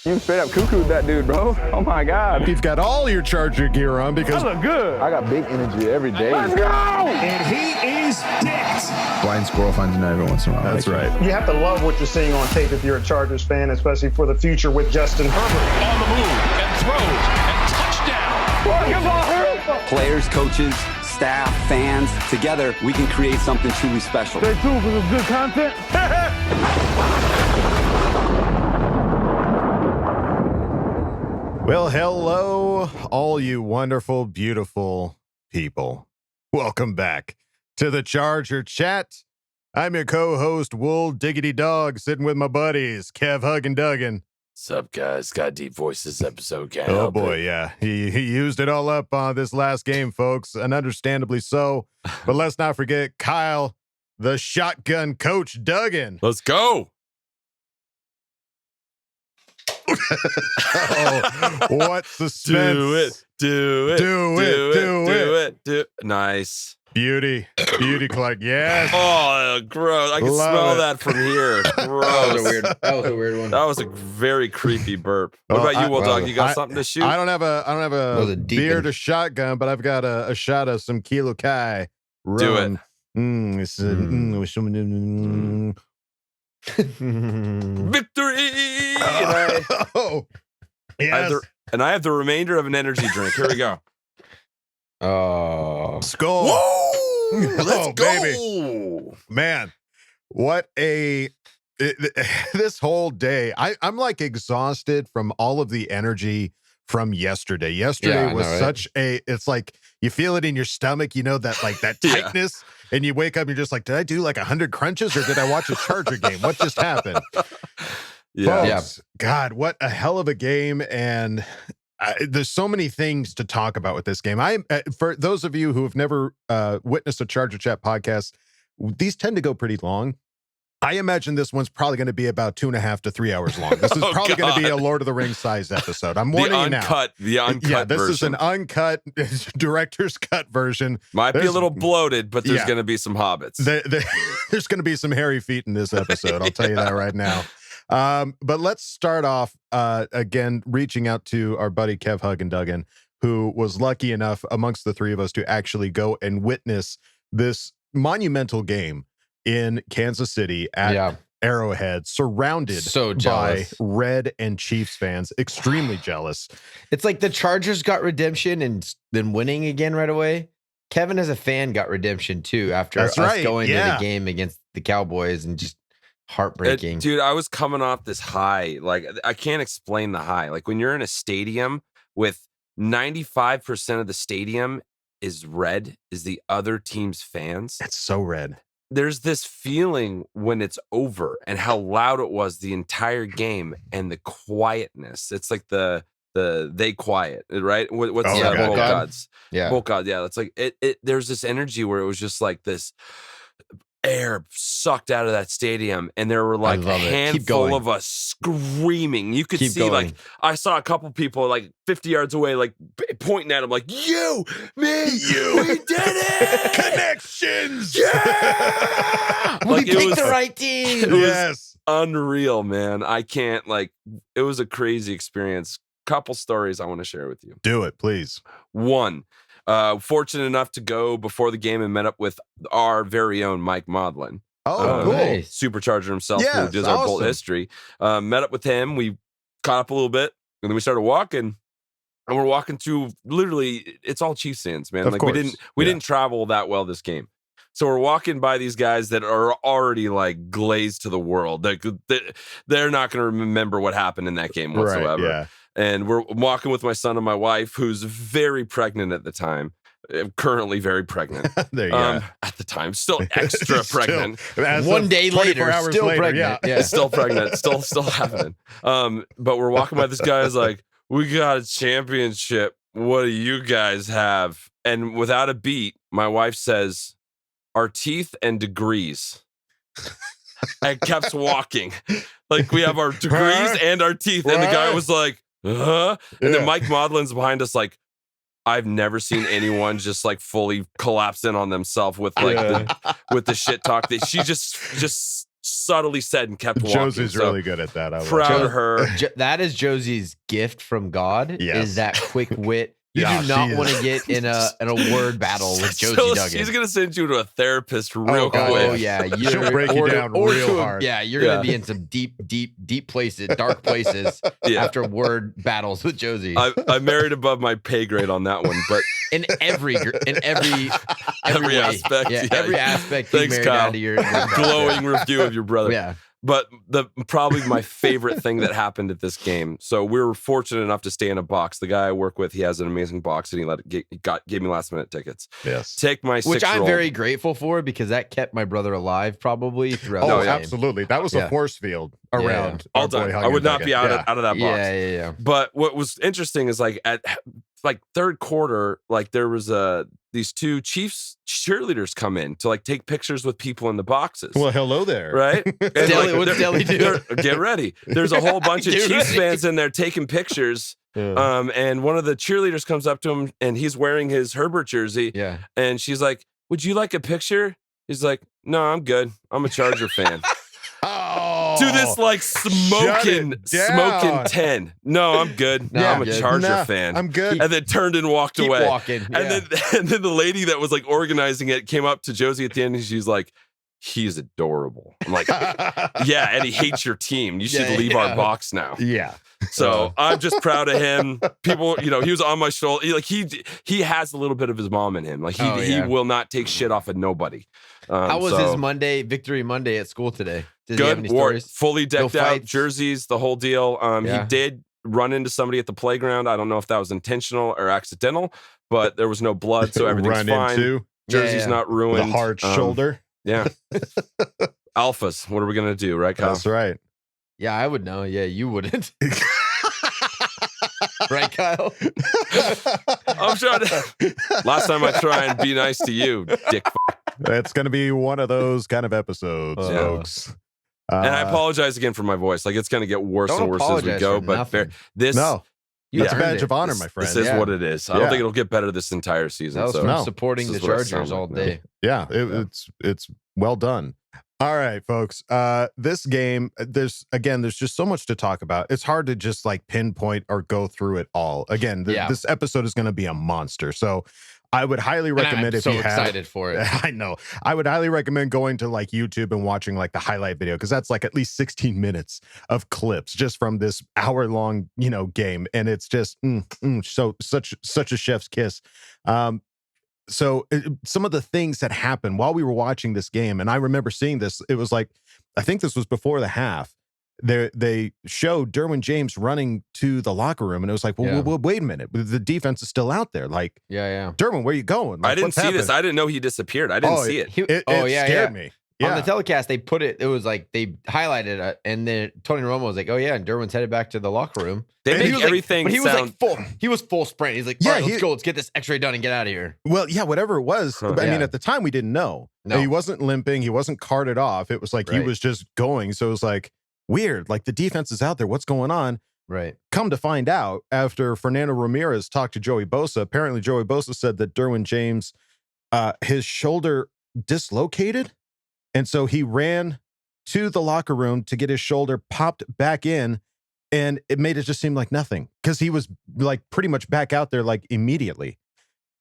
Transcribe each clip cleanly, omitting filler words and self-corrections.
You straight up cuckooed that dude, bro. Oh my God. You've got all your Charger gear on because I look good. I got big energy every day. Let's go! And he is dicked. Blind squirrel finds a nut every once in a while. That's right. You have to love what you're seeing on tape if you're a Chargers fan, especially for the future with Justin Herbert. On the move and throws and touchdown. Players, coaches, staff, fans, together we can create something truly special. Stay tuned for some good content. Well, hello, all you wonderful, beautiful people. Welcome back to the Charger Chat. I'm your co-host, Wool Diggity Dog, sitting with my buddies, Kev, Hug, and Duggan. What's up, guys? Got a deep voice this episode. Can't Oh, help boy, it. yeah. He used it all up this last game, folks, and understandably so. But let's not forget Kyle, the shotgun coach, Duggan. Let's go. Oh, what suspense. Do it. Nice. Beauty, Clark, yes. Oh, gross. I can smell that from here. Gross. That was a weird one. That was a very creepy burp. What about you, Will Dog? You got something to shoot? I don't have a was a deep beer one. to shotgun, but I've got a shot of some Kilo Kai rum. Do it. Victory! Oh, yes. I have the remainder of an energy drink. Here we go. Oh. Skull. Whoa! Let's Oh, go! baby. Man, what this whole day, I'm like exhausted from all of the energy from yesterday. Yesterday was such it's like you feel it in your stomach, you know, that like that tightness, and you wake up and you're just like, did I do like 100 crunches or did I watch a Charger game? What just happened? Folks, God, what a hell of a game. And there's so many things to talk about with this game. For those of you who have never witnessed a Charger Chat podcast, these tend to go pretty long. I imagine this one's probably going to be about 2.5 to 3 hours long. This is probably going to be a Lord of the Rings sized episode. I'm warning you now. The uncut Yeah, this version. is an uncut director's cut version. Might be a little bloated, but there's going to be some hobbits. There's going to be some hairy feet in this episode. I'll tell you that right now. But let's start off again, reaching out to our buddy Kev, Hug, and Duggan, who was lucky enough amongst the three of us to actually go and witness this monumental game in Kansas City at Arrowhead, surrounded by Red and Chiefs fans. Extremely jealous. It's like the Chargers got redemption and then winning again right away. Kevin as a fan got redemption too after us going to the game against the Cowboys and just heartbreaking. Dude, I was coming off this high. Like, I can't explain the high. Like, when you're in a stadium with 95% of the stadium is red, is the other team's fans. It's so red. There's this feeling when it's over and how loud it was the entire game and the quietness. It's like they quiet, right? What's Bolt Gods? Yeah. Bolt God. Yeah. It's like it there's this energy where it was just like this air sucked out of that stadium, and there were like a handful of us screaming. You could see like I saw a couple people like 50 yards away, like pointing at him, like we did it, connections, yeah, we picked the right team. It was unreal, man. I can't it was a crazy experience. Couple stories I want to share with you. Do it, please. One. Fortunate enough to go before the game and met up with our very own Mike Modlin. Oh, cool. Nice. Supercharger himself, Yeah, who does our Bolt history. Met up with him. We caught up a little bit, and then we started walking. And we're walking through, literally, it's all Chiefs fans, man. Of course. We didn't travel that well this game. So we're walking by these guys that are already like glazed to the world. They're not going to remember what happened in that game whatsoever. Right, yeah. And we're walking with my son and my wife, who's very pregnant at the time. Currently very pregnant. There you go. At the time, still extra pregnant. One day later, hours still later, pregnant. Yeah. Still pregnant. Still happening. But we're walking by this guy's like, we got a championship. What do you guys have? And without a beat, my wife says, our teeth and degrees. And kept walking. Like, we have our degrees and our teeth. And the guy was like, and then Mike Modlin's behind us like, I've never seen anyone just like fully collapse in on themselves with like with the shit talk. She just subtly said and kept walking. Josie's really good at that. Proud of her. That is Josie's gift from God. Yes. Is that quick wit. You Yeah, do not she want to is. get in a word battle with Josie So Duggan. she's gonna send you to a therapist real quick. Oh yeah, She'll break you down real hard. Yeah, you're gonna be in some deep places, dark places after word battles with Josie. I married above my pay grade on that one, but in every way. aspect, yeah, yeah. every aspect. Thanks, you married Kyle. down to your glowing review of your brother. Yeah. But probably my favorite thing that happened at this game. So we were fortunate enough to stay in a box. The guy I work with, he has an amazing box, and he gave me last minute tickets. Yes, take my 6-year-old. Which I'm very grateful for because that kept my brother alive probably throughout. Oh, the game. absolutely. That was a force field around all time. I would not be out of that box. Yeah. But what was interesting is like at like third quarter, like there was these two Chiefs cheerleaders come in to like take pictures with people in the boxes. Well, hello there. Right? Stellan, what's Stellan do? Get ready. There's a whole bunch of Chiefs fans in there taking pictures. Yeah. And one of the cheerleaders comes up to him and he's wearing his Herbert jersey. Yeah. And she's like, "Would you like a picture?" He's like, "No, I'm good. I'm a Charger fan." Oh, To this like smoking 10. No, I'm good. No, I'm I'm a good. Charger fan. I'm good. And then turned and walked Keep away. walking. And then the lady that was like organizing it came up to Josie at the end and she's like, "He's adorable." I'm like, "Yeah, and he hates your team. You should leave our box now." Yeah. So I'm just proud of him. People, he was on my shoulder. He has a little bit of his mom in him. Like he will not take shit off of nobody. How was his Victory Monday at school today? Did he have Good. any stories? Fully decked No out, fights? jerseys, the whole deal. He did run into somebody at the playground. I don't know if that was intentional or accidental, but there was no blood, so everything's fine. Into Jersey's not ruined. the hard shoulder. Yeah. Alphas. What are we gonna do, right, Kyle? That's right. Yeah, I would know. Yeah, you wouldn't. Right, Kyle? I'm trying to. Last time I try and be nice to you, dick. That's going to be one of those kind of episodes, folks. And I apologize again for my voice. Like it's going to get worse Don't and worse as we apologize go. for But nothing. this, No, You that's a earned badge it. of honor, my friend. this is what it is. I don't think it'll get better this entire season. That was So from No. supporting the This is what it Chargers sounds all like, day. Yeah, it's well done. All right, folks. This game, there's just so much to talk about. It's hard to just like pinpoint or go through it all. Again, this episode is going to be a monster. So I would highly recommend I'm if so you have. excited for it. I know. I would highly recommend going to like YouTube and watching like the highlight video because that's like at least 16 minutes of clips just from this hour-long game, and it's just such a chef's kiss. So some of the things that happened while we were watching this game, and I remember seeing this, it was like, I think this was before the half. They showed Derwin James running to the locker room, and it was like, well, wait a minute, the defense is still out there. Like, Derwin, where you going? Like, I didn't see this. I didn't know he disappeared. I didn't see it. It scared me. Yeah. On the telecast, they put it. It was like they highlighted it, and then Tony Romo was like, "Oh yeah," and Derwin's headed back to the locker room. They make everything. But he was like full. He was full sprint. He's like, "All right, let's go. Let's get this X-ray done and get out of here." Well, yeah, whatever it was. I mean, at the time, we didn't know. No. He wasn't limping. He wasn't carted off. It was like he was just going. So it was like weird. Like the defense is out there. What's going on? Right. Come to find out, after Fernando Ramirez talked to Joey Bosa, apparently Joey Bosa said that Derwin James, his shoulder dislocated. And so he ran to the locker room to get his shoulder popped back in, and it made it just seem like nothing because he was like pretty much back out there like immediately.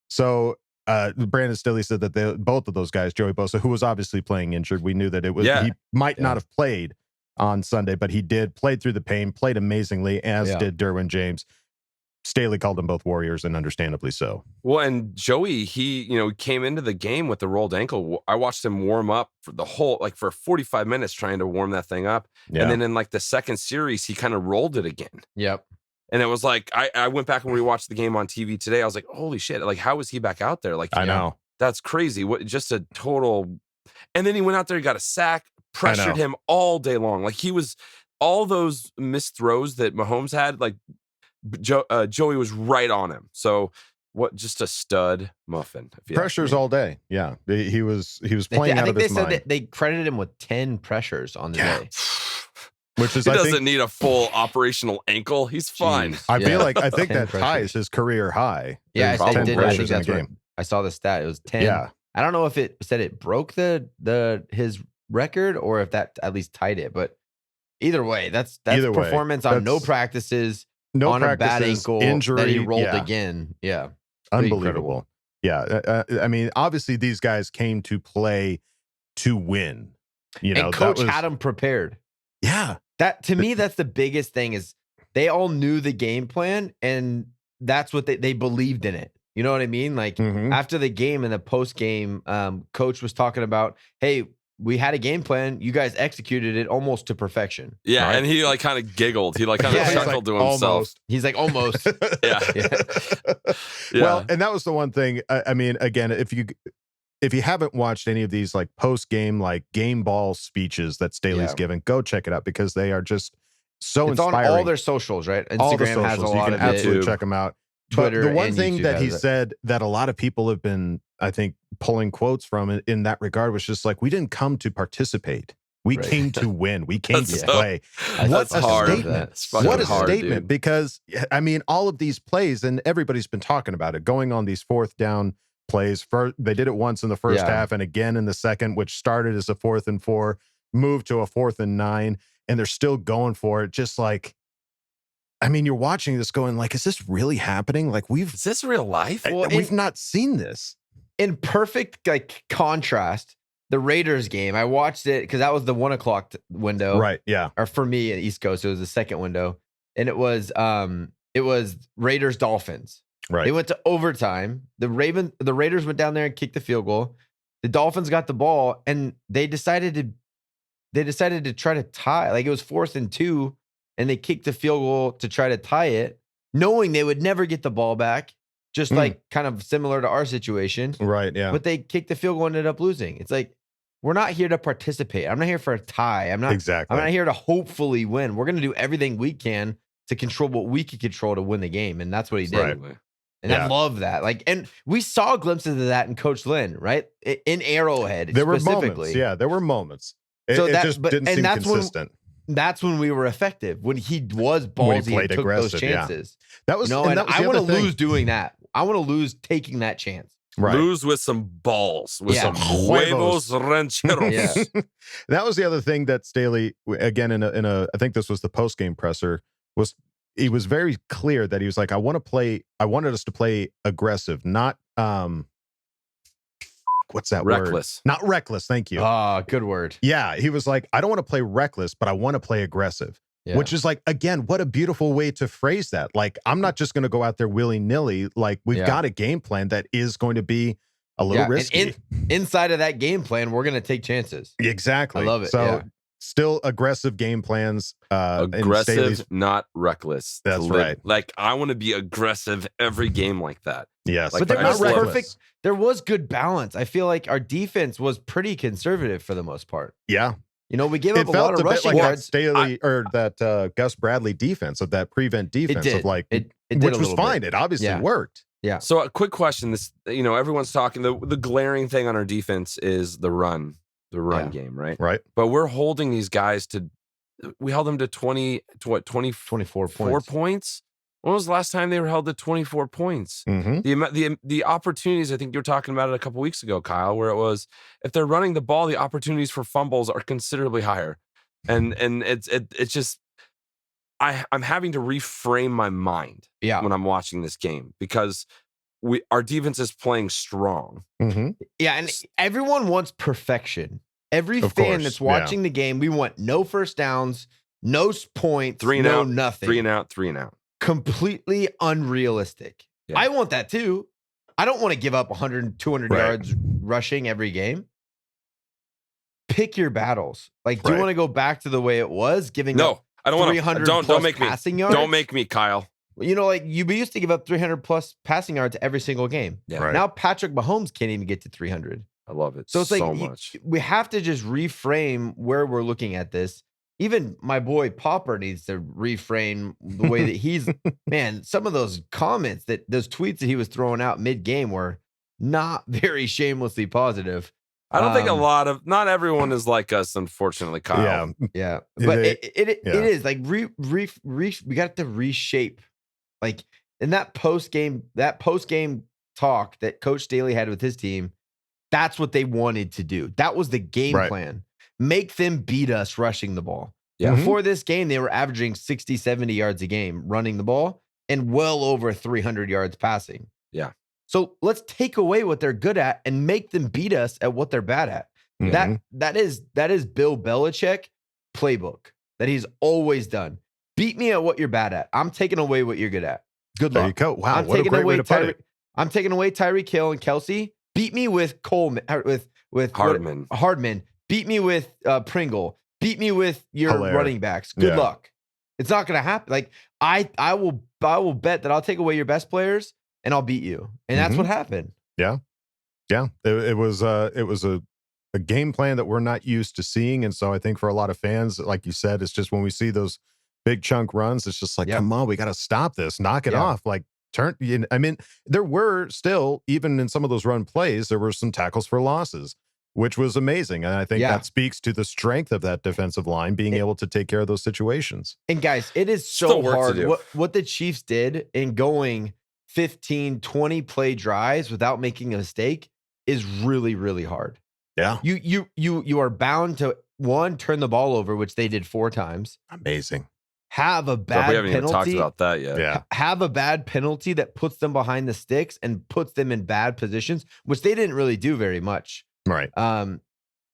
So Brandon Staley said that both of those guys, Joey Bosa, who was obviously playing injured, we knew that it was he might not have played on Sunday, but he played through the pain, played amazingly, as did Derwin James. Staley called them both warriors, and understandably so. Well, and Joey, he came into the game with the rolled ankle. I watched him warm up for the whole, like for 45 minutes trying to warm that thing up. Yeah. And then in like the second series, he kind of rolled it again. Yep. And it was like, I went back and rewatched the game on TV today. I was like, holy shit. Like, how is he back out there? Like, I know. That's crazy. What, just a total. And then he went out there, he got a sack, pressured him all day long. Like he was, all those missed throws that Mahomes had, like, Joey was right on him. So just a stud muffin. Pressures all day. Yeah. He was playing out of his mind. I think they said that they credited him with 10 pressures on the day. Which is, he doesn't need a full operational ankle. He's fine. I think that ties his career high. Yeah, I think that's right. I saw the stat. It was 10. Yeah. I don't know if it said it broke his record or if that at least tied it. But either way, that's Either way, performance on no practices, on a bad ankle, injury, that he rolled again. Yeah. Unbelievable. Yeah. I mean, obviously these guys came to play to win. You know, and coach had them prepared. Yeah. That to me, that's the biggest thing is they all knew the game plan and that's what they believed in it. You know what I mean? Like after the game and the post game, coach was talking about, hey, we had a game plan. You guys executed it almost to perfection. Yeah, right? and he like kind of giggled. He like kind of chuckled to himself. Almost. He's like, almost. Yeah. Well, and that was the one thing. I mean, again, if you haven't watched any of these like post game, like game ball speeches that Staley's given, go check it out because they are just so inspiring. It's on all their socials, right? Instagram all the socials. has a lot you can of absolutely it. check them out. Twitter, but the one and thing YouTube that he has it. said that a lot of people have been, I think, pulling quotes from in that regard was just like, we didn't come to participate. We came to win. We came to play. What a statement. What a statement. Dude. Because, I mean, all of these plays, and everybody's been talking about it, going on these fourth down plays. They did it once in the first half and again in the second, which started as a 4th and 4, moved to a 4th and 9, and they're still going for it. Just like, I mean, you're watching this going like, is this really happening? Like is this real life? Well, we've not seen this. In perfect like contrast, the Raiders game, I watched it because that was the 1:00 window. Right. Yeah. Or for me in East Coast, it was the second window. And it was Raiders Dolphins. Right. They went to overtime. The Raiders went down there and kicked the field goal. The Dolphins got the ball and they decided to try to tie. Like it was 4th and 2, and they kicked the field goal to try to tie it, knowing they would never get the ball back. Just like kind of similar to our situation. Right, yeah. But they kicked the field goal and ended up losing. It's like, we're not here to participate. I'm not here for a tie. I'm not here to hopefully win. We're going to do everything we can to control what we can control to win the game. And that's what he did. Right. And I love that. Like, and we saw glimpses of that in Coach Lynn, right? In Arrowhead, there were specifically. moments. Yeah, there were moments. It just didn't seem consistent. That's when we were effective, when he was ballsy and took those chances. Yeah. That was, and that was I want to lose doing that. I want to lose taking that chance. Right. Lose with some balls, with some huevos rancheros. Yeah. That was the other thing that Staley, again, in a I think this was the post-game presser, he was very clear that he was like, I wanted us to play aggressive, not what's that word? Reckless. Not reckless, thank you. Good word. Yeah, he was like, I don't want to play reckless, but I want to play aggressive. Yeah. Which is like, again, what a beautiful way to phrase that. Like, I'm not just going to go out there willy-nilly. Like, we've got a game plan that is going to be a little risky. Inside of that game plan, we're going to take chances. Exactly. I love it. So, still aggressive game plans. Aggressive, not reckless. That's right. Like, I want to be aggressive every game like that. Yes. Like, but there was reckless. There was good balance. I feel like our defense was pretty conservative for the most part. Yeah. You know, we gave up it a lot of rushing yards. Staley or that Gus Bradley defense of that prevent defense of like, it which was fine. It obviously worked. Yeah. So a quick question: this, everyone's talking. The glaring thing on our defense is the run game, right? Right. But we're holding these guys to. We held them to 24 points. When was the last time they were held to 24 points? Mm-hmm. The opportunities, I think you were talking about it a couple weeks ago, Kyle, where it was if they're running the ball, the opportunities for fumbles are considerably higher, and it's just I'm having to reframe my mind when I'm watching this game because our defense is playing strong. Mm-hmm. Yeah, and everyone wants perfection. Every fan that's watching the game, we want no first downs, no points, 3 and out, nothing. 3 and out, 3 and out. Completely unrealistic. Yeah. I want that too. I don't want to give up 100, 200 yards rushing every game. Pick your battles. Like, do you want to go back to the way it was, giving up I don't 300 want to. Don't make passing me. yards? Don't make me, Kyle. You know, like you used to give up 300 plus passing yards every single game. Yeah. Right. Now Patrick Mahomes can't even get to 300. I love it so it's like much. We have to just reframe where we're looking at this. Even my boy Popper needs to reframe the way that he's, man, some of those comments, those tweets that he was throwing out mid-game were not very shamelessly positive. I don't think not everyone is like us, unfortunately, Kyle. Yeah. But it is like we got to reshape. Like in that post-game talk that Coach Staley had with his team, that's what they wanted to do. That was the game plan. make them beat us rushing the ball. Yeah. Before this game, they were averaging 60, 70 yards a game running the ball and well over 300 yards passing. Yeah. So let's take away what they're good at and make them beat us at what they're bad at. That is Bill Belichick playbook that he's always done. Beat me at what you're bad at. I'm taking away what you're good at. Good luck. There you go. Wow, I'm what a taking great away way to put it. I'm taking away Tyreek Hill and Kelsey. Beat me with Coleman, with Hardman. Beat me with Pringle. Beat me with your running backs. Good luck. It's not going to happen. Like I will bet that I'll take away your best players and I'll beat you. And that's what happened. Yeah. It was a game plan that we're not used to seeing, and so I think for a lot of fans, like you said, it's just when we see those big chunk runs, it's just like, come on, we got to stop this, knock it off. Like I mean, there were still, even in some of those run plays, there were some tackles for losses, which was amazing. And I think that speaks to the strength of that defensive line being able to take care of those situations. And guys, it is so hard. What the Chiefs did in going 15, 20 play drives without making a mistake is really, really hard. Yeah. You are bound to, one, turn the ball over, which they did 4 times. Amazing. Have a bad we haven't penalty. even talked about that yet. Yeah. Have a bad penalty that puts them behind the sticks and puts them in bad positions, which they didn't really do very much. Right.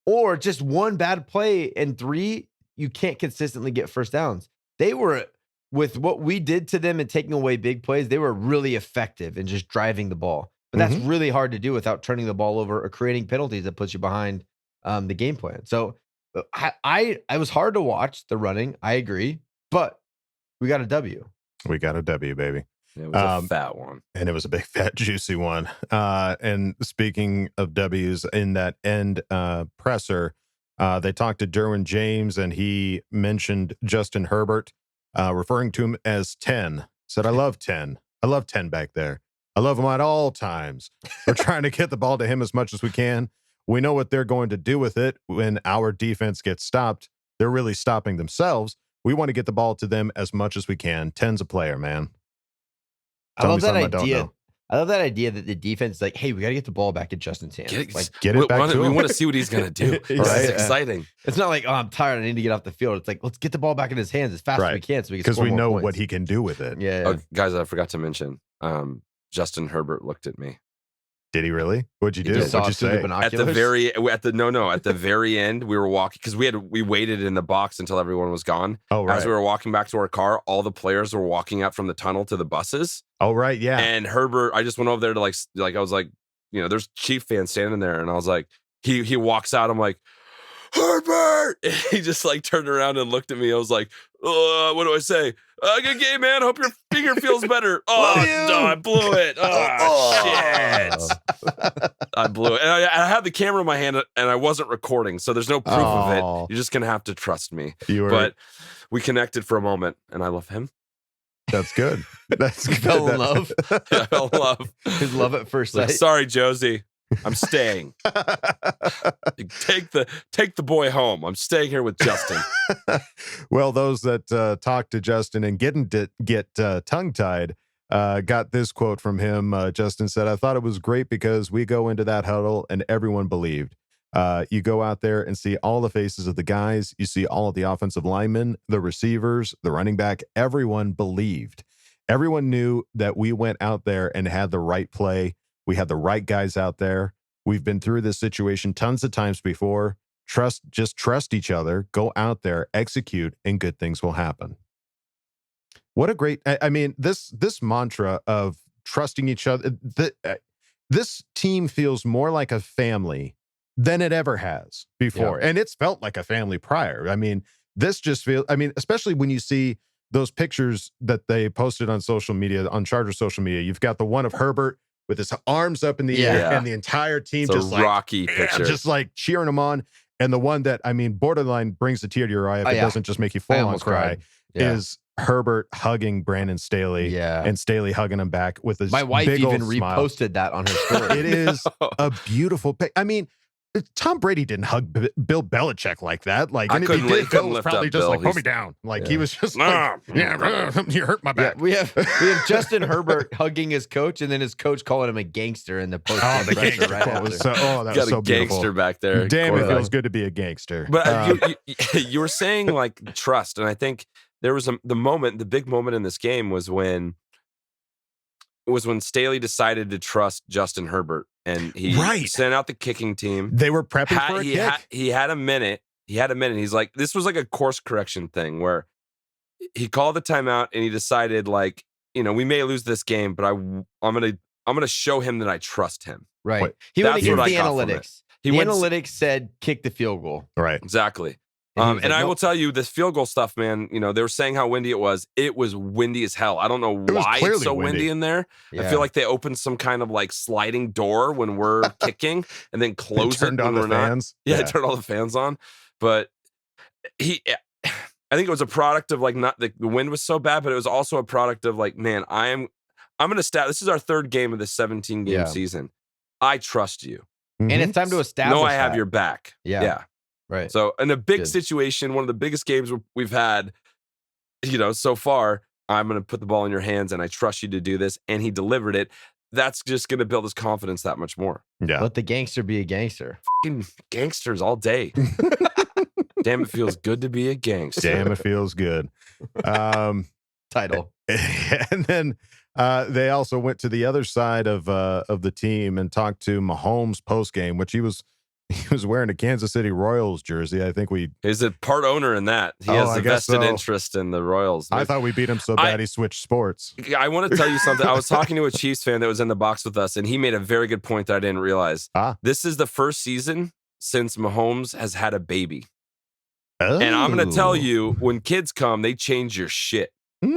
Or just one bad play and 3, you can't consistently get first downs. They were, with what we did to them and taking away big plays, they were really effective in just driving the ball. But that's really hard to do without turning the ball over or creating penalties that puts you behind the game plan. So I was hard to watch the running. I agree. But we got a W. We got a W, baby. It was a fat one. And it was a big, fat, juicy one. And speaking of W's, in that end presser, they talked to Derwin James, and he mentioned Justin Herbert, referring to him as 10. Said, I love 10. I love 10 back there. I love him at all times. We're trying to get the ball to him as much as we can. We know what they're going to do with it when our defense gets stopped. They're really stopping themselves. We want to get the ball to them as much as we can. 10's a player, man. I love that idea. I love that idea that the defense is like, hey, we got to get the ball back in Justin's hands. Get it back to him. We want to see what he's going to do. Right? It's exciting. It's not like, oh, I'm tired, I need to get off the field. It's like, let's get the ball back in his hands as fast as we can so we can score more points. Because we know what he can do with it. Yeah. Oh, guys, I forgot to mention, Justin Herbert looked at me. Did he really? What'd you do? What'd you say? At the very end, we were walking because we waited in the box until everyone was gone. Oh, right. As we were walking back to our car, all the players were walking out from the tunnel to the buses. Oh, right, yeah. And Herbert, I just went over there to like I was like, there's Chief fans standing there, and I was like, he walks out. I'm like, Herbert. And he just like turned around and looked at me. I was like, what do I say? Good game, man. Hope your finger feels better. Oh, no, I blew it. Oh, shit. I blew it. And I had the camera in my hand and I wasn't recording, so there's no proof of it. You're just going to have to trust me. But we connected for a moment, and I love him. That's good. That's good. Fell in love. I fell in love. His love at first sight. Sorry, Josie. I'm staying. Take the boy home. I'm staying here with Justin. Well, those that talk to Justin and get tongue-tied got this quote from him. Justin said, I thought it was great because we go into that huddle and everyone believed. You go out there and see all the faces of the guys. You see all of the offensive linemen, the receivers, the running back. Everyone believed. Everyone knew that we went out there and had the right play. We had the right guys out there. We've been through this situation tons of times before. Just trust each other. Go out there, execute, and good things will happen. What a great, I mean, this mantra of trusting each other, this team feels more like a family than it ever has before. Yeah. And it's felt like a family prior. I mean, this just feels, especially when you see those pictures that they posted on social media, on Charger social media. You've got the one of Herbert with his arms up in the air and the entire team it's just a rocky picture, just like cheering him on. And the one that, borderline brings a tear to your eye if it doesn't just make you full on cry is Herbert hugging Brandon Staley and Staley hugging him back with his My wife big even old smile. reposted that on her story. It is a beautiful pic. Tom Brady didn't hug Bill Belichick like that. Like, I and if he couldn't did, Bill was lift probably up just Bill. like, put me down. Like, he was just like, you hurt my Yeah, back. we have Justin Herbert hugging his coach, and then his coach calling him a gangster in the post. Oh, the gangster right quote after. was so, that Got was so a beautiful. gangster back there. Damn, it Quarterback. feels good to be a gangster. But you were saying like trust, and I think there was the big moment in this game was when Staley decided to trust Justin Herbert, and he sent out the kicking team. They were prepping for a kick. He had a minute. He's like, this was like a course correction thing where he called the timeout and he decided, like, we may lose this game, but I'm gonna show him that I trust him. Right. Wait, He went that's against what the I got from it. analytics. He The went- analytics said kick the field goal. Right. Exactly. And he was And like, I will nope. tell you, this field goal stuff, man, they were saying how windy it was. It was windy as hell. I don't know was why clearly it's so windy in there. I Yeah. feel like they opened some kind of like sliding door when we're kicking and then close it Turned when on the we're not. fans. Yeah, I turned all the fans on. But I think it was a product of like not the wind was so bad, but it was also a product of like, man, I'm gonna this is our third game of this 17 game season. I trust you. Mhm. And it's time to establish No, I have that. your back. Yeah. Right. So in a big Good. situation, one of the biggest games we've had, so far, I'm going to put the ball in your hands and I trust you to do this. And he delivered it. That's just going to build his confidence that much more. Yeah. Let the gangster be a gangster. Fucking gangsters all day. Damn, it feels good to be a gangster. Damn, it feels good. Title. And then they also went to the other side of the team and talked to Mahomes post game, which he was wearing a Kansas City Royals jersey. I think He's a part owner in that. He Oh, has I a guess vested so. interest in the Royals. I thought we beat him so bad he switched sports. I want to tell you something. I was talking to a Chiefs fan that was in the box with us, and he made a very good point that I didn't realize. This is the first season since Mahomes has had a baby. And I'm going to tell you, when kids come, they change your shit.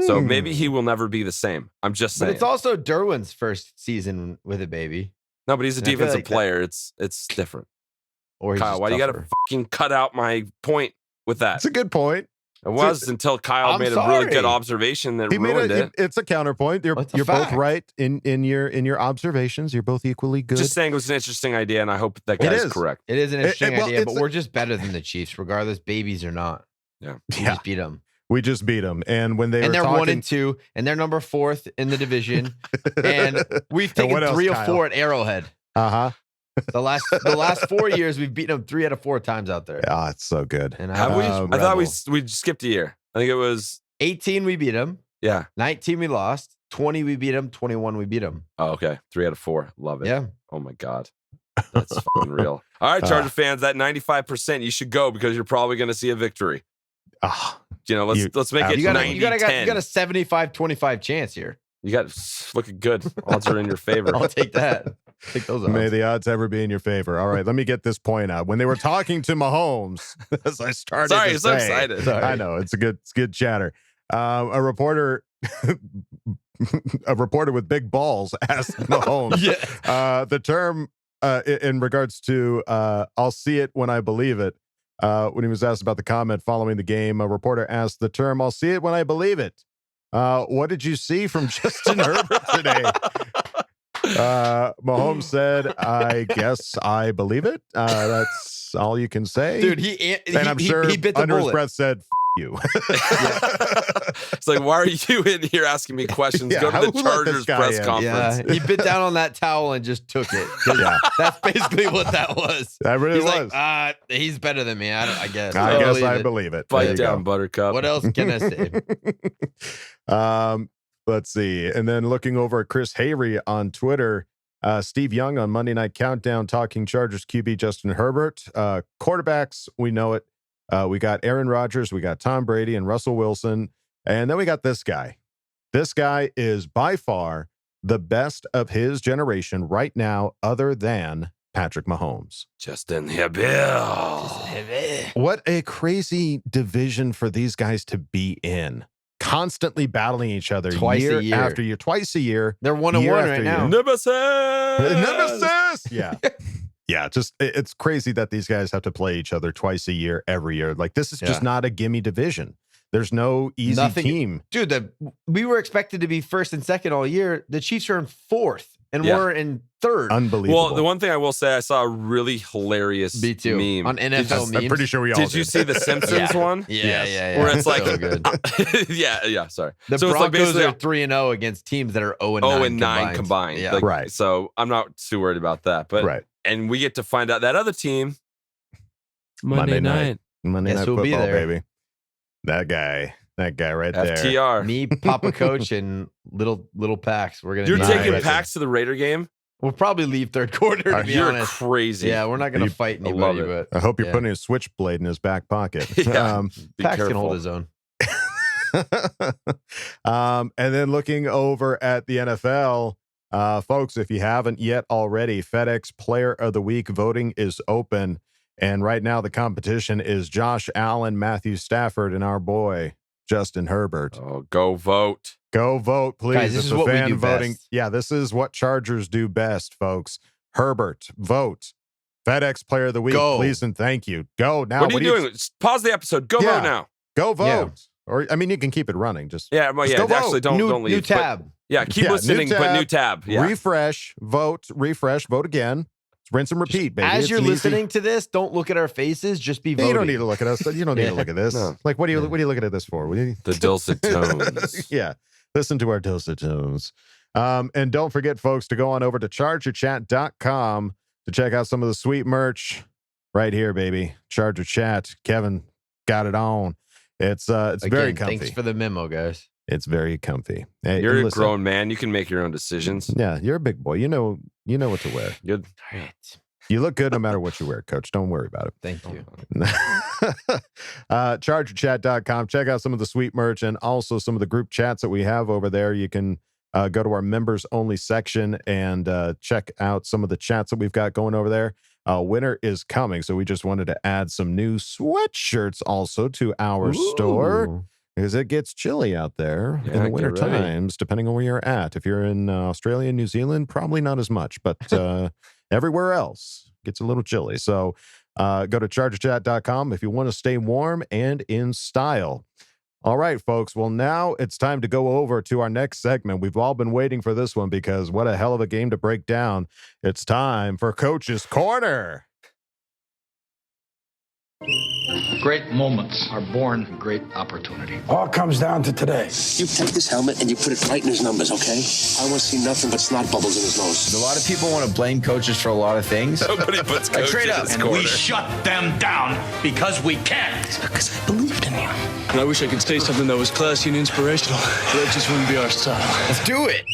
So maybe he will never be the same. I'm just saying. But it's also Derwin's first season with a baby. No, but he's a And I feel defensive like player. It's different. Or he's Kyle, just why do you got to tougher. fucking cut out my point with that? That's a good point. It was until Kyle I'm made a really good sorry. observation that He made ruined it. it's a counterpoint. You're It's a both fact. right in your observations. You're both equally good. Just saying it was an interesting idea, and I hope that It guy's is. correct. It is an interesting well, idea, it's but we're just better than the Chiefs, regardless, babies or not. Yeah. We just beat them. We just beat them, and when they And were they're talking, 1 and 2, and they're number 4th in the division. And we've And taken what else, 3 or Kyle? 4 at Arrowhead. Uh-huh. The last 4 years, we've beaten them 3 out of 4 times out there. Oh, it's so good. And Have we? I thought we rebel. skipped a year. I think it was 18 we beat them. yeah. 19 we lost. 20 we beat them. 21 we beat them. Oh, okay. 3 out of 4. Love it. Yeah. Oh my god, that's fucking real. All right, Charger fans, that 95%, you should go because you're probably going to see a victory. Ah, Let's make it You got 90-10. a 75-25 chance here. You got looking good. Odds are in your favor. I'll take that. Take those may odds. the odds ever be in your favor. All right, let me get this point out. When they were talking to Mahomes, as I started Sorry, to I'm so say, excited. I know it's good chatter. A reporter with big balls asked Mahomes the term in regards to I'll see it when I believe it. When he was asked about the comment following the game, a reporter asked the term I'll see it when I believe it. What did you see from Justin Herbert today? Mahomes said, I guess I believe it. That's all you can say. Dude, and I'm sure he bit the under his bullet. breath said, F you. It's like, why are you in here asking me questions? Yeah, Go to who the let Chargers this guy press in? conference. Yeah, he bit down on that towel and just took it. Yeah. That's basically what that was. That really He's was. like, he's better than me. I guess. I guess I it. believe it. Fight There you down, go. Buttercup. What else can I say? Let's see. And then looking over at Chris Hayrie on Twitter, Steve Young on Monday Night Countdown talking Chargers QB Justin Herbert. Quarterbacks, we know it. We got Aaron Rodgers, we got Tom Brady and Russell Wilson. And then we got this guy. This guy is by far the best of his generation right now, other than Patrick Mahomes. Justin Herbert. What a crazy division for these guys to be in. Constantly battling each other Twice a year year. after year, twice a year. They're 1-1 Year right after now. year. Nemesis. Nemesis! Yeah. Yeah, just it's crazy that these guys have to play each other twice a year, every year. Like, this is just not a gimme division. There's no easy team. Dude, we were expected to be first and second all year. The Chiefs are in 4th, and Yeah. we're in third. Unbelievable. Well, the one thing I will say, I saw a really hilarious Me too. meme On NFL memes. I'm pretty sure we all Did you see the Simpsons one? Yeah. Where it's like, so good. yeah. Sorry. The so Broncos it's like are 3-0 against teams that are 0-9 0-9 combined. Yeah. Like, Right. So I'm not too worried about that. But right. and we get to find out that other team Monday night. Monday Guess Night who'll be Football, there? baby. That guy right there. FTR. Me, Papa Coach, and little Pax. We're gonna. You're be taking there. Pax to the Raider game? We'll probably leave third quarter. To be You're honest. crazy. Yeah, we're not gonna fight I love anybody, it. but I hope you're Yeah. putting a switchblade in his back pocket. Yeah. Be Pax can careful. hold his own. And then looking over at the NFL, folks, if you haven't yet already, FedEx Player of the Week voting is open. And right now the competition is Josh Allen, Matthew Stafford, and our boy, Justin Herbert. Oh, go vote. Go vote, please. Guys, this It's is a what we fan do voting. best. Yeah, this is what Chargers do best, folks. Herbert, vote. FedEx Player of the Week, Go. please and thank you. Go now. What are you doing? Just pause the episode. Go Yeah. vote now. Go vote. Yeah. Or I mean, you can keep it running. Just Yeah, well, Just yeah. go Actually, vote. don't leave. New But- tab. yeah, keep Yeah, new listening, but tab. new tab. Yeah. refresh, vote, refresh, vote again. Rinse and repeat, baby. As It's you're an easy- listening to this, don't look at our faces. Just be Yeah, voting. you don't need to look at us. You don't need to look at this. No. Like, what are you looking at this for? What do you- The dulcet tones. yeah, listen to our dulcet tones. And don't forget, folks, to go on over to chargerchat.com to check out some of the sweet merch right here, baby. Charger Chat. Kevin got it on. It's very Again, comfy. thanks for the memo, guys. It's very comfy. Hey, You're a listen, grown man. You can make your own decisions. Yeah, you're a big boy. You know what to wear. You're, All right. You look good no matter what you wear, Coach. Don't worry about it. Thank you. Chargerchat.com. Check out some of the sweet merch and also some of the group chats that we have over there. You can go to our members only section and check out some of the chats that we've got going over there. Winter is coming, so we just wanted to add some new sweatshirts also to our store Ooh. because it gets chilly out there in Yeah, the winter get ready. times, depending on where you're at. If you're in Australia and New Zealand, probably not as much, but everywhere else gets a little chilly. So go to chargerchat.com if you want to stay warm and in style. All right, folks. Well, now it's time to go over to our next segment. We've all been waiting for this one because what a hell of a game to break down. It's time for Coach's Corner. Great moments are born from great opportunity. All comes down to today. You take this helmet and you put it right in his numbers, okay? I want to see nothing but snot bubbles in his nose. A lot of people want to blame coaches for a lot of things. nobody puts coaches straight up. in his And corner. we shut them down because we can. It's because I believed in you. And I wish I could say something that was classy and inspirational, but that just wouldn't be our style. Let's do it.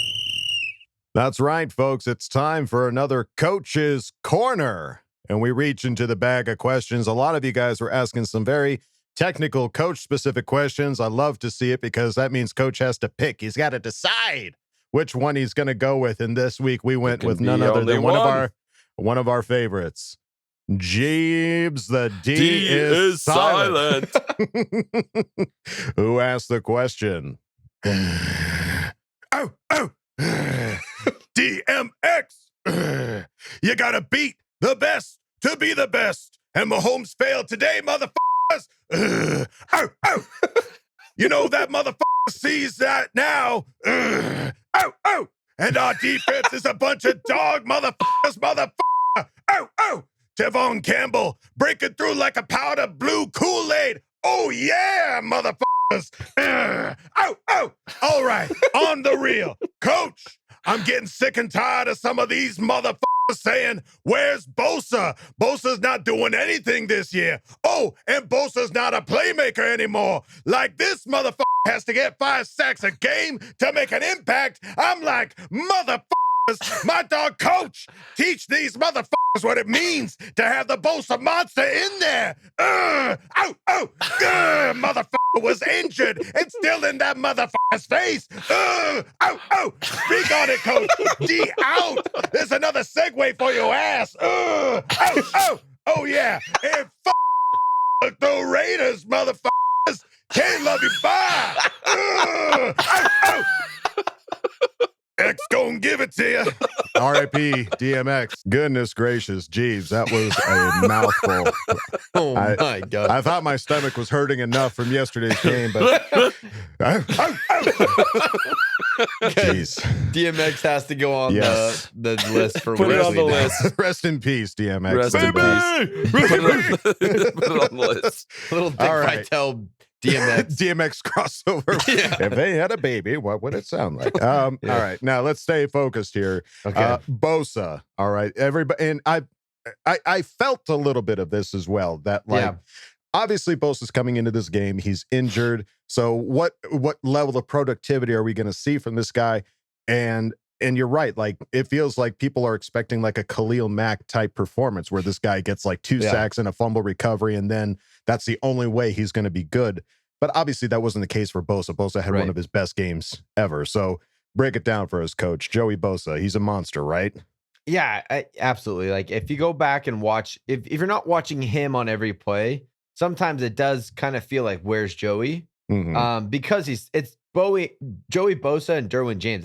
That's right, folks. It's time for another Coach's Corner. And we reach into the bag of questions. A lot of you guys were asking some very technical coach-specific questions. I love to see it because that means Coach has to pick. He's got to decide which one he's going to go with. And this week we went can with be none other only than one. one of our favorites. Jeebs, the D, D is silent. Who asked the question? Oh, DMX. You got to beat the best to be the best. And Mahomes failed today, motherfuckers. You know that motherfucker sees that now. And our defense is a bunch of dog motherfuckers, Tevon Campbell breaking through like a powder blue Kool-Aid. Oh, yeah, motherfuckers. All right, on the real. Coach, I'm getting sick and tired of some of these motherfuckers saying, where's Bosa? Bosa's not doing anything this year. Oh, and Bosa's not a playmaker anymore. Like this motherfucker has to get 5 sacks a game to make an impact. I'm like, motherfuckers, my dog Coach, teach these motherfuckers what it means to have the Bosa monster in there. Motherfucker was injured and still in that motherfucker's face. Speak on it, Coach. D out. There's another segue for your ass. Oh yeah. And the Raiders, motherfuckers. Can't love you. Bye. X gonna give it to you. R.I.P. DMX. Goodness gracious, Jeeves, that was a mouthful. Oh my God. I thought my stomach was hurting enough from yesterday's game, but Jeez. DMX has to go on Yes. the list for Put it on the weekly now. list. Rest in peace, DMX. Rest in peace. Put it on the list. Little Dick All right. Vitale DMX. DMX crossover. Yeah. If they had a baby, what would it sound like? All right, now let's stay focused here. Okay. Bosa. All right, everybody, and I felt a little bit of this as well. That obviously Bosa's coming into this game. He's injured. So what level of productivity are we going to see from this guy? And you're right. Like, it feels like people are expecting like a Khalil Mack type performance where this guy gets like 2 sacks and a fumble recovery, and then that's the only way he's going to be good. But obviously that wasn't the case for Bosa. Bosa had one of his best games ever. So break it down for us, Coach. Joey Bosa, he's a monster, right? Yeah, absolutely. Like, if you go back and watch, if you're not watching him on every play, sometimes it does kind of feel like, where's Joey? Because it's Joey Bosa and Derwin James.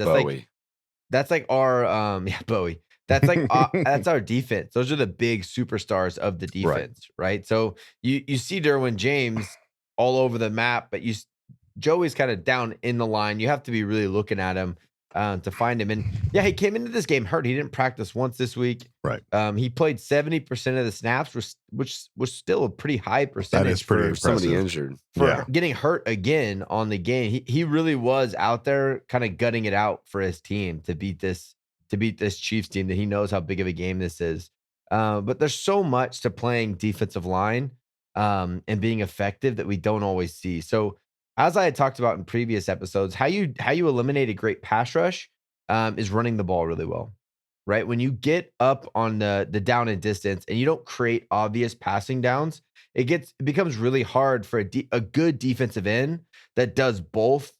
That's like our Bowie. That's like that's our defense. Those are the big superstars of the defense, right? So you see Derwin James all over the map, but Joey's kind of down in the line. You have to be really looking at him to find him. And yeah, he came into this game hurt. He didn't practice once this week. Right. He played 70% of the snaps, which was still a pretty high percentage. That is pretty for somebody injured. For getting hurt again on the game. He really was out there kind of gutting it out for his team to beat this Chiefs team that he knows how big of a game this is. But there's so much to playing defensive line and being effective that we don't always see. So as I had talked about in previous episodes, how you eliminate a great pass rush is running the ball really well, right? When you get up on the down and distance and you don't create obvious passing downs, it becomes really hard for a good defensive end that does both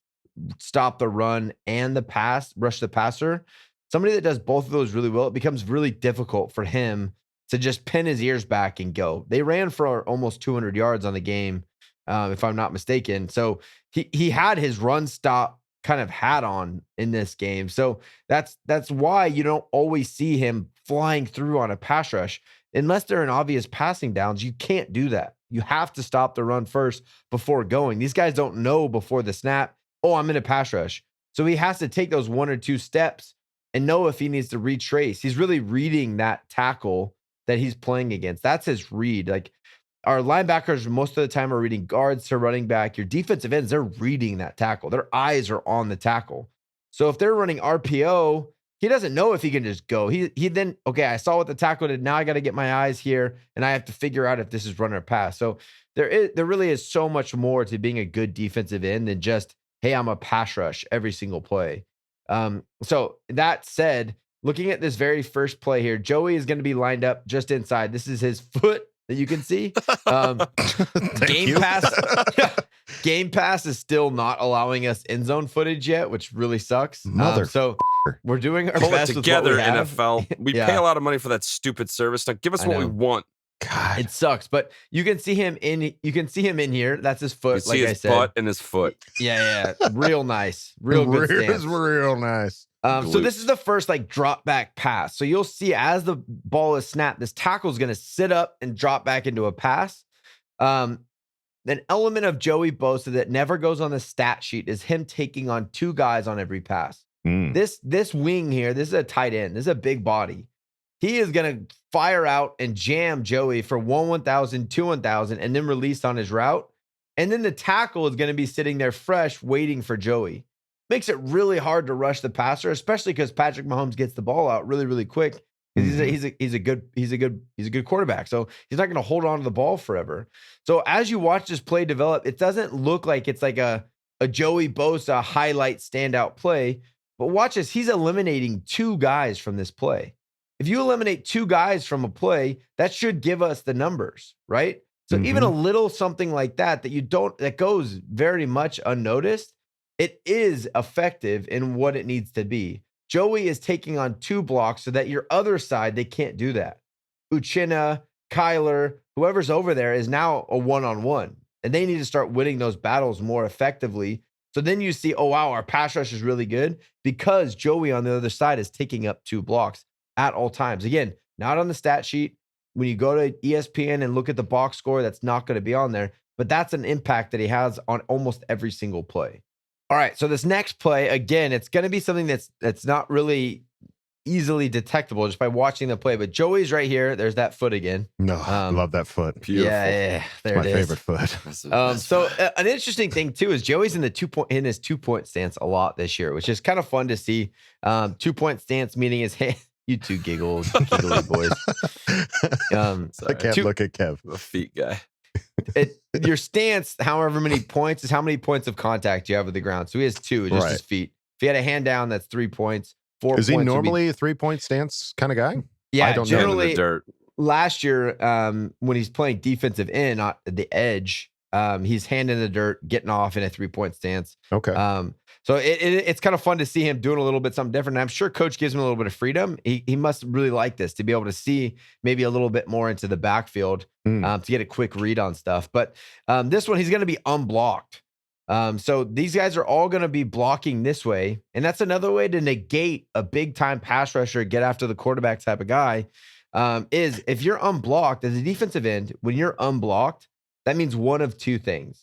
stop the run and the pass, rush the passer. Somebody that does both of those really well, it becomes really difficult for him to just pin his ears back and go. They ran for almost 200 yards on the game, if I'm not mistaken. So he had his run stop kind of hat on in this game. So that's why you don't always see him flying through on a pass rush. Unless they're in obvious passing downs, you can't do that. You have to stop the run first before going. These guys don't know before the snap, oh, I'm in a pass rush. So he has to take those 1 or 2 steps and know if he needs to retrace. He's really reading that tackle that he's playing against. That's his read. Like, our linebackers most of the time are reading guards to running back. Your defensive ends, they're reading that tackle. Their eyes are on the tackle. So if they're running RPO, he doesn't know if he can just go. He then, okay, I saw what the tackle did. Now I got to get my eyes here, and I have to figure out if this is run or pass. So there really is so much more to being a good defensive end than just, hey, I'm a pass rush every single play. So that said, looking at this very first play here, Joey is going to be lined up just inside. This is his foot that you can see. Game Pass is still not allowing us end zone footage yet, which really sucks. So we're doing our best together, with what we have. NFL. We pay a lot of money for that stupid service. Now give us what we want. God, it sucks, but you can see him in. You can see him in here. That's his foot. You see his butt and his foot. Yeah, real nice, real good stance. Real nice. So this is the first like drop back pass. So you'll see as the ball is snapped, this tackle is going to sit up and drop back into a pass. An element of Joey Bosa that never goes on the stat sheet is him taking on 2 guys on every pass. This wing here, this is a tight end. This is a big body. He is going to fire out and jam Joey for 1,000, 2,000, and then release on his route. And then the tackle is going to be sitting there fresh, waiting for Joey. Makes it really hard to rush the passer, especially because Patrick Mahomes gets the ball out really, really quick. He's a good quarterback. So he's not going to hold on to the ball forever. So as you watch this play develop, it doesn't look like it's like a Joey Bosa highlight standout play. But watch this. He's eliminating 2 guys from this play. If you eliminate 2 guys from a play, that should give us the numbers, right? So even a little something like that goes very much unnoticed, it is effective in what it needs to be. Joey is taking on 2 blocks so that your other side, they can't do that. Uchenna, Kyler, whoever's over there is now a one-on-one, and they need to start winning those battles more effectively. So then you see, oh, wow, our pass rush is really good because Joey on the other side is taking up 2 blocks at all times. Again, not on the stat sheet. When you go to ESPN and look at the box score, that's not going to be on there, but that's an impact that he has on almost every single play. All right. So this next play, again, it's going to be something that's not really easily detectable just by watching the play. But Joey's right here. There's that foot again. No, I love that foot. Beautiful. Yeah. There It's my it is. favorite foot. So an interesting thing too is Joey's in his 2-point stance a lot this year, which is kind of fun to see. 2-point stance meaning his hand. You two giggly boys. I can't look at Kev. The feet guy. Your stance, however many points, is how many points of contact you have with the ground. So he has 2, just his feet. If he had a hand down, that's 3 points. 4 Is points. he normally a 3-point stance kind of guy? Yeah, I don't generally. In the dirt. Last year, when he's playing defensive end, not the edge, he's hand in the dirt, getting off in a 3-point stance. Okay. So it's kind of fun to see him doing a little bit something different. And I'm sure coach gives him a little bit of freedom. He must really like this to be able to see maybe a little bit more into the backfield to get a quick read on stuff. But this one, he's going to be unblocked. So these guys are all going to be blocking this way. And that's another way to negate a big time pass rusher, get after the quarterback type of guy, is if you're unblocked as a defensive end, when you're unblocked, that means one of 2 things.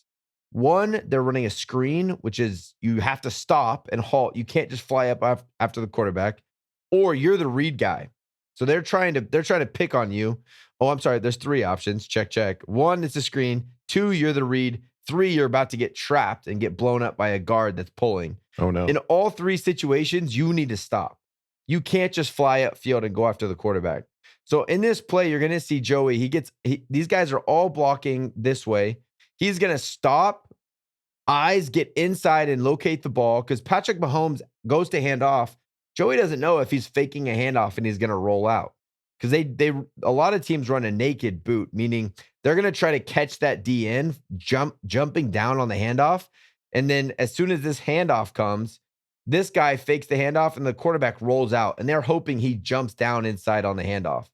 One, they're running a screen, which is you have to stop and halt. You can't just fly up after the quarterback, or you're the read guy. So they're trying to pick on you. Oh, I'm sorry. There's 3 options. Check. 1, it's a screen. 2, you're the read. 3, you're about to get trapped and get blown up by a guard that's pulling. Oh no. In all 3 situations, you need to stop. You can't just fly upfield and go after the quarterback. So in this play, you're going to see Joey. These guys are all blocking this way. He's going to stop, eyes get inside and locate the ball because Patrick Mahomes goes to hand off. Joey doesn't know if he's faking a handoff and he's going to roll out because a lot of teams run a naked boot, meaning they're going to try to catch that DN jumping down on the handoff. And then as soon as this handoff comes, this guy fakes the handoff and the quarterback rolls out and they're hoping he jumps down inside on the handoff.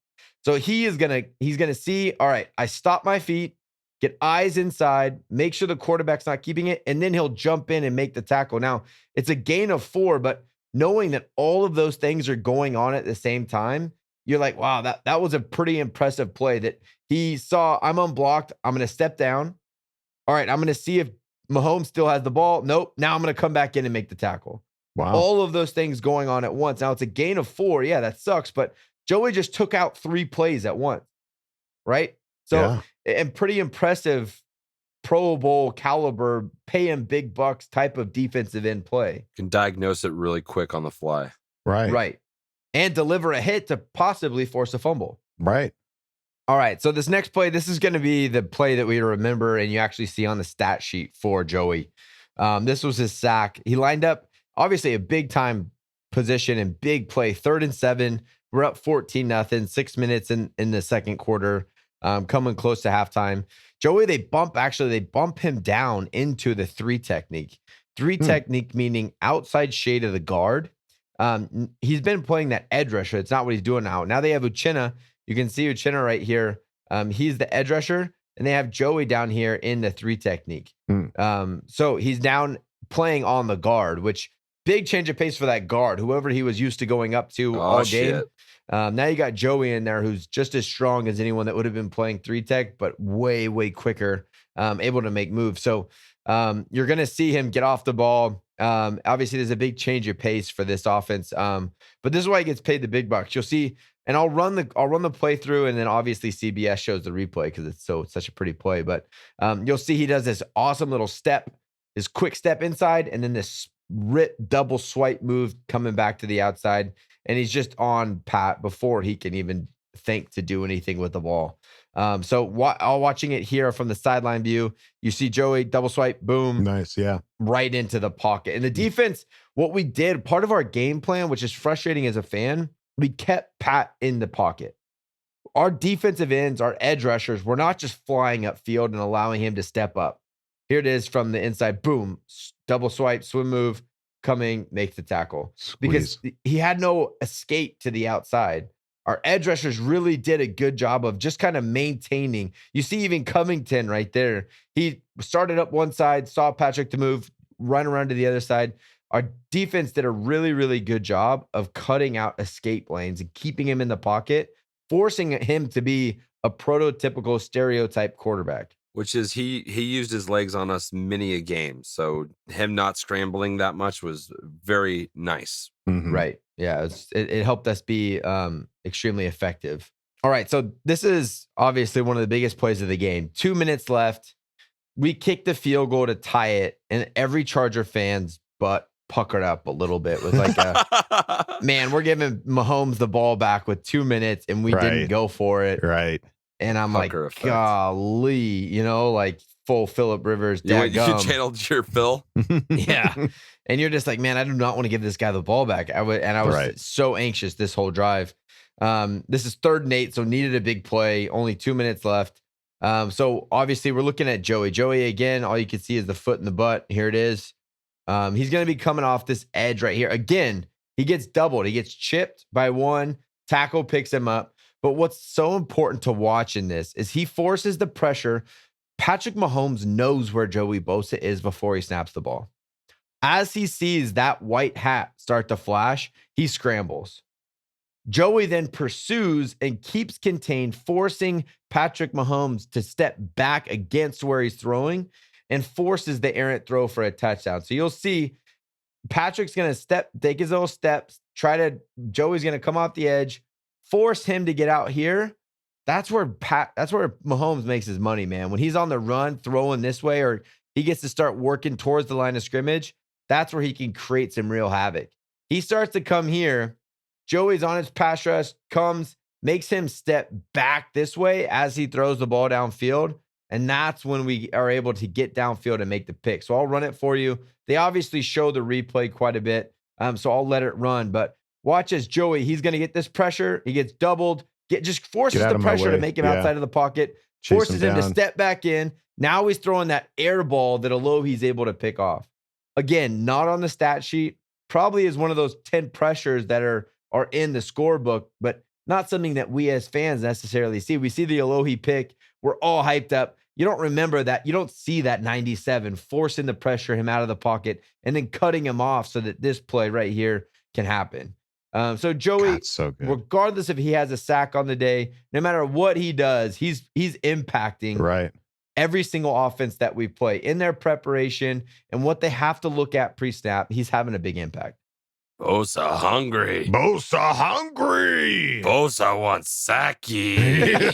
So he's going to see, all right, I stop my feet, get eyes inside, make sure the quarterback's not keeping it, and then he'll jump in and make the tackle. Now, it's a gain of 4, but knowing that all of those things are going on at the same time, you're like, wow, that was a pretty impressive play that he saw. I'm unblocked. I'm going to step down. All right, I'm going to see if Mahomes still has the ball. Nope. Now I'm going to come back in and make the tackle. Wow. All of those things going on at once. Now, it's a gain of 4. Yeah, that sucks, but Joey just took out 3 plays at once, right? So, and pretty impressive Pro Bowl caliber, pay him big bucks type of defensive end play. Can diagnose it really quick on the fly. Right. And deliver a hit to possibly force a fumble. Right. All right. So this next play, this is going to be the play that we remember and you actually see on the stat sheet for Joey. This was his sack. He lined up, obviously a big time position and big play, 3rd and 7. We're up 14-0, 6 minutes in the second quarter. Coming close to halftime. Joey, they bump him down into the 3 technique. 3 technique meaning outside shade of the guard. He's been playing that edge rusher. It's not what he's doing now. Now they have Uchenna. You can see Uchenna right here. He's the edge rusher, and they have Joey down here in the 3 technique. So he's down playing on the guard, which big change of pace for that guard, whoever he was used to going up to all game. Now you got Joey in there who's just as strong as anyone that would have been playing 3 tech, but way, way quicker, able to make moves. So you're going to see him get off the ball. Obviously, there's a big change of pace for this offense, but this is why he gets paid the big bucks. You'll see, and I'll run the playthrough, and then obviously CBS shows the replay because it's such a pretty play. But you'll see he does this awesome little step, his quick step inside, and then this rip double swipe move coming back to the outside. And he's just on Pat before he can even think to do anything with the ball. So watching it here from the sideline view, you see Joey double swipe, boom. Nice, yeah. Right into the pocket. And the defense, what we did, part of our game plan, which is frustrating as a fan, we kept Pat in the pocket. Our defensive ends, our edge rushers, we're not just flying upfield and allowing him to step up. Here it is from the inside, boom, double swipe, swim move, coming, make the tackle. Squeeze. Because he had no escape to the outside. Our edge rushers really did a good job of just kind of maintaining. You see even Covington right there. He started up one side, saw Patrick to move, run around to the other side. Our defense did a really, really good job of cutting out escape lanes and keeping him in the pocket, forcing him to be a prototypical stereotype quarterback. which is he used his legs on us many a game. So him not scrambling that much was very nice. Mm-hmm. Right. Yeah. It helped us be extremely effective. All right. So this is obviously one of the biggest plays of the game. 2 minutes left. We kicked the field goal to tie it, and every Charger fan's butt puckered up a little bit. With like, man, we're giving Mahomes the ball back with 2 minutes, and we didn't go for it. Right. And I'm Pucker like, effect. golly, like full Phillip Rivers. You channeled your Phil. Yeah. And you're just like, man, I do not want to give this guy the ball back. I was so anxious this whole drive. This is 3rd and 8, so needed a big play. Only 2 minutes left. So obviously we're looking at Joey. Joey, again, all you can see is the foot and the butt. Here it is. He's going to be coming off this edge right here. Again, he gets doubled. He gets chipped by one. Tackle picks him up. But what's so important to watch in this is he forces the pressure. Patrick Mahomes knows where Joey Bosa is before he snaps the ball. As he sees that white hat start to flash, he scrambles. Joey then pursues and keeps contained, forcing Patrick Mahomes to step back against where he's throwing and forces the errant throw for a touchdown. So you'll see Patrick's going to take his little steps, Joey's going to come off the edge, force him to get out here. That's where Mahomes makes his money, man. When he's on the run, throwing this way, or he gets to start working towards the line of scrimmage, that's where he can create some real havoc. He starts to come here. Joey's on his pass rush, makes him step back this way as he throws the ball downfield. And that's when we are able to get downfield and make the pick. So I'll run it for you. They obviously show the replay quite a bit. So I'll let it run. But watch as Joey, he's going to get this pressure. He gets doubled. Just forces the pressure to make him outside of the pocket. Forces him to step back in. Now he's throwing that air ball that Alohi's able to pick off. Again, not on the stat sheet. Probably is one of those 10 pressures that are in the scorebook, but not something that we as fans necessarily see. We see the Alohi pick. We're all hyped up. You don't remember that. You don't see that 97 forcing the pressure him out of the pocket and then cutting him off so that this play right here can happen. So Joey, so good. Regardless if he has a sack on the day, no matter what he does, he's impacting every single offense that we play in their preparation and what they have to look at pre-snap. He's having a big impact. Bosa hungry. Bosa hungry. Bosa wants Saki.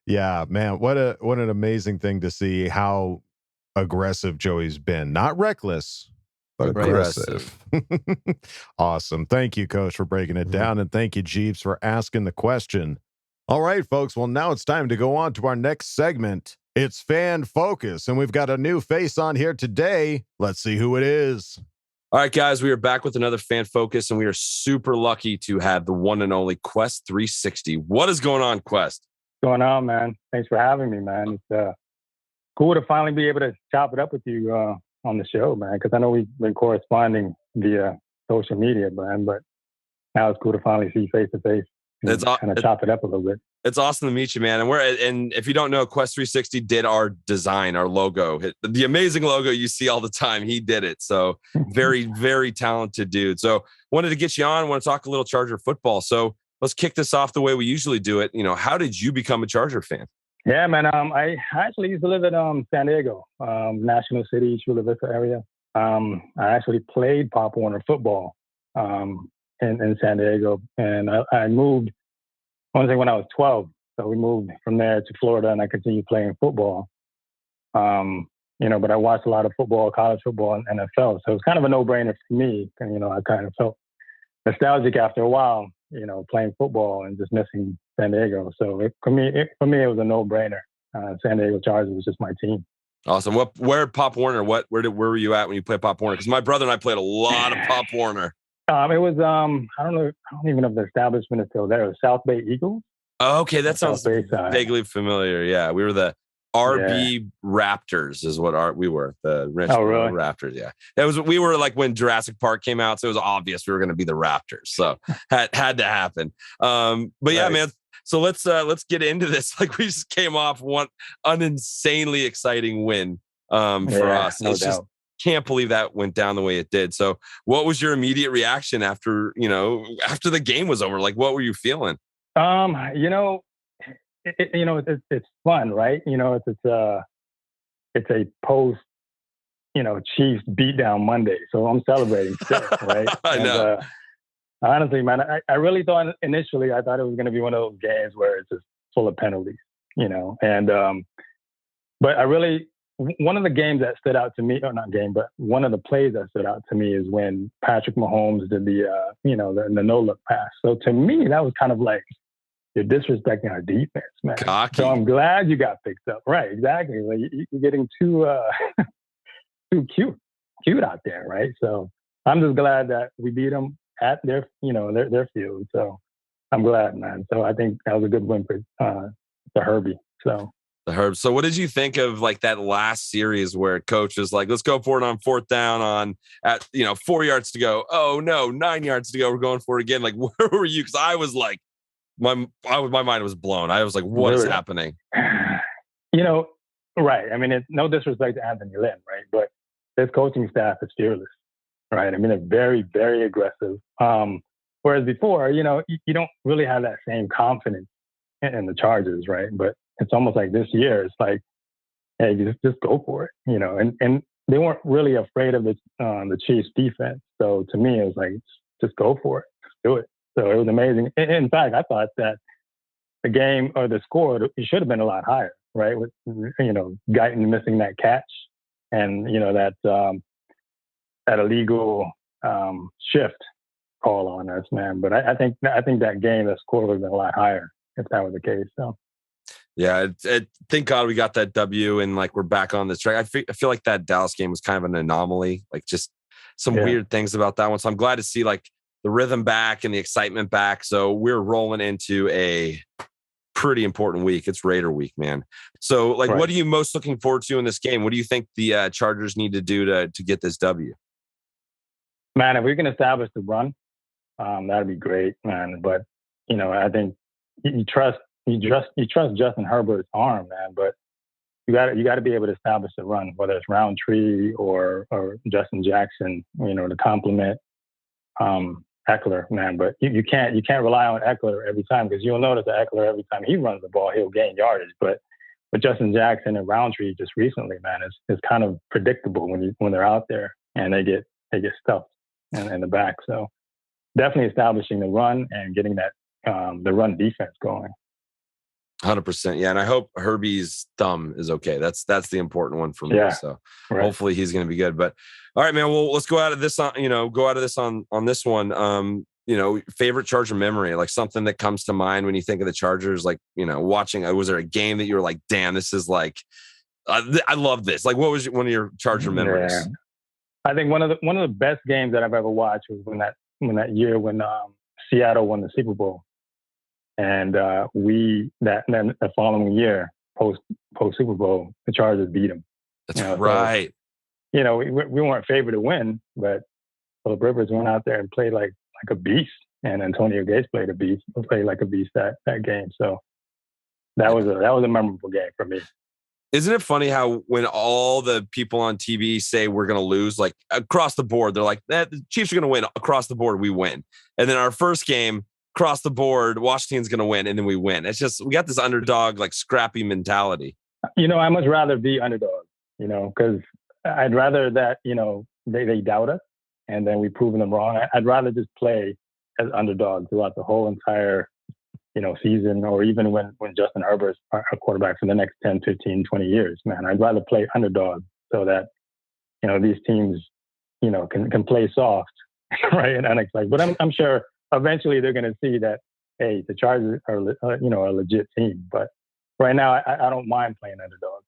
Yeah, man. What an amazing thing to see how aggressive Joey's been. Not reckless, but aggressive. Awesome. Thank you, Coach, for breaking it down. And thank you, Jeeps, for asking the question. All right, folks. Well, now it's time to go on to our next segment. It's Fan Focus, and we've got a new face on here today. Let's see who it is. All right, guys, we are back with another Fan Focus, and we are super lucky to have the one and only Quest 360. What is going on, Quest? What's going on, man? Thanks for having me, man. It's cool to finally be able to chop it up with you on the show, man, because I know we've been corresponding via social media, man, but now it's cool to finally see face to face and kind of chop it up a little bit. It's awesome to meet you, man. And if you don't know, Quest 360 did our design, our logo, the amazing logo you see all the time. He did it. So very, very talented dude. So wanted to get you on. Want to talk a little Charger football. So let's kick this off the way we usually do it. How did you become a Charger fan? Yeah, man. I actually used to live in San Diego, National City, Chula Vista area. I actually played Pop Warner football in San Diego, and I moved. I want to say when I was 12. So we moved from there to Florida, and I continued playing football. But I watched a lot of football, college football, and NFL. So it was kind of a no-brainer for me. And, I kind of felt nostalgic after a while, playing football and just missing San Diego. So for me, it was a no-brainer. San Diego Chargers was just my team. Awesome. Where Pop Warner? Where were you at when you played Pop Warner? Because my brother and I played a lot of Pop Warner. It was I don't even know if the establishment is still there. It was South Bay Eagles. Oh, okay, that sounds vaguely familiar. Yeah, we were the RB Raptors, is what we were. The really? Raptors. Yeah, we were like when Jurassic Park came out, so it was obvious we were going to be the Raptors. So had to happen. But yeah, man. So let's get into this. Like we just came off an insanely exciting win for us. No it's doubt. just can't believe that went down the way it did. So what was your immediate reaction after the game was over? Like, what were you feeling? It it's fun, right? It's a post, Chiefs beatdown Monday. So I'm celebrating still, right? I know. Honestly, man, I really thought initially, I thought it was going to be one of those games where it's just full of penalties, but one of the games that stood out to me, or not game, but one of the plays that stood out to me is when Patrick Mahomes did the no-look pass. So to me, that was kind of like, you're disrespecting our defense, man. Cocky. So I'm glad you got picked up. Right, exactly. Like you're getting too cute out there, right? So I'm just glad that we beat them at their field. So I'm glad, man. So I think that was a good win for Herbie. So the Herb. So what did you think of like that last series where coach was like, let's go for it on 4th down at 4 yards to go. Oh no, 9 yards to go. We're going for it again. Like, where were you? Because I was like, my mind was blown. I was like, what is happening? Right. I mean, it's no disrespect to Anthony Lynn, right? But this coaching staff is fearless, right? I mean, they're very, very aggressive. Whereas before, you don't really have that same confidence in the Chargers, right? But it's almost like this year, it's like, hey, just go for it, And they weren't really afraid of the Chiefs' defense. So to me, it was like, just go for it, just do it. So it was amazing. In fact, I thought that the game or the score, it should have been a lot higher, right? With Guyton missing that catch and that illegal shift call on us, man. But I think that game, the score would have been a lot higher if that was the case. So. Yeah, thank God we got that W and like we're back on this track. I feel like that Dallas game was kind of an anomaly, like just some weird things about that one. So I'm glad to see like the rhythm back and the excitement back. So we're rolling into a pretty important week. It's Raider week, man. So like, what are you most looking forward to in this game? What do you think the Chargers need to do to get this W? Man, if we can establish the run, that'd be great, man. But I think you trust Justin Herbert's arm, man. But you got to be able to establish the run, whether it's Roundtree or Justin Jackson, to complement Eckler, man. But you can't rely on Eckler every time, because you'll notice that Eckler, every time he runs the ball, he'll gain yardage. But with Justin Jackson and Roundtree just recently, man, it's kind of predictable when they're out there and they get stuffed in the back. So definitely establishing the run and getting that the run defense going. 100%. Yeah. And I hope Herbie's thumb is okay. That's the important one for me. Yeah, so hopefully he's going to be good. But all right, man, well, let's go out of this on this one. Favorite Charger memory, like something that comes to mind when you think of the Chargers, like, watching, was there a game that you were like, damn, this is like, I love this. Like, what was one of your Charger memories? Yeah. I think one of the best games that I've ever watched was when that year when Seattle won the Super Bowl. And then the following year, post Super Bowl, the Chargers beat them. That's right. So, we weren't favored to win, but Phillip Rivers went out there and played like a beast, and Antonio Gates played like a beast that game. So that was a memorable game for me. Isn't it funny how when all the people on TV say we're going to lose, like across the board, they're like, the Chiefs are going to win across the board. We win. And then our first game, across the board, Washington's going to win, and then we win. It's just, we got this underdog, like scrappy mentality. I much rather be underdog, because I'd rather that, they doubt us and then we've proven them wrong. I'd rather just play as underdog throughout the whole entire, season, or even when Justin Herbert's our quarterback for the next 10, 15, 20 years, man. I'd rather play underdog so that, these teams, can play soft, right? And unexpected. But I'm sure eventually they're going to see that, hey, the Chargers are, a legit team. But right now, I don't mind playing underdog.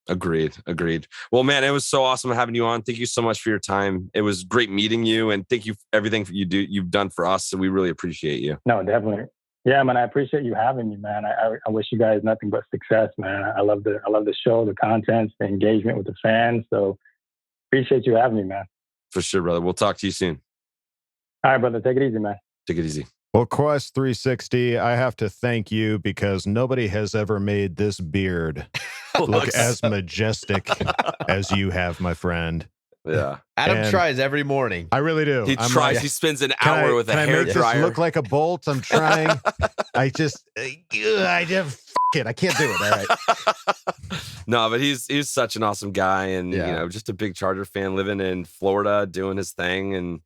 Agreed. Well, man, it was so awesome having you on. Thank you so much for your time. It was great meeting you, and thank you for everything you've done for us. So we really appreciate you. No, definitely. Yeah, man, I appreciate you having me, man. I wish you guys nothing but success, man. I love the show, the content, the engagement with the fans. So appreciate you having me, man. For sure, brother. We'll talk to you soon. All right, brother. Take it easy, man. Take it easy. Well, Quest 360, I have to thank you because nobody has ever made this beard look as majestic as you have, my friend. Yeah. Adam tries every morning. I really do. He tries. He spends an hour with a hair dryer. This look like a bolt? I'm trying. I just it. I can't do it. All right. No, but he's such an awesome guy, and just a big Charger fan living in Florida, doing his thing, and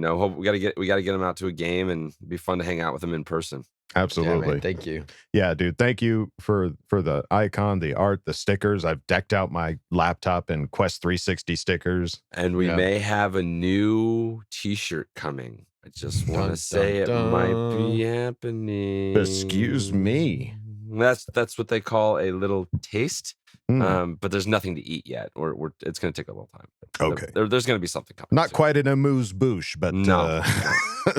hope we got to get him out to a game, and it'd be fun to hang out with him in person. Absolutely. Yeah, man, thank you. Yeah, dude. Thank you for the icon, the art, the stickers. I've decked out my laptop in Quest 360 stickers. And we may have a new t-shirt coming. I just want to say it might be happening. Excuse me. That's what they call a little taste. But there's nothing to eat yet, or it's going to take a little time. Okay. There's going to be something coming. Not quite an amuse-bouche, but no.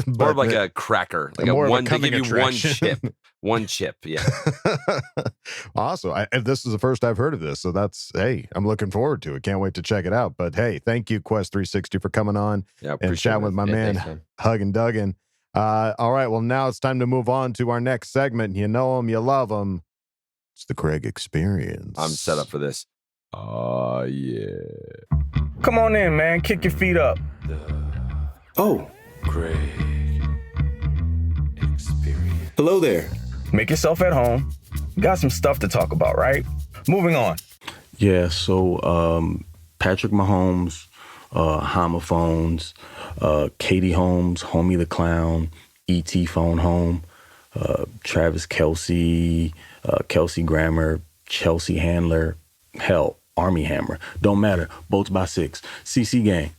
More like a cracker. Like they give you one chip. Yeah. Awesome. This is the first I've heard of this. So I'm looking forward to it. Can't wait to check it out. But hey, thank you, Quest 360, for coming on and chatting with my man, Huggin' Duggan. All right. Well, now it's time to move on to our next segment. You know him, you love him. It's the Craig Experience. I'm set up for this. Oh, yeah. Come on in, man. Kick your feet up. Craig Experience. Hello there. Make yourself at home. Got some stuff to talk about, right? Moving on. Yeah, so Patrick Mahomes, homophones, Katie Holmes, Homie the Clown, E.T. Phone Home, Travis Kelce, Kelsey Grammer, Chelsea Handler, hell, Army Hammer. Don't matter. Bolts by 6. CC Gang.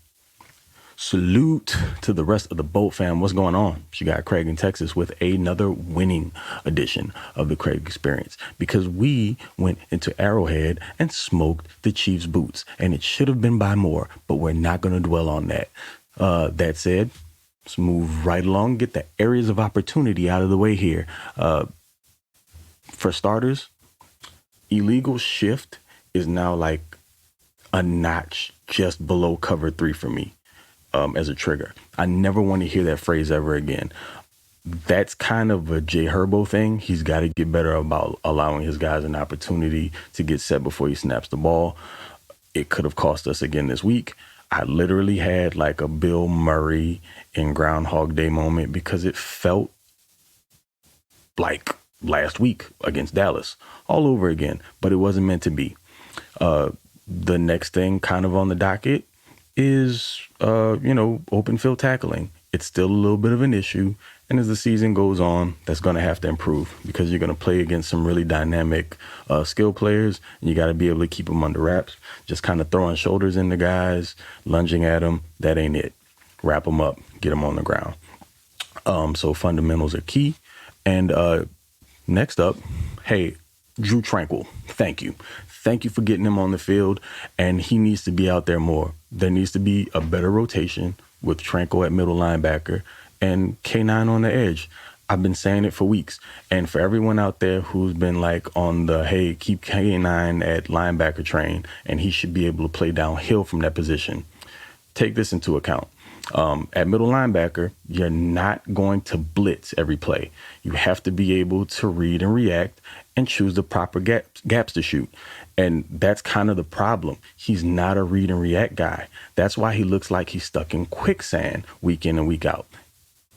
Salute to the rest of the Bolt fam. What's going on? She got Craig in Texas with another winning edition of the Craig Experience, because we went into Arrowhead and smoked the Chiefs' boots, and it should have been by more, but we're not going to dwell on that. That said, let's move right along, get the areas of opportunity out of the way here. For starters, illegal shift is now like a notch just below cover 3 for me as a trigger. I never want to hear that phrase ever again. That's kind of a Jay Herbo thing. He's got to get better about allowing his guys an opportunity to get set before he snaps the ball. It could have cost us again this week. I literally had like a Bill Murray in Groundhog Day moment, because it felt like last week against Dallas all over again, but it wasn't meant to be. The next thing kind of on the docket is, open field tackling. It's still a little bit of an issue. And as the season goes on, that's going to have to improve, because you're going to play against some really dynamic skill players, and you got to be able to keep them under wraps. Just kind of throwing shoulders into guys, lunging at them, that ain't it. Wrap them up, get them on the ground. So fundamentals are key. And next up, hey, Drew Tranquil, thank you. Thank you for getting him on the field, and he needs to be out there more. There needs to be a better rotation with Tranquil at middle linebacker and K9 on the edge. I've been saying it for weeks. And for everyone out there who's been like on the, hey, keep K9 at linebacker train, and he should be able to play downhill from that position, take this into account. At middle linebacker, you're not going to blitz every play. You have to be able to read and react and choose the proper gaps to shoot. And that's kind of the problem. He's not a read and react guy. That's why he looks like he's stuck in quicksand week in and week out.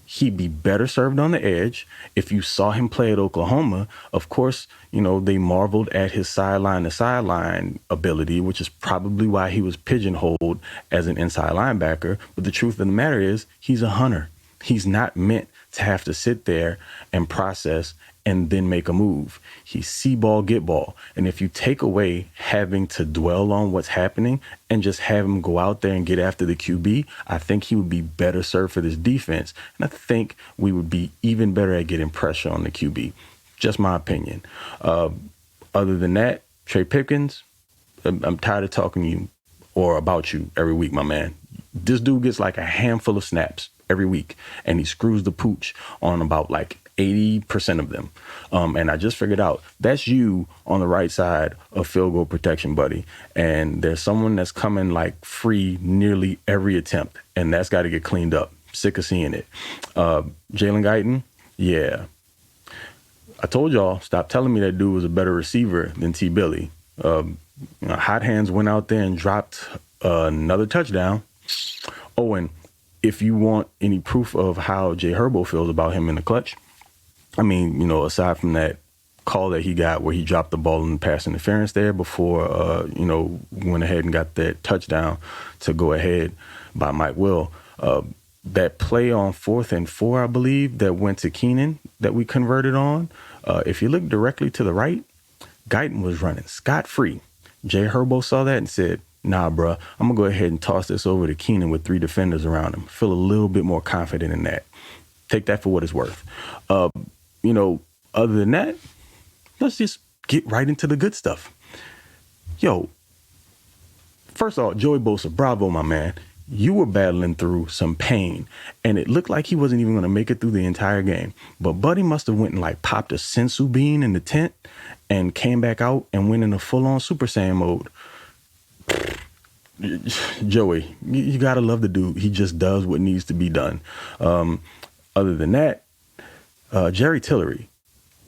He'd be better served on the edge. If you saw him play at Oklahoma, of course, they marveled at his sideline to sideline ability, which is probably why he was pigeonholed as an inside linebacker. But the truth of the matter is, he's a hunter. He's not meant to have to sit there and process and then make a move. He's see ball, get ball. And if you take away having to dwell on what's happening and just have him go out there and get after the QB, I think he would be better served for this defense. And I think we would be even better at getting pressure on the QB. Just my opinion. Other than that, Trey Pipkins, I'm tired of talking to you or about you every week, my man. This dude gets like a handful of snaps every week, and he screws the pooch on about like 80% of them. And I just figured out that's you on the right side of field goal protection, buddy. And there's someone that's coming like free nearly every attempt, and that's got to get cleaned up. Sick of seeing it. Jalen Guyton, yeah. I told y'all, stop telling me that dude was a better receiver than T. Billy. Hot Hands went out there and dropped another touchdown. Oh, and if you want any proof of how Jay Herbo feels about him in the clutch, I mean, aside from that call that he got where he dropped the ball in pass interference there before, went ahead and got that touchdown to go ahead by Mike Will. That play on 4th and 4, I believe, that went to Keenan that we converted on. If you look directly to the right, Guyton was running scot-free. Jay Herbo saw that and said, nah, bruh, I'm going to go ahead and toss this over to Keenan with 3 defenders around him. Feel a little bit more confident in that. Take that for what it's worth. Other than that, let's just get right into the good stuff. Yo, first of all, Joey Bosa, bravo, my man. You were battling through some pain, and it looked like he wasn't even going to make it through the entire game. But Buddy must have went and popped a sensu bean in the tent and came back out and went in a full-on Super Saiyan mode. Joey, you got to love the dude. He just does what needs to be done. Other than that, Jerry Tillery,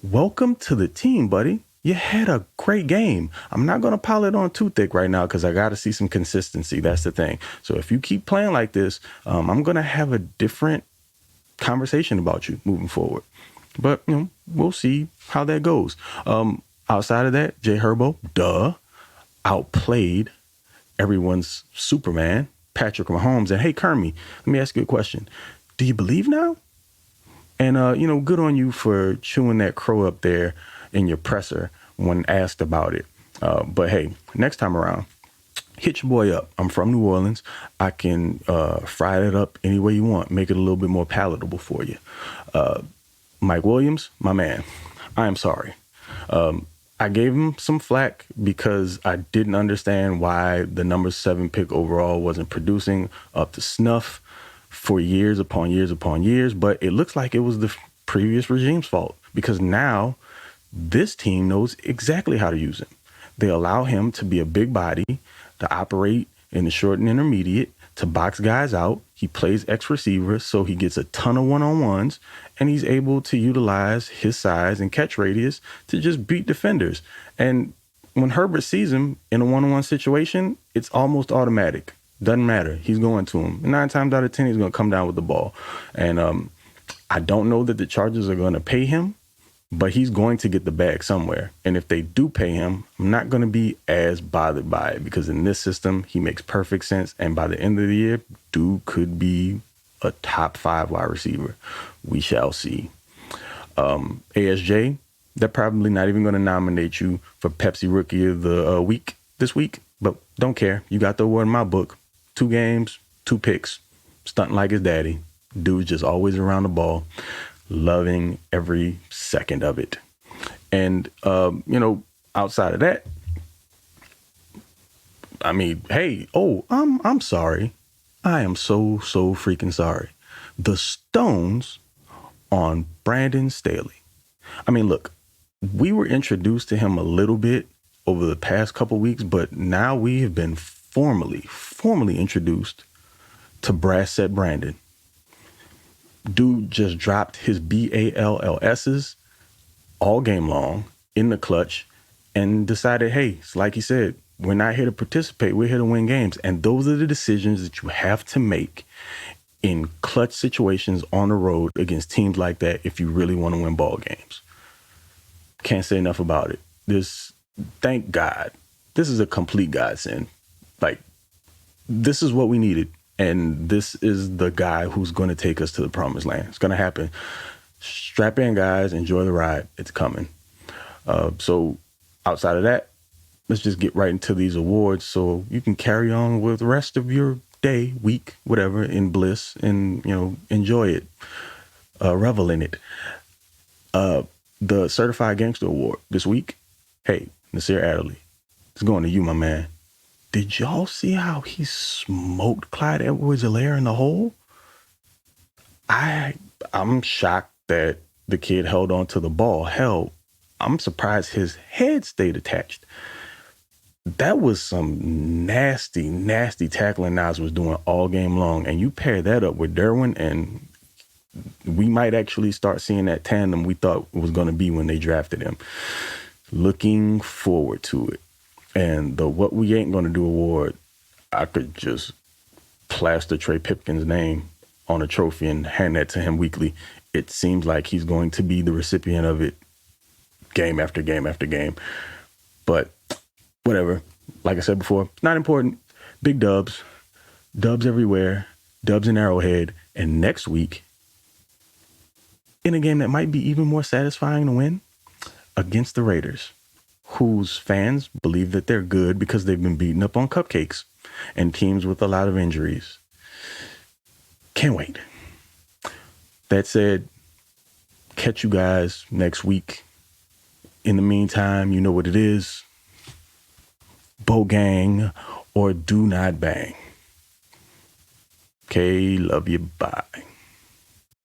welcome to the team, buddy. You had a great game. I'm not going to pile it on too thick right now because I got to see some consistency. That's the thing. So if you keep playing like this, I'm going to have a different conversation about you moving forward. But, we'll see how that goes. Outside of that, Jay Herbo, outplayed everyone's Superman, Patrick Mahomes. And hey, Kermie, let me ask you a question. Do you believe now? And, good on you for chewing that crow up there in your presser when asked about it. But hey, next time around, hit your boy up. I'm from New Orleans. I can fry it up any way you want, make it a little bit more palatable for you. Mike Williams, my man, I am sorry. I gave him some flack because I didn't understand why the number 7 pick overall wasn't producing up to snuff for years upon years upon years. But it looks like it was the previous regime's fault because now this team knows exactly how to use him. They allow him to be a big body, to operate in the short and intermediate, to box guys out. He plays X receiver, so he gets a ton of one-on-ones, and he's able to utilize his size and catch radius to just beat defenders. And when Herbert sees him in a one-on-one situation, it's almost automatic. Doesn't matter. He's going to him. 9 times out of 10, he's going to come down with the ball. And I don't know that the Chargers are going to pay him, but he's going to get the bag somewhere. And if they do pay him, I'm not going to be as bothered by it because in this system, he makes perfect sense. And by the end of the year, dude could be a top 5 wide receiver. We shall see. ASJ, they're probably not even going to nominate you for Pepsi Rookie of the Week this week, but don't care. You got the award in my book. 2 games, 2 picks, stunting like his daddy. Dude's just always around the ball. Loving every second of it. And, outside of that, I mean, hey, I'm sorry. I am so freaking sorry. The Stones on Brandon Staley. I mean, look, we were introduced to him a little bit over the past couple weeks, but now we have been formally introduced to Brass Set Brandon. Dude just dropped his BALLS's all game long in the clutch and decided, hey, it's like he said, we're not here to participate. We're here to win games. And those are the decisions that you have to make in clutch situations on the road against teams like that if you really want to win ball games. Can't say enough about it. Thank God. This is a complete godsend. This is what we needed. And this is the guy who's going to take us to the promised land. It's going to happen. Strap in, guys. Enjoy the ride. It's coming. So outside of that, let's just get right into these awards so you can carry on with the rest of your day, week, whatever, in bliss and, enjoy it. Revel in it. The Certified Gangster Award this week. Hey, Nasir Adderley. It's going to you, my man. Did y'all see how he smoked Clyde Edwards-Helaire in the hole? I'm shocked that the kid held on to the ball. Hell, I'm surprised his head stayed attached. That was some nasty, nasty tackling Nas was doing all game long. And you pair that up with Derwin, and we might actually start seeing that tandem we thought was going to be when they drafted him. Looking forward to it. And the What We Ain't Gonna Do award, I could just plaster Trey Pipkins' name on a trophy and hand that to him weekly. It seems like he's going to be the recipient of it game after game after game. But whatever. Like I said before, not important. Big dubs. Dubs everywhere. Dubs in Arrowhead. And next week, in a game that might be even more satisfying to win, against the Raiders, whose fans believe that they're good because they've been beaten up on cupcakes and teams with a lot of injuries. Can't wait. That said, catch you guys next week. In the meantime, you know what it is. Bo gang or do not bang. Okay, love you. Bye.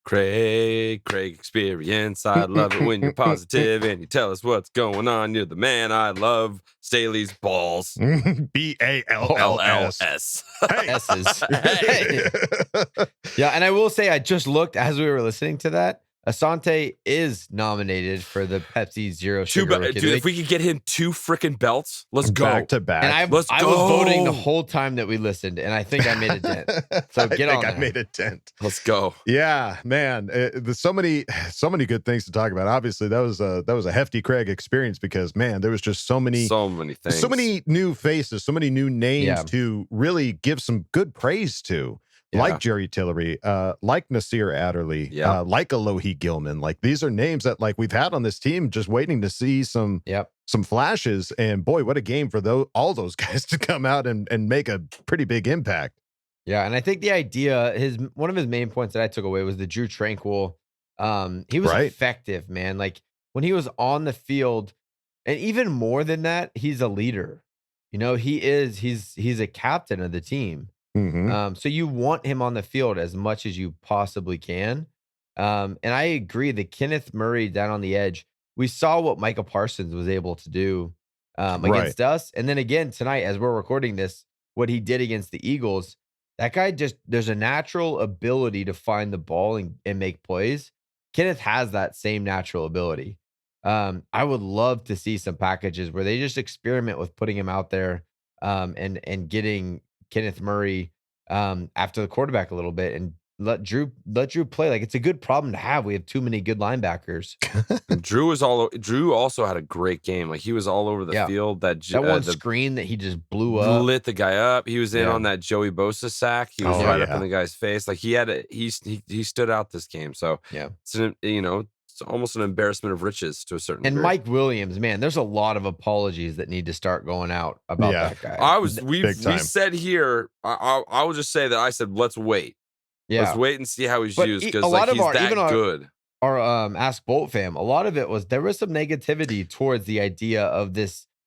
Craig experience. I love it when you're positive and you tell us what's going on. You're the man. I love Staley's balls. BALLS. Hey. S's. Hey. Yeah, and I will say, I just looked as we were listening to that. Asante is nominated for the Pepsi Zero Sugar. Dude, if we could get him 2 freaking belts, let's go. Back to back. And I Let's was go. voting the whole time that we listened, and I think I made a dent. So get on there. I made a dent. Let's go. Yeah, man. There's so many good things to talk about. Obviously, that was a hefty Craig experience because, man, there was just so many things, so many new faces, so many new names to really give some good praise to. Like Jerry Tillery, like Nasir Adderley, like Alohi Gilman. Like, these are names that, like, we've had on this team, just waiting to see some flashes. And boy, what a game for all those guys to come out and make a pretty big impact. Yeah, and I think the idea, one of his main points that I took away was the Drew Tranquil. He was effective, man. Like, when he was on the field, and even more than that, he's a leader. You know, he's a captain of the team. Mm-hmm. So you want him on the field as much as you possibly can. And I agree that Kenneth Murray down on the edge, we saw what Micah Parsons was able to do against us. And then again, tonight, as we're recording this, what he did against the Eagles, that guy there's a natural ability to find the ball and make plays. Kenneth has that same natural ability. I would love to see some packages where they just experiment with putting him out there and getting Kenneth Murray after the quarterback a little bit and let Drew play. Like, it's a good problem to have. We have too many good linebackers. Drew also had a great game. Like, he was all over the field. That one screen that he just blew up, lit the guy up. He was in on that Joey Bosa sack. He was up in the guy's face. Like, he stood out this game. So it's it's almost an embarrassment of riches to a certain degree. Mike Williams, man, there's a lot of apologies that need to start going out about that guy. We said here, I will just say that I said, let's wait. Yeah. Let's wait and see how he's used, because he's good. Our Ask Boltfam, a lot of it was, there was some negativity towards the idea of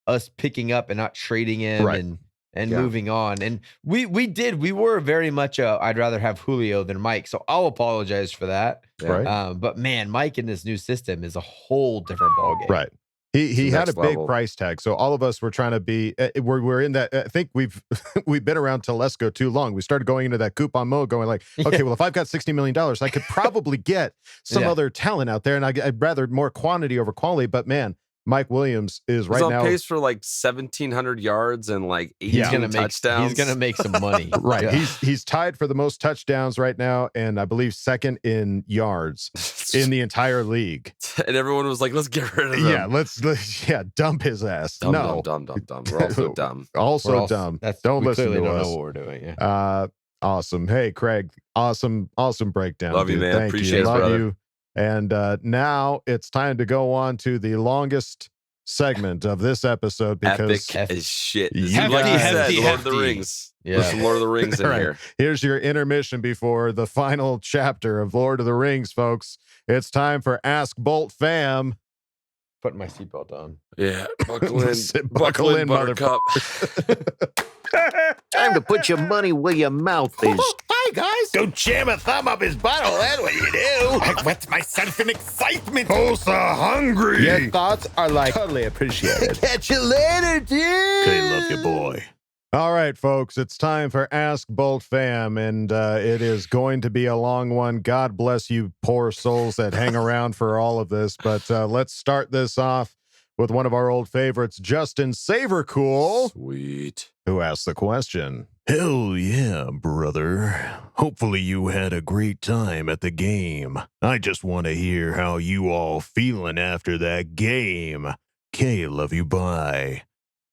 us picking up and not trading him and moving on. And we were very much I'd rather have Julio than Mike. So I'll apologize for that. Right. But man, Mike in this new system is a whole different ballgame. Right. He had a big price tag. So all of us were trying to be, we're in that. I think we've been around Telesco too long. We started going into that coupon mode, going like, okay, well, if I've got $60 million, I could probably get some other talent out there. And I'd rather more quantity over quality. But man, Mike Williams is right now on pace for like 1,700 yards and like 18 touchdowns. He's gonna make some money. Right. Yeah. He's tied for the most touchdowns right now, and I believe second in yards in the entire league. And everyone was like, "Let's get rid of him." Yeah, let's dump his ass. Dumb. We're also dumb. Dumb. Don't listen to us. Don't know what we're doing. Yeah. Awesome. Hey, Craig. Awesome breakdown. Love you, man. Thank Appreciate you. it, brother. You. And now it's time to go on to the longest segment of this episode, because epic as shit. Hefty. Lord of the Rings. Yeah. There's some Lord of the Rings in here. Here's your intermission before the final chapter of Lord of the Rings, folks. It's time for Ask Boltfam. Putting my seatbelt on. Yeah. Buckle in, Buttercup. Time to put your money where your mouth is. Hi, guys. Don't jam a thumb up his butthole. That's what you do. I wet myself in excitement. Oh, so hungry. Your thoughts are like totally appreciated. Catch you later, dude. Okay, love you, boy. All right, folks, it's time for Ask Boltfam, and it is going to be a long one. God bless you poor souls that hang around for all of this, but let's start this off with one of our old favorites, Justin Savercool. Sweet. Who asked the question. Hell yeah, brother. Hopefully you had a great time at the game. I just want to hear how you all feeling after that game. K, love you, bye.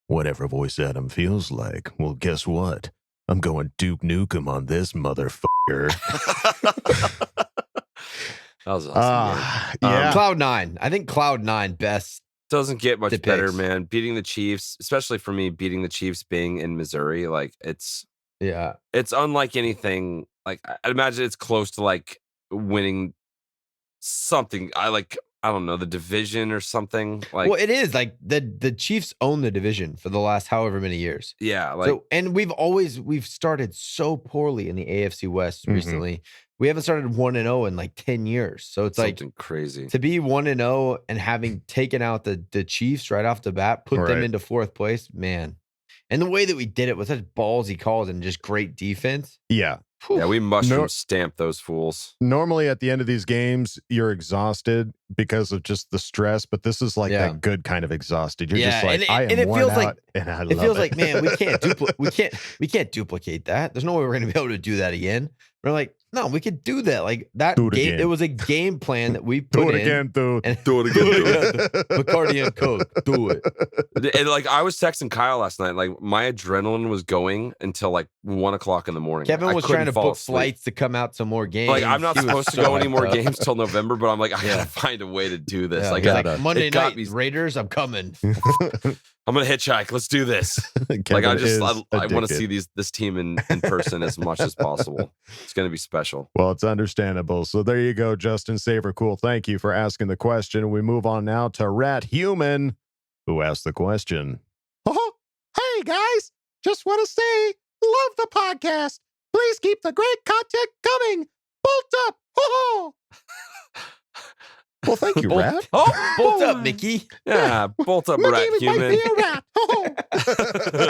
Whatever voice Adam feels like. Well, guess what? I'm going Duke Nukem on this motherfucker. That was awesome. Yeah. Cloud9. I think Cloud9 best. Doesn't get much depicts. better, man. Beating the Chiefs, especially for me, beating the Chiefs being in Missouri, like it's unlike anything. Like I'd imagine it's close to like winning something. I don't know, the division or something. Like, well, it is like the Chiefs own the division for the last however many years. Yeah, like so, and we've started so poorly in the AFC West recently. We haven't started 1-0 in like 10 years. So it's something like crazy to be 1-0 and having taken out the Chiefs right off the bat, put them into fourth place, man. And the way that we did it with such ballsy calls and just great defense. Yeah. Yeah, we mushroom stamped those fools. Normally at the end of these games, you're exhausted because of just the stress, but this is like that good kind of exhausted. You're just like, I am worn out, and I love it. It feels like, man, we can't duplicate that. There's no way we're going to be able to do that again. We're like, no, we could do that. Like that game, again. it was a game plan that we put do it in. Again, dude. Do it again, dude. Bacardi and Coke, do it. And like I was texting Kyle last night, like my adrenaline was going until like 1 o'clock in the morning. Kevin was trying to book flights to come out to more games. Like I'm not supposed to go any more games till November, but I'm like, I gotta find a way to do this. Yeah, like Monday night, Raiders, I'm coming. I'm gonna hitchhike. Let's do this. Like I want to see this team in person as much as possible. It's gonna be special. Well, it's understandable. So there you go, Justin Savercool. Thank you for asking the question. We move on now to Rat Human, who asked the question. Oh, hey guys, just want to say, love the podcast. Please keep the great content coming. Bolt up. Oh. Well, thank you, Rat. Bolt up, Mickey. Yeah, bolt up, Mickey Rat Human. might be a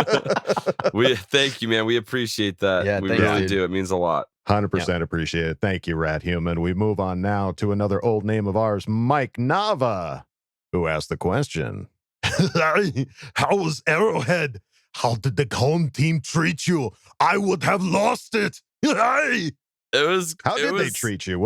rat. We thank you, man. We appreciate that. Yeah, we thanks, really dude. do. It means a lot. 100% appreciate it. Thank you, Rat Human. We move on now to another old name of ours, Mike Nava, who asked the question. How was Arrowhead? How did the home team treat you? I would have lost it. It was. How did they treat you?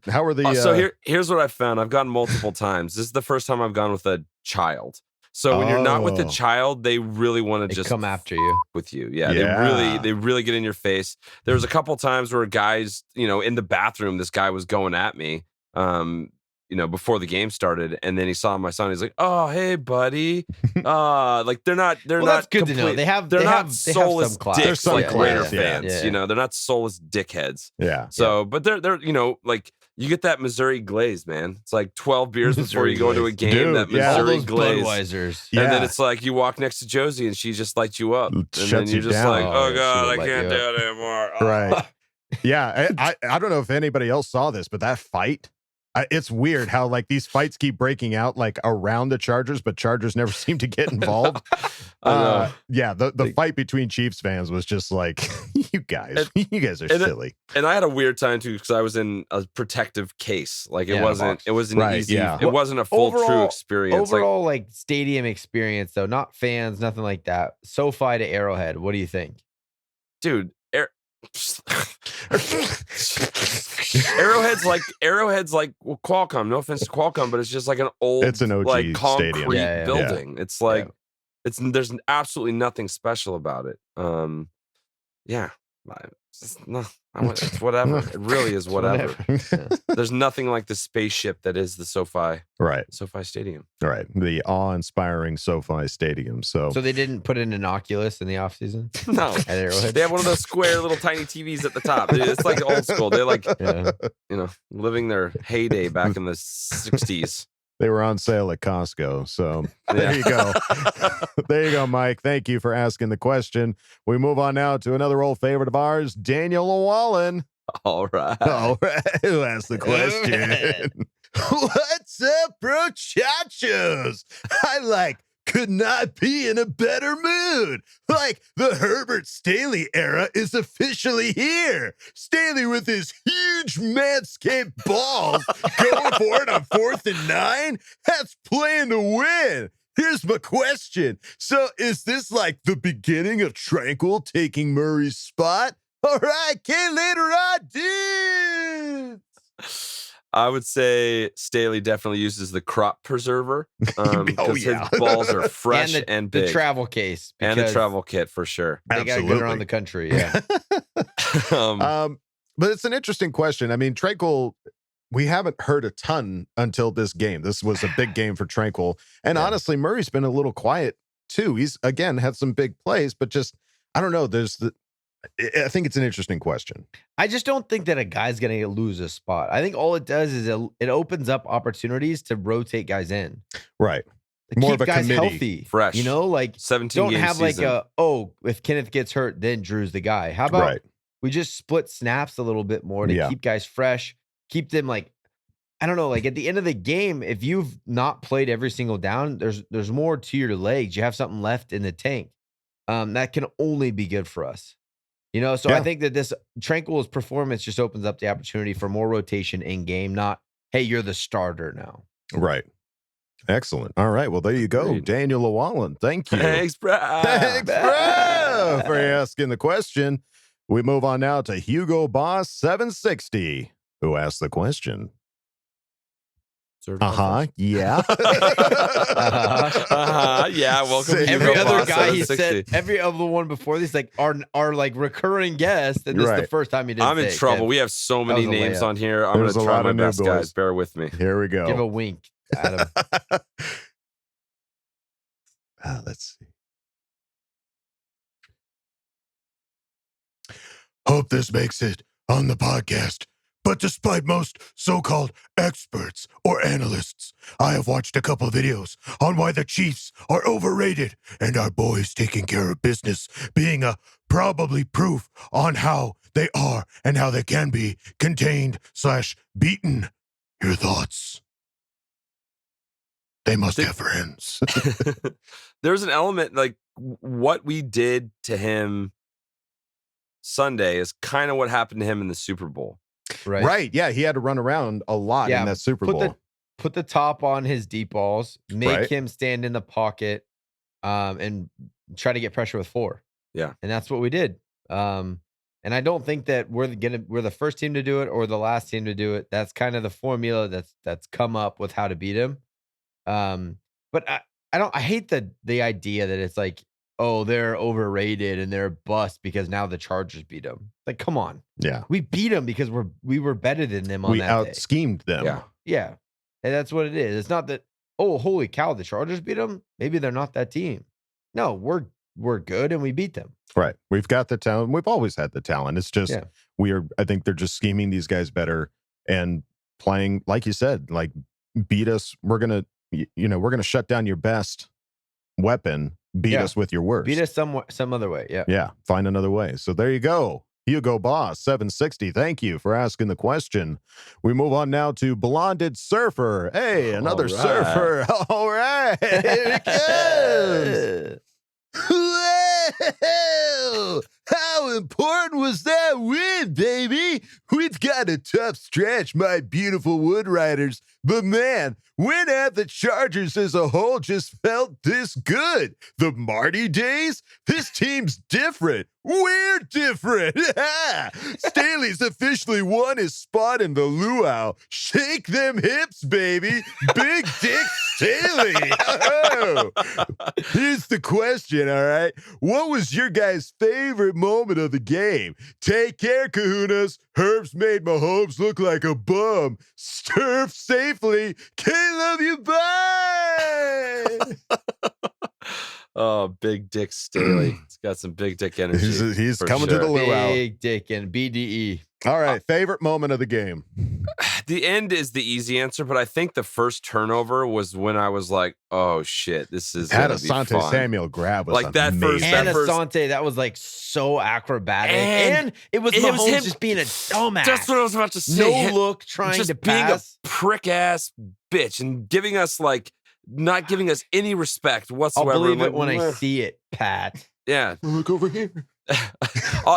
How were the? So here's what I found. I've gone multiple times. This is the first time I've gone with a child. So when you're not with the child, they really want to just come after you with you. Yeah, they really get in your face. There was a couple times where guys, in the bathroom, this guy was going at me. Before the game started, and then he saw my son. He's like, "Oh, hey, buddy." Like they're not. That's good to know. They're not soulless dicks like Raider fans. Yeah. They're not soulless dickheads. Yeah. So, but they're like you get that Missouri glaze, man. It's like 12 beers before you go into a game. Dude, that Missouri glaze, Budweisers. and then it's like you walk next to Josie, and she just lights you up, and then you're just down. like, "Oh God, I can't do it anymore." Right. Yeah. I don't know if anybody else saw this, but that fight. It's weird how like these fights keep breaking out like around the Chargers, but Chargers never seem to get involved. Yeah, the fight between Chiefs fans was just like, you guys are silly. And I had a weird time too because I was in a protective case. Like it wasn't Right, easy. yeah. It wasn't a full true experience. Overall, like stadium experience though, not fans, nothing like that. SoFi to Arrowhead. What do you think, dude? Arrowhead's like Qualcomm. No offense to Qualcomm, but it's just like an old, it's an OG like concrete stadium. building. Yeah. It's like there's absolutely nothing special about it. It's whatever. It really is whatever. There's nothing like the spaceship that is the SoFi. Right. SoFi Stadium. Right. The awe-inspiring SoFi Stadium. So they didn't put in an Oculus in the offseason? No. At Arrowhead? They have one of those square little tiny TVs at the top. Dude, it's like old school. They're like, living their heyday back in the 60s. They were on sale at Costco. So there you go. There you go, Mike. Thank you for asking the question. We move on now to another old favorite of ours, Daniel Llewellyn. All right. Who asked the question? What's up, bro? Chachos? Could not be in a better mood. Like, the Herbert Staley era is officially here. Staley with his huge manscaped balls going for it on 4th and 9. That's playing to win. Here's my question. So is this like the beginning of Tranquil taking Murray's spot? All right, later on, dudes. I would say Staley definitely uses the crop preserver because his balls are fresh and big. The travel case. And the travel kit for sure. They got to get around the country, yeah. But it's an interesting question. I mean, Tranquil, we haven't heard a ton until this game. This was a big game for Tranquil. And honestly, Murray's been a little quiet too. He's, again, had some big plays, but just, I don't know. I think it's an interesting question. I just don't think that a guy's going to lose a spot. I think all it does is it opens up opportunities to rotate guys in. Right. More of a guys committee. Healthy. Fresh. You know, like 17 don't have season. like if Kenneth gets hurt, then Drew's the guy. How about we just split snaps a little bit more to keep guys fresh, keep them like, I don't know, like at the end of the game, if you've not played every single down, there's more to your legs. You have something left in the tank. That can only be good for us. You know, so I think that this Tranquil's performance just opens up the opportunity for more rotation in game, not, hey, you're the starter now. Right. Excellent. All right. Well, there you go. Great. Daniel Llewellyn. Thank you. Thanks, bro. Thanks, bro, for asking the question. We move on now to Hugo Boss 760, who asked the question. Yeah. Yeah. Welcome. To Every Hugo other Boss guy he 760. said, every other one before this, like are like recurring guests, and this is the first time he did. I'm in trouble. We have so many names on here. I'm going to try my best, guys. Bear with me. Here we go. Give a wink, Adam. Let's see. Hope this makes it on the podcast. But despite most so-called experts or analysts, I have watched a couple videos on why the Chiefs are overrated and our boys taking care of business being a probably proof on how they are and how they can be contained/beaten. Your thoughts? They must have friends. There's an element like what we did to him Sunday is kind of what happened to him in the Super Bowl. Right. Yeah. He had to run around a lot in that Super Bowl. Put the top on his deep balls, make him stand in the pocket, and try to get pressure with 4. Yeah. And that's what we did. And I don't think that we're the first team to do it or the last team to do it. That's kind of the formula that's come up with how to beat him. But I hate the idea that it's like, oh, they're overrated and they're a bust because now the Chargers beat them. Like, come on. Yeah. We beat them because we were better than them on that day. We out-schemed them. Yeah. Yeah. And that's what it is. It's not that, oh, holy cow, the Chargers beat them. Maybe they're not that team. No, we're good and we beat them. Right. We've got the talent. We've always had the talent. It's just I think they're just scheming these guys better and playing, like you said, like beat us. We're gonna shut down your best weapon. Beat us with your worst. Beat us some other way. Yeah. Yeah. Find another way. So there you go. Hugo Boss 760. Thank you for asking the question. We move on now to Blonded Surfer. Hey, another surfer. All right. Here it comes. Well, how important was that win, baby? We've got a tough stretch, my beautiful Wood Riders. But man, when have the Chargers as a whole just felt this good? The Marty days? This team's different. We're different. Staley's officially won his spot in the luau. Shake them hips, baby. Big Dick Staley. Oh. Here's the question, all right? What was your guys' favorite moment of the game? Take care, kahunas. Herbs made Mahomes look like a bum. Surf safely. K-love you, bye! Oh, Big Dick Staley. He's got some big dick energy. He's coming to the luau. Big Dick and BDE. All right. Favorite moment of the game? The end is the easy answer, but I think the first turnover was when I was like, oh, shit, this is Had Asante Samuel grab was like that amazing. first. And that Asante, that was like so acrobatic. And it was Mahomes him, just being a dumbass. That's what I was about to say. No look, trying just to being pass. a prick-ass bitch and giving us like, not giving us any respect whatsoever. I'll believe like, it when I see it, Pat. Yeah. Look over here.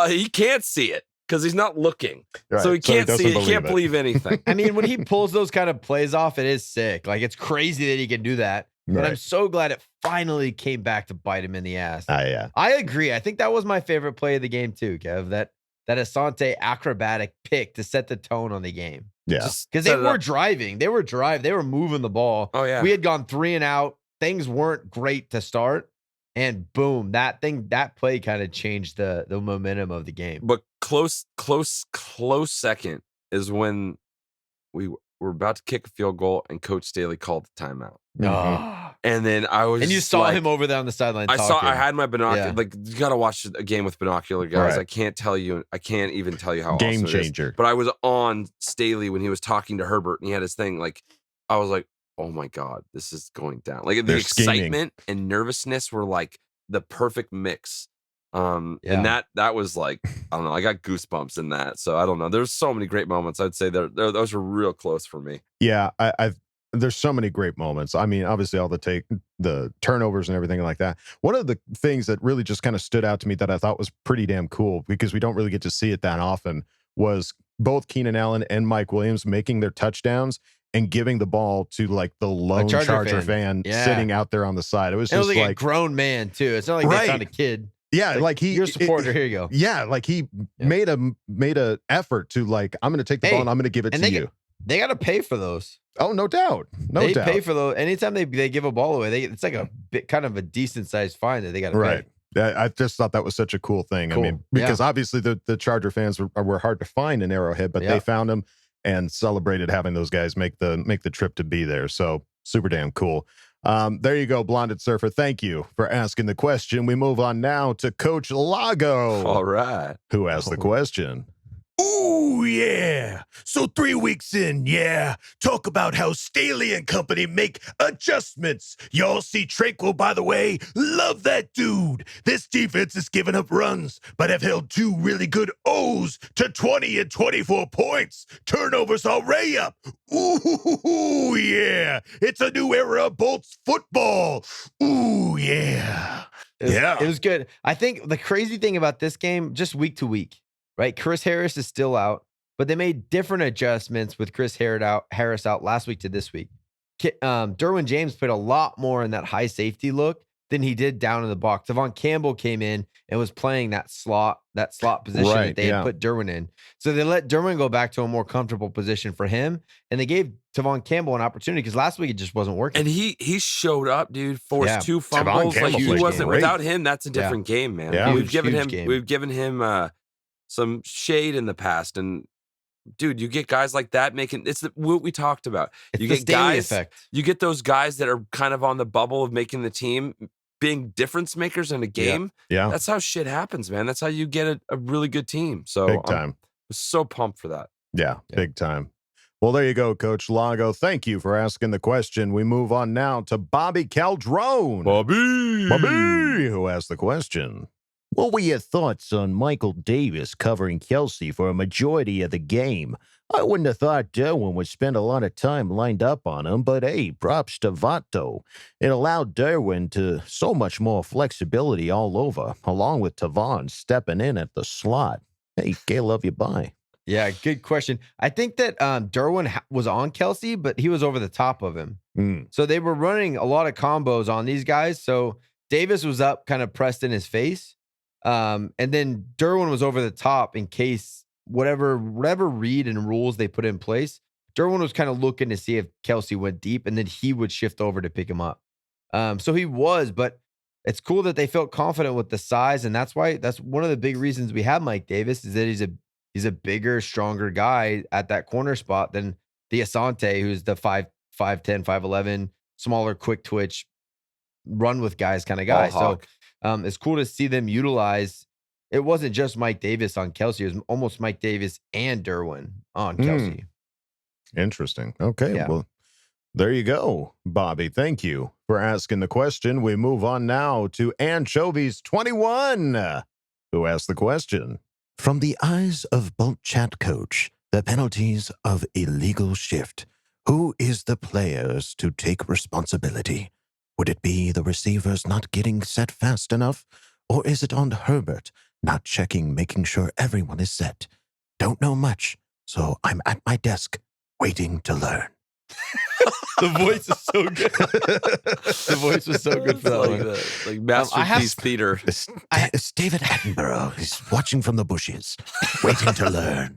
He can't see it because he's not looking. Right. So he can't see it. He can't it. believe anything. I mean, when he pulls those kind of plays off, it is sick. Like, it's crazy that he can do that. And I'm Right. so glad it finally came back to bite him in the ass. Yeah. I agree. I think that was my favorite play of the game too, Kev. That Asante acrobatic pick to set the tone on the game. Yeah. Because they were driving. They were moving the ball. Oh, yeah. We had gone 3 and out. Things weren't great to start. And boom, that play kind of changed the momentum of the game. But close second is when we were about to kick a field goal and Coach Staley called the timeout. And then I was, and you saw him over there on the sideline. I had my binocular. Like, you got to watch a game with binocular guys. Right. I can't even tell you how Game awesome it is. changer. But I was on Staley when he was talking to Herbert and he had his thing. Like, I was like, oh my God, this is going down. Like, the They're excitement and nervousness were like the perfect mix. And that was like, I don't know, I got goosebumps in that. So I don't know. There's so many great moments. I'd say those were real close for me. Yeah, there's so many great moments. I mean, obviously all the turnovers and everything like that. One of the things that really just kind of stood out to me that I thought was pretty damn cool, because we don't really get to see it that often, was both Keenan Allen and Mike Williams making their touchdowns and giving the ball to like the lone Charger fan sitting out there on the side. It was just like like a grown man too. It's not like they found a kid. Yeah, like your supporter. Here you go. Yeah, like he made a effort to like, I'm going to take the ball and I'm going to give it to you. They got to pay for those. Oh, no doubt. They pay for those. Anytime they give a ball away, it's like a bit kind of a decent sized fine that they got to pay. I just thought that was such a cool thing. I mean, because obviously the Charger fans were hard to find in Arrowhead, but they found them and celebrated having those guys make the trip to be there. So super damn cool. There you go, Blonded Surfer. Thank you for asking the question. We move on now to Coach Lago. All right. Who asked the question? Ooh, yeah. So 3 weeks in, talk about how Staley and company make adjustments. Y'all see Tranquil, by the way. Love that dude. This defense is giving up runs, but have held 2 really good O's to 20 and 24 points. Turnovers are way up. Ooh, yeah. It's a new era of Bolts football. Ooh, yeah. It was good. I think the crazy thing about this game, just week to week, right? Chris Harris is still out, but they made different adjustments with Chris Harris out last week to this week. Derwin James put a lot more in that high safety look than he did down in the box. Tavon Campbell came in and was playing that slot position that they had put Derwin in. So they let Derwin go back to a more comfortable position for him, and they gave Tavon Campbell an opportunity because last week it just wasn't working. And he showed up, dude. Forced 2 fumbles. Like, he wasn't without him. That's a different game, man. Yeah. We've given him some shade in the past, and dude, you get guys like that making what we talked about. You get guys, you get those guys that are kind of on the bubble of making the team, being difference makers in a game. Yeah. That's how shit happens, man. That's how you get a really good team. So big time. I'm so pumped for that. Yeah, big time. Well, there you go, Coach Lago. Thank you for asking the question. We move on now to Bobby Caldrone. Bobby, who asked the question. What were your thoughts on Michael Davis covering Kelsey for a majority of the game? I wouldn't have thought Derwin would spend a lot of time lined up on him, but hey, props to Vato. It allowed Derwin to so much more flexibility all over, along with Tavon stepping in at the slot. Hey, gay love you, bye. Yeah, good question. I think that Derwin was on Kelsey, but he was over the top of him. So they were running a lot of combos on these guys. So Davis was up, kind of pressed in his face. And then Derwin was over the top in case whatever read and rules they put in place. Derwin was kind of looking to see if Kelsey went deep, and then he would shift over to pick him up. So he was, but it's cool that they felt confident with the size, and that's one of the big reasons we have Mike Davis is that he's a bigger, stronger guy at that corner spot than the Asante, who's the 5'10", 5'11", smaller, quick twitch, run with guys kind of guy. So it's cool to see them utilize. It wasn't just Mike Davis on Kelsey. It was almost Mike Davis and Derwin on Kelsey. Interesting. Okay. Yeah. Well, there you go, Bobby. Thank you for asking the question. We move on now to Anchovies21, who asked the question. From the eyes of Bolt Chat Coach, the penalties of illegal shift. Who is the players to take responsibility? Would it be the receivers not getting set fast enough? Or is it on Herbert not checking, making sure everyone is set? Don't know much, so I'm at my desk waiting to learn. The voice is so good. The voice was so good for that one. Like masterpiece theater. It's David Attenborough. He's watching from the bushes, waiting to learn.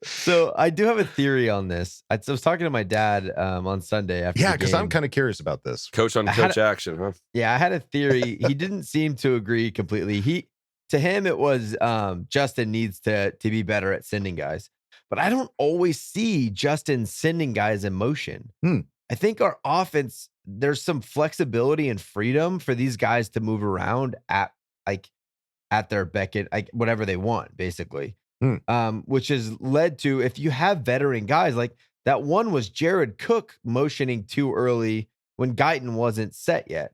So I do have a theory on this. I was talking to my dad on Sunday after the because game. I'm kind of curious about this. Coach on coach action, huh? Yeah, I had a theory. He didn't seem to agree completely. To him, it was Justin needs to be better at sending guys. But I don't always see Justin sending guys in motion. I think our offense, there's some flexibility and freedom for these guys to move around at their beckon, like whatever they want, basically. Which has led to, if you have veteran guys, like that one was Jared Cook motioning too early when Guyton wasn't set yet.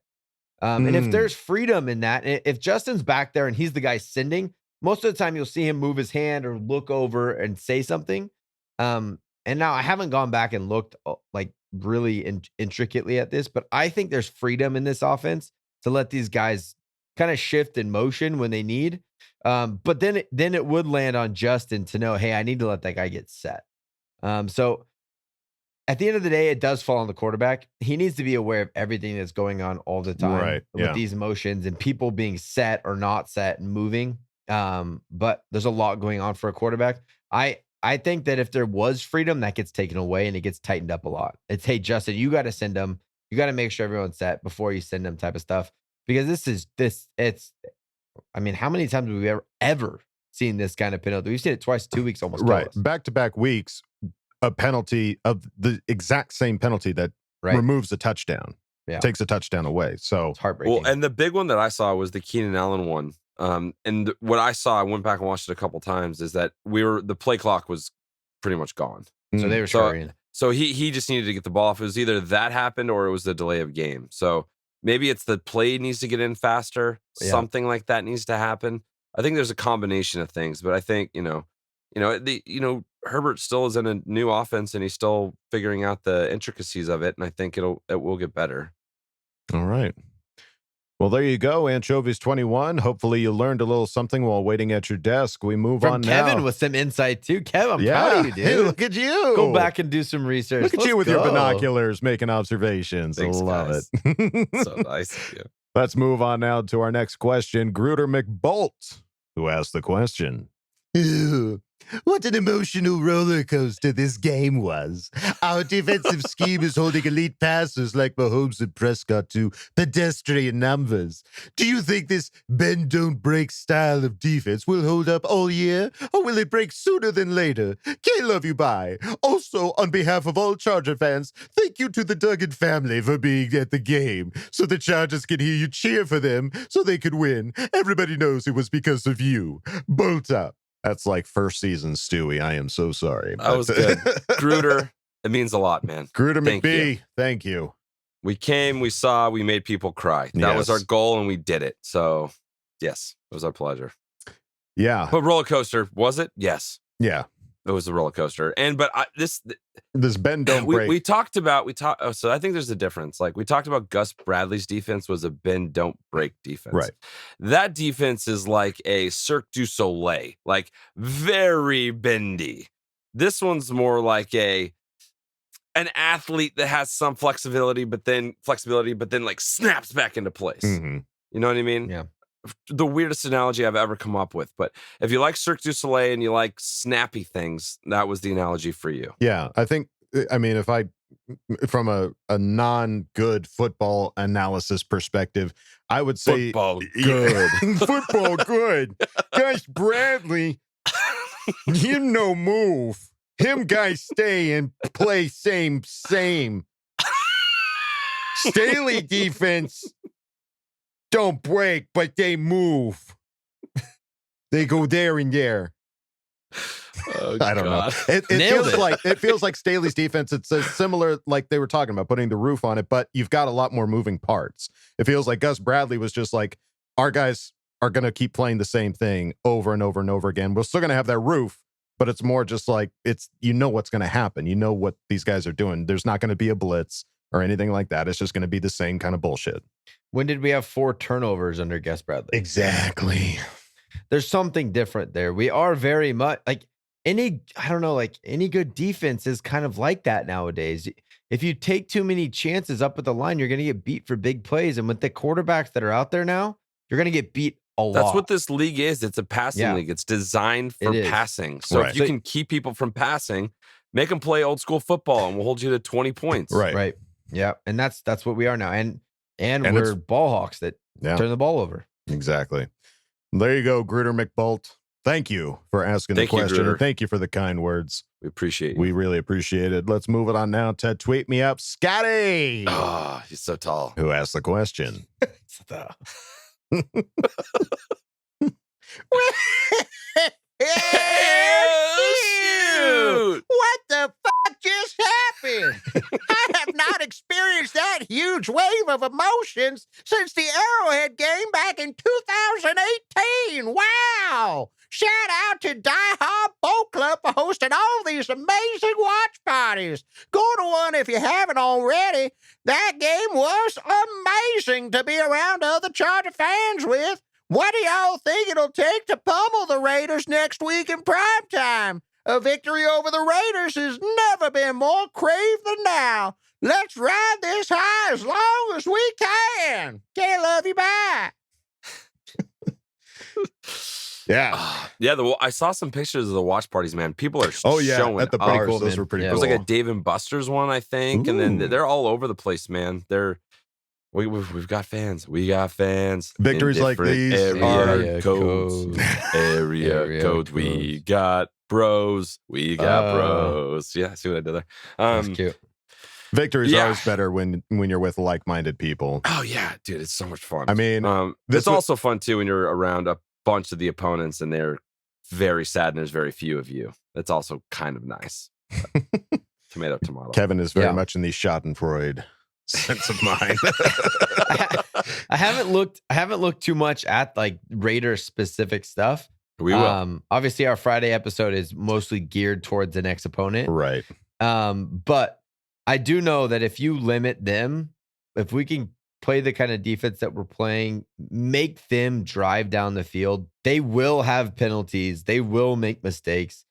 And if there's freedom in that, if Justin's back there and he's the guy sending, most of the time you'll see him move his hand or look over and say something. And now I haven't gone back and looked like really intricately at this, but I think there's freedom in this offense to let these guys kind of shift in motion when they need. But then it would land on Justin to know, hey, I need to let that guy get set. So at the end of the day, it does fall on the quarterback. He needs to be aware of everything that's going on all the time with these motions and people being set or not set and moving. But there's a lot going on for a quarterback. I think that if there was freedom, that gets taken away and it gets tightened up a lot. It's, hey, Justin, you got to send them. You got to make sure everyone's set before you send them type of stuff. Because I mean, how many times have we ever seen this kind of penalty? We've seen it twice, 2 weeks almost. Right. Back-to-back weeks, a penalty of the exact same penalty that removes a touchdown. Takes a touchdown away. So it's heartbreaking. Well, and the big one that I saw was the Keenan Allen one. And what I saw, I went back and watched it a couple times, is that the play clock was pretty much gone. So they were scurrying. So he just needed to get the ball off. It was either that happened or it was the delay of game. So maybe it's the play needs to get in faster. Something like that needs to happen. I think there's a combination of things, but I think, Herbert still is in a new offense and he's still figuring out the intricacies of it. And I think it will get better. All right. Well, there you go, Anchovies 21. Hopefully you learned a little something while waiting at your desk. We move on now. Kevin with some insight too. Kevin, I'm proud of you, dude. Hey, look at you. Go back and do some research. Look at you with your binoculars making observations. Thanks, Love guys. it. So nice of you. Let's move on now to our next question. Gruder McBolt, who asked the question. What an emotional roller coaster this game was. Our defensive scheme is holding elite passers like Mahomes and Prescott to pedestrian numbers. Do you think this bend don't break style of defense will hold up all year, or will it break sooner than later? K love you, bye. Also, on behalf of all Charger fans, thank you to the Duggan family for being at the game, so the Chargers can hear you cheer for them so they could win. Everybody knows it was because of you. Bolt up. That's like first season Stewie. I am so sorry. That was good. Gruder, it means a lot, man. Gruder Thank McBee, you. Thank you. We came, we saw, we made people cry. That was our goal, and we did it. So, yes, it was our pleasure. Yeah. But roller coaster, was it? Yes. Yeah. It was a roller coaster. This bend don't break. We talked about, so I think there's a difference. Like, we talked about Gus Bradley's defense was a bend don't break defense. Right. That defense is like a Cirque du Soleil, like very bendy. This one's more like an athlete that has some flexibility, but then like snaps back into place. Mm-hmm. You know what I mean? Yeah. The weirdest analogy I've ever come up with. But if you like Cirque du Soleil and you like snappy things, that was the analogy for you. Yeah. If I, from a non-good football analysis perspective, I would say football good. Football good. Gus Bradley, him no move. Him guys stay and play same. Staley defense don't break, but they move. They go there and there. Oh, I don't know. It feels like Staley's defense. It's similar, like they were talking about putting the roof on it, but you've got a lot more moving parts. It feels like Gus Bradley was just like, our guys are going to keep playing the same thing over and over and over again. We're still going to have that roof, but it's more just like what's going to happen. You know what these guys are doing. There's not going to be a blitz or anything like that. It's just going to be the same kind of bullshit. When did we have 4 turnovers under Gus Bradley? Exactly. There's something different there. We are very much like I don't know, like any good defense is kind of like that nowadays. If you take too many chances up at the line, you're going to get beat for big plays. And with the quarterbacks that are out there now, you're going to get beat a lot. That's what this league is. It's a passing league. It's designed for passing. So if you can keep people from passing, make them play old school football, and we'll hold you to 20 points. Right. Yeah. And that's what we are now. And we're ball hawks that turn the ball over. Exactly. There you go, Gruder McBolt. Thank you for asking the question. And thank you for the kind words. We appreciate you. We really appreciate it. Let's move it on now to Tweet Me Up, Scotty. Oh, he's so tall. Who asked the question? Shoot! What the fuck just happened? I have not experienced that huge wave of emotions since the Arrowhead game back in 2018. Wow! Shout out to Die Hard Boat Club for hosting all these amazing watch parties. Go to one if you haven't already. That game was amazing to be around other Charger fans with. What do y'all think it'll take to pummel the Raiders next week in primetime? A victory over the Raiders has never been more craved than now. Let's ride this high as long as we can. Can't love you back. Yeah. I saw some pictures of the watch parties, man. People are showing at the up. bars. Those were pretty cool. There's like a Dave and Buster's one, I think. And then they're all over the place, man. We've got fans. We got fans. Victories like these area codes. Area codes. We got bros. We got bros. Yeah, see what I did there? That's cute. Victory's always better when you're with like-minded people. Oh yeah, dude, it's so much fun. I mean, it's also fun too when you're around a bunch of the opponents and they're very sad and there's very few of you. That's also kind of nice. Tomato. Kevin is very much in the Schadenfreude sense of mind. I haven't looked too much at like Raider specific stuff. We will. Obviously our Friday episode is mostly geared towards the next opponent. Right. But I do know that if you limit them, if we can play the kind of defense that we're playing, make them drive down the field, they will have penalties. They will make mistakes.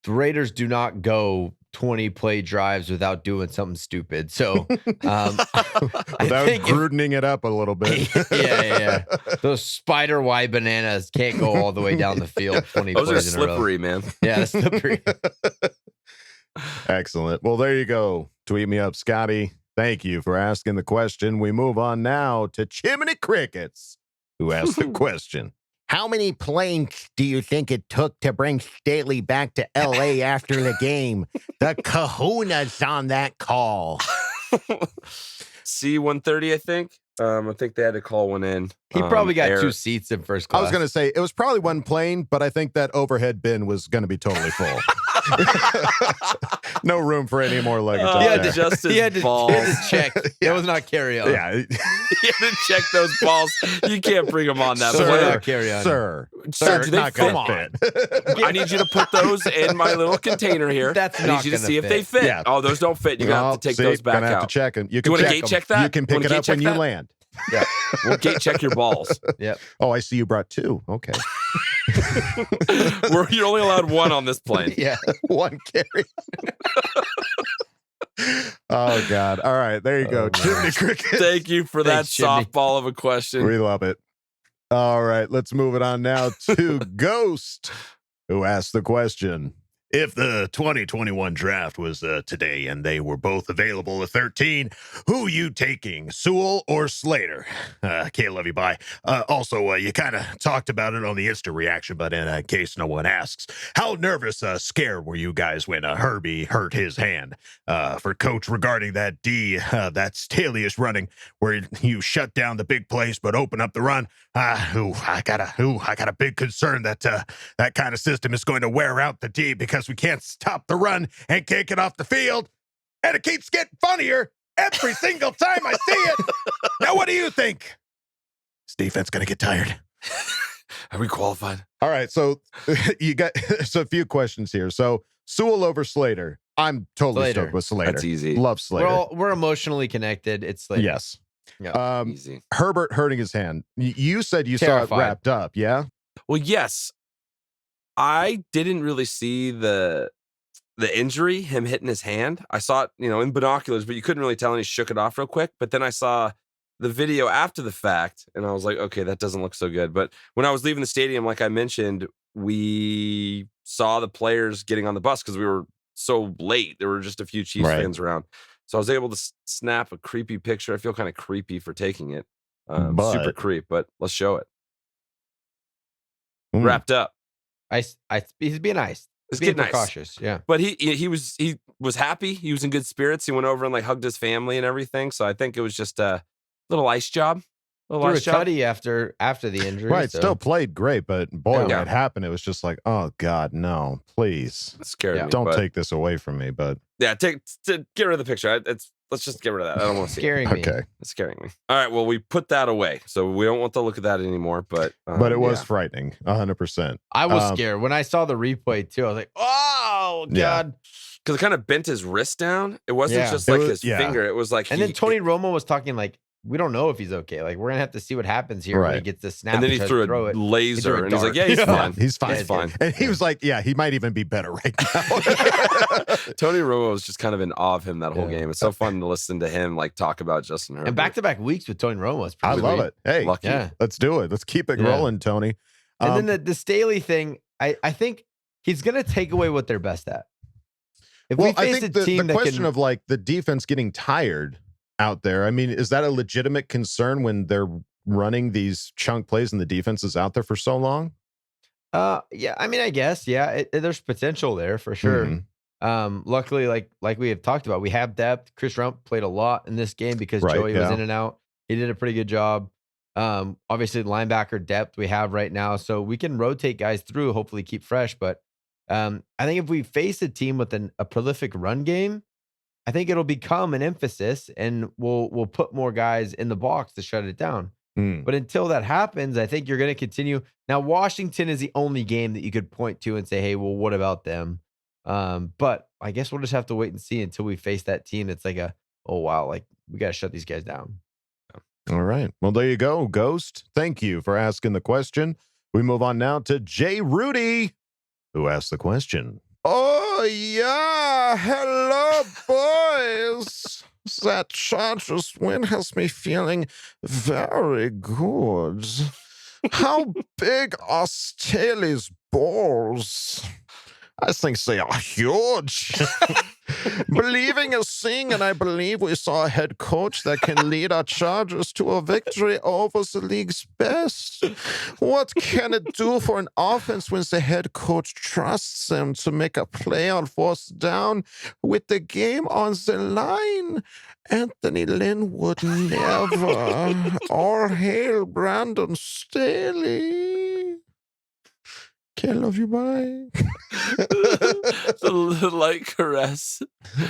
The Raiders do not go 20 play drives without doing something stupid. So without Grudening it up a little bit. yeah. Those spider wide bananas can't go all the way down the field 20 Those plays are slippery, man. Yeah, slippery. Excellent. Well, there you go. Tweet me up, Scotty. Thank you for asking the question. We move on now to Chimney Crickets, who asked the question. How many planes do you think it took to bring Staley back to L.A. after the game? The kahunas on that call. C-130, I think. I think they had to call one in. He probably got 2 seats in first class. I was going to say, it was probably one plane, but I think that overhead bin was going to be totally full. No room for any more luggage. He had to adjust his balls. He had to check. That was not carry on. Yeah. He had to check those balls. You can't bring them on that plane. Carry on. Sir, do they fit? I need you to put those in my little container here. That's I not need you to gonna see if fit. they fit. Yeah. Oh, those don't fit. You're going to have to take those back gonna have out. to check them. You want to check gate them. check that? You can pick it up when you land. Yeah. We'll gate check your balls. Yep. Oh, I see you brought 2. Okay. You're only allowed 1 on this plane. Yeah. 1 carry. Oh, God. All right. There you go. Chimney Cricket. Thank you for that softball of a question. We love it. All right. Let's move it on now to Ghost, who asked the question. If the 2021 draft was today and they were both available at 13, who you taking, Sewell or Slater? Can't love you, bye. Also, you kind of talked about it on the Insta reaction, but in case no one asks, how nervous, scared were you guys when Herbie hurt his hand? For Coach regarding that D that Staley is running, where you shut down the big plays but open up the run. I got a big concern that that kind of system is going to wear out the D because we can't stop the run and can't get off the field. And it keeps getting funnier every single time I see it. Now, what do you think? Is defense going to get tired? Are we qualified? All right. So you got a few questions here. So Sewell over Slater. I'm totally stoked with Slater. That's easy. Love Slater. We're emotionally connected. It's Slater. Yes. Yeah. Easy. Herbert hurting his hand. You said you saw it wrapped up. Yeah. Well, yes. I didn't really see the injury, him hitting his hand. I saw it, in binoculars, but you couldn't really tell, and he shook it off real quick. But then I saw the video after the fact, and I was like, okay, that doesn't look so good. But when I was leaving the stadium, like I mentioned, we saw the players getting on the bus because we were so late. There were just a few Chiefs fans around. So I was able to snap a creepy picture. I feel kind of creepy for taking it. Super creep, but let's show it. Wrapped up. He's being nice. He's being getting cautious. Yeah. But he was happy. He was in good spirits. He went over and like hugged his family and everything. So I think it was just a little ice job. Threw a tutty after the injury. Right. So. Still played great, but boy, when it happened, it was just like, oh God, no, please. It scared me. Don't take this away from me. But yeah, get rid of the picture. Let's just get rid of that. I don't want to see it. Okay. It's scaring me. All right. Well, we put that away. So we don't want to look at that anymore. But it was frightening. 100%. I was scared. When I saw the replay too, I was like, oh God. Because it kind of bent his wrist down. It wasn't just like his finger. It was like and then Tony Romo was talking like, we don't know if he's okay. Like, we're going to have to see what happmes here when he gets the snap. And then he threw a laser, and he's like, yeah, he's fine. He's fine. He's fine. And he was like, yeah, he might even be better right now. Tony Romo was just kind of in awe of him that whole game. It's so fun to listen to him like talk about Justin Herbert. And back-to-back weeks with Tony Romo. Is I love it. Hey, let's do it. Let's keep it rolling, Tony. And then the Staley thing, I think he's going to take away what they're best at. If we face a team the question of like the defense getting tired out there, I mean, is that a legitimate concern when they're running these chunk plays and the defense is out there for so long? Yeah, I mean, I guess, there's potential there for sure. Luckily, like we have talked about, we have depth. Chris Rump played a lot in this game because Joey was in and out. He did a pretty good job. Obviously, the linebacker depth we have right now, so we can rotate guys through, hopefully keep fresh. But I think if we face a team with a prolific run game, I think it'll become an emphasis, and we'll put more guys in the box to shut it down. But until that happens, I think you're going to continue. Now, Washington is the only game that you could point to and say, hey, well, what about them? But I guess we'll just have to wait and see until we face that team that's like oh, wow, like we got to shut these guys down. All right. Well, there you go, Ghost. Thank you for asking the question. We move on now to Jay Rudy, who asked the question. Oh, yeah. Hello, boys. That Chargers win has me feeling very good. How big are Staley's balls? I think they are huge. Believing is seeing, and I believe we saw a head coach that can lead our Chargers to a victory over the league's best. What can it do for an offense when the head coach trusts them to make a play on fourth down with the game on the line? Anthony Lynn would never. All hail Brandon Staley. Okay, I love you, bye. The light caress.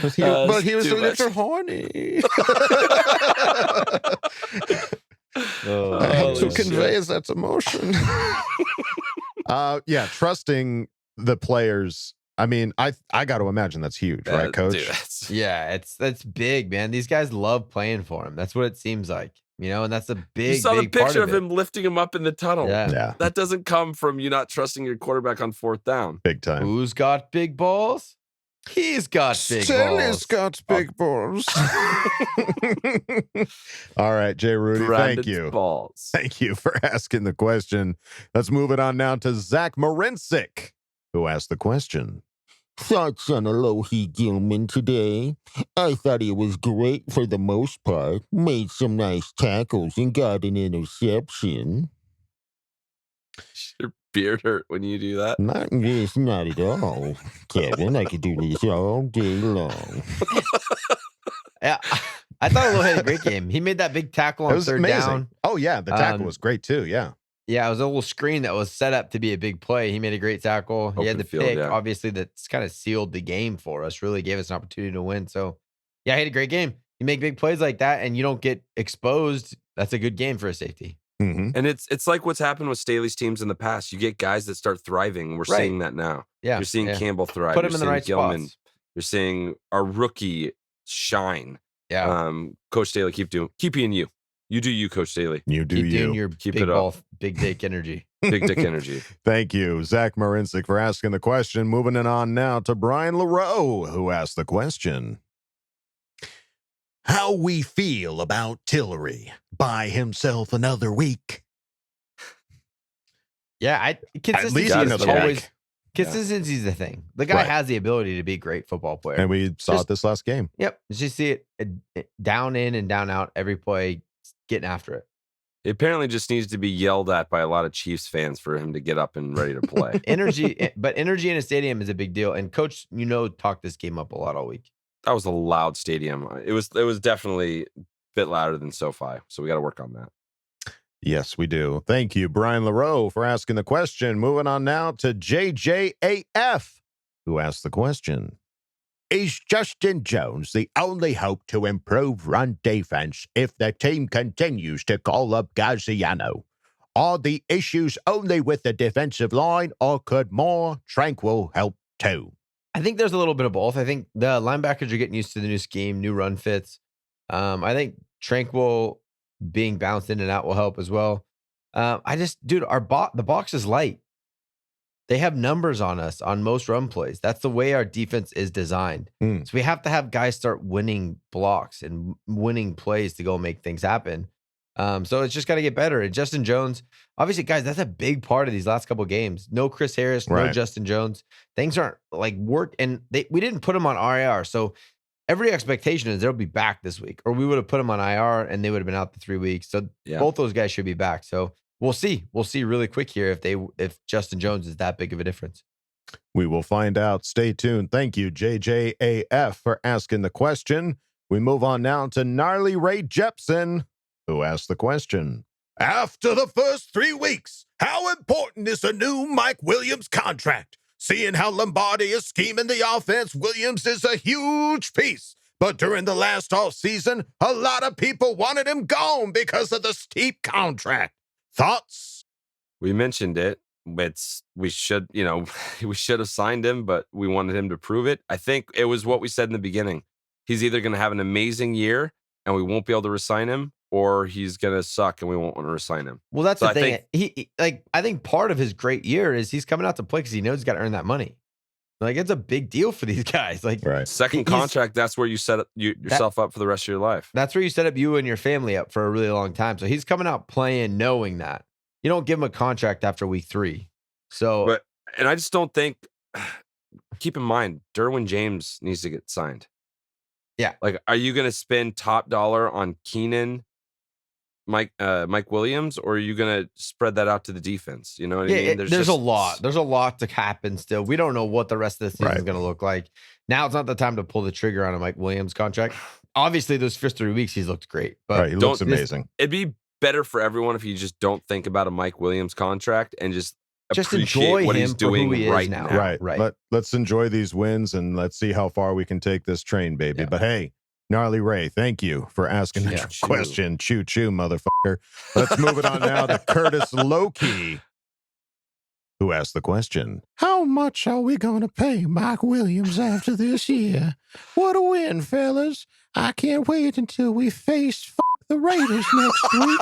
But he was a little horny. To convey that emotion. Trusting the players. I mean, I got to imagine that's huge, right, Coach? Dude, that's big, man. These guys love playing for him. That's what it seems like. And that's a big, you saw big the picture part of him lifting him up in the tunnel. Yeah. That doesn't come from you not trusting your quarterback on fourth down. Big time. Who's got big balls? He's got big Stellan's got big balls. All right, Jay Rudy, Brandon's thank you. Balls. Thank you for asking the question. Let's move it on now to Zach Marincic, who asked the question. Thoughts on Alohi Gilman today? I thought he was great for the most part. Made some nice tackles and got an interception. Your beard hurt when you do that? Not at all, Kevin. I could do this all day long. Yeah, I thought Alohi had a great game. He made that big tackle on third down. Oh, yeah, the tackle was great too, yeah. Yeah, it was a little screen that was set up to be a big play. He made a great tackle. He had the pick, obviously, that's kind of sealed the game for us, really gave us an opportunity to win. So, yeah, he had a great game. You make big plays like that and you don't get exposed, that's a good game for a safety. Mm-hmm. And it's like what's happened with Staley's teams in the past. You get guys that start thriving. We're seeing that now. Yeah, you're seeing Campbell thrive. Put him in the right spots. You're seeing our rookie shine. Yeah. Coach Staley, keep being you. You do you, Coach Staley. You do keep you. Doing your keep big it up. Big dick energy. Big dick energy. Thank you, Zach Marincic, for asking the question. Moving it on now to Brian LaRoe, who asked the question. How we feel about Tillery? Buy himself another week. Yeah, consistency is always consistency is the thing. The guy has the ability to be a great football player, and we saw it this last game. Yep, just see it down in and down out every play, getting after it. He apparently just needs to be yelled at by a lot of Chiefs fans for him to get up and ready to play. But energy in a stadium is a big deal. And Coach, talked this game up a lot all week. That was a loud stadium. It was definitely a bit louder than SoFi, so we got to work on that. Yes, we do. Thank you, Brian LaRoe, for asking the question. Moving on now to JJAF, who asked the question. Is Justin Jones the only hope to improve run defense if the team continues to call up Gaziano? Are the issues only with the defensive line, or could more Tranquil help too? I think there's a little bit of both. I think the linebackers are getting used to the new scheme, new run fits. I think Tranquil being bounced in and out will help as well. The box is light. They have numbers on us on most run plays. That's the way our defense is designed. So we have to have guys start winning blocks and winning plays to go make things happen. So it's just got to get better. And Justin Jones, obviously, guys, that's a big part of these last couple of games. No Chris Harris, no Justin Jones. Things aren't work, and we didn't put him on IR. So every expectation is they'll be back this week, or we would have put them on IR and they would have been out the 3 weeks. So both those guys should be back. So we'll see. We'll see really quick here if Justin Jones is that big of a difference. We will find out. Stay tuned. Thank you, JJAF, for asking the question. We move on now to Gnarly Ray Jepson, who asked the question. After the first 3 weeks, how important is the new Mike Williams contract? Seeing how Lombardi is scheming the offense, Williams is a huge piece. But during the last offseason, a lot of people wanted him gone because of the steep contract. Thoughts? We mentioned it. We should have signed him, but we wanted him to prove it. I think it was what we said in the beginning. He's either going to have an amazing year and we won't be able to resign him, or he's going to suck and we won't want to resign him. Well, that's the thing. I think part of his great year is he's coming out to play because he knows he's got to earn that money. It's a big deal for these guys. Second contract, that's where you set up yourself up for the rest of your life. That's where you set up you and your family up for a really long time. So he's coming out playing knowing that. You don't give him a contract after week 3. And I just don't think, keep in mind, Derwin James needs to get signed. Yeah. Are you going to spend top dollar on Keenan, Mike Williams, or are you going to spread that out to the defense? You know what I mean? There's a lot. There's a lot to happen still. We don't know what the rest of the season is going to look like. Now it's not the time to pull the trigger on a Mike Williams contract. Obviously, those first 3 weeks, he's looked great. But he looks amazing. It'd be better for everyone if you just don't think about a Mike Williams contract and just enjoy what him he's doing for who he right is now. Right. Let's enjoy these wins and let's see how far we can take this train, baby. But hey, Gnarly Ray, thank you for asking the question. Choo choo, motherfucker. Let's move it on now to Curtis Loki, who asked the question. How much are we going to pay Mike Williams after this year? What a win, fellas. I can't wait until we face the Raiders next week.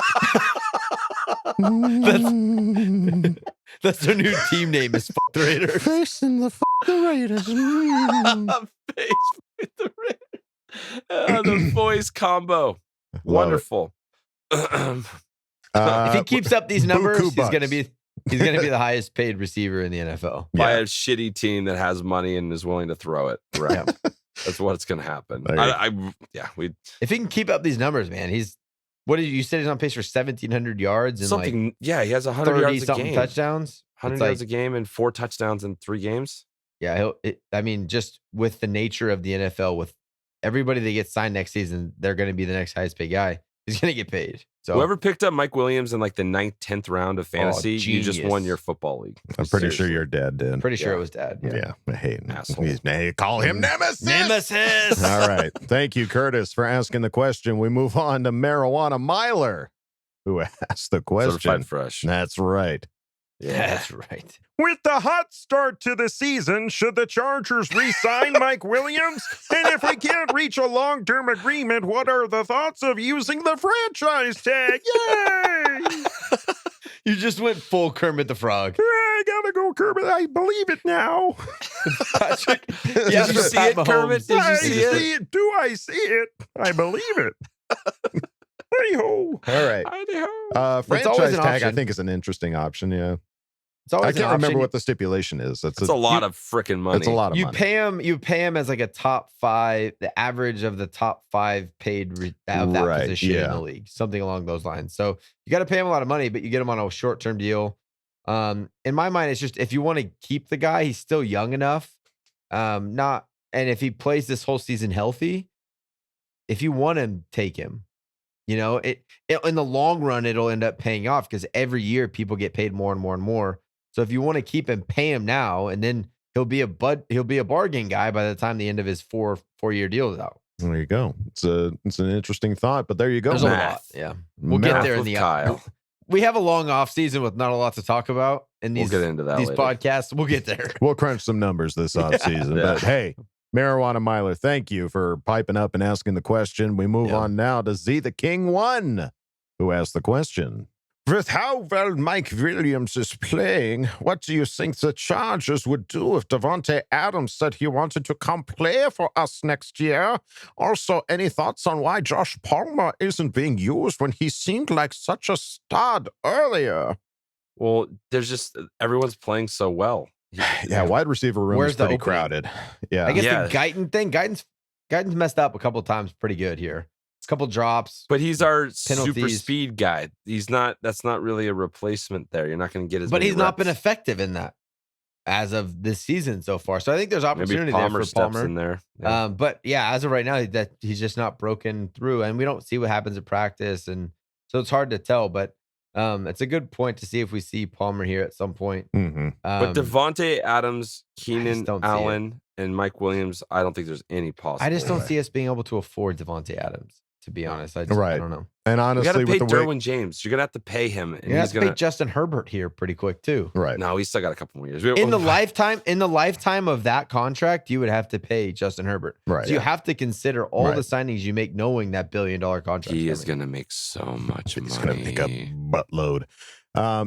That's their new team name is the Raiders. Facing the Raiders. Face the Raiders. The voice combo. Wonderful. If he keeps up these numbers, he's going to be the highest paid receiver in the NFL. By a shitty team that has money and is willing to throw it. Right. That's what's going to happen. If he can keep up these numbers, man, you said he's on pace for 1,700 yards and something. He has 100 yards a game, touchdowns, 100 yards a game, and 4 touchdowns in 3 games. Yeah, just with the nature of the NFL, with everybody that gets signed next season, they're going to be the next highest paid guy. He's going to get paid. So whoever picked up Mike Williams in the 9th, 10th round of fantasy, you just won your football league. I'm pretty sure your dad did. Pretty sure it was dad. Yeah. I hate him. Call him Nemesis. Nemesis. All right. Thank you, Curtis, for asking the question. We move on to Marijuana Myler, who asked the question. Certified fresh. That's right. Yeah, that's right. With the hot start to the season, should the Chargers re-sign Mike Williams? And if we can't reach a long-term agreement, what are the thoughts of using the franchise tag? Yay! You just went full Kermit the Frog. I gotta go, Kermit. I believe it now. Patrick, Did you see it, Kermit? Did you see it? Do I see it? I believe it. Hey-ho. All right. always Franchise an tag, I option. think, is an interesting option. Yeah. It's always I an can't remember option. what the stipulation is. That's a lot of freaking money. It's a lot of You money. pay him as like a top 5, the average of the top 5 paid of that Right, position in yeah. the league, something along those lines. So you got to pay him a lot of money, but you get him on a short-term deal. In my mind, it's just if you want to keep the guy, he's still young enough. And if he plays this whole season healthy, if you want him, take him. You know, it in the long run, it'll end up paying off because every year people get paid more and more and more. So if you want to keep him, pay him now, and then he'll be a bargain guy by the time the end of his 4-year deal is out. There you go. It's an interesting thought, but there you go. There's a lot. Yeah, we'll get there in the Kyle. We have a long off season with not a lot to talk about in these We'll get into that these later. podcasts. We'll get there. We'll crunch some numbers this off season. Yeah. But hey, Marijuana Miler, thank you for piping up and asking the question. We move on now to Z the King 1, who asked the question. With how well Mike Williams is playing, what do you think the Chargers would do if Davante Adams said he wanted to come play for us next year? Also, any thoughts on why Josh Palmer isn't being used when he seemed like such a stud earlier? Well, there's just everyone's playing so well. Yeah, wide receiver room Where's is the pretty opening? crowded. Yeah. I guess Yeah. the Guyton thing, Guyton's messed up a couple of times pretty good here. It's a couple drops. But he's our super Penalties. speed guy. That's not really a replacement there. You're not going to get as But many he's not been reps. effective in that as of this season so far. So I think there's Maybe opportunity Palmer there for steps Palmer. in there. Yeah. But yeah, as of right now, that he's just not broken through, and we don't see what happens at practice, and so it's hard to tell. But it's a good point to see if we see Palmer here at some point. Mm-hmm. But Davante Adams, Keenan don't see Allen, and Mike Williams, I don't think there's any possible. I just don't way. see us being able to afford Devontae Adams. To be honest, I Right. don't know. And You honestly, got to pay with the way, Derwin James. You're gonna have to pay him, and You have he's to gonna. pay Justin Herbert here pretty quick too. right. No, he's still got a couple more years. In the lifetime of that contract, you would have to pay Justin Herbert. Right. So you have to consider all Right. the signings you make, knowing that $1 billion contract. he is gonna make so much money. He's going to pick up buttload.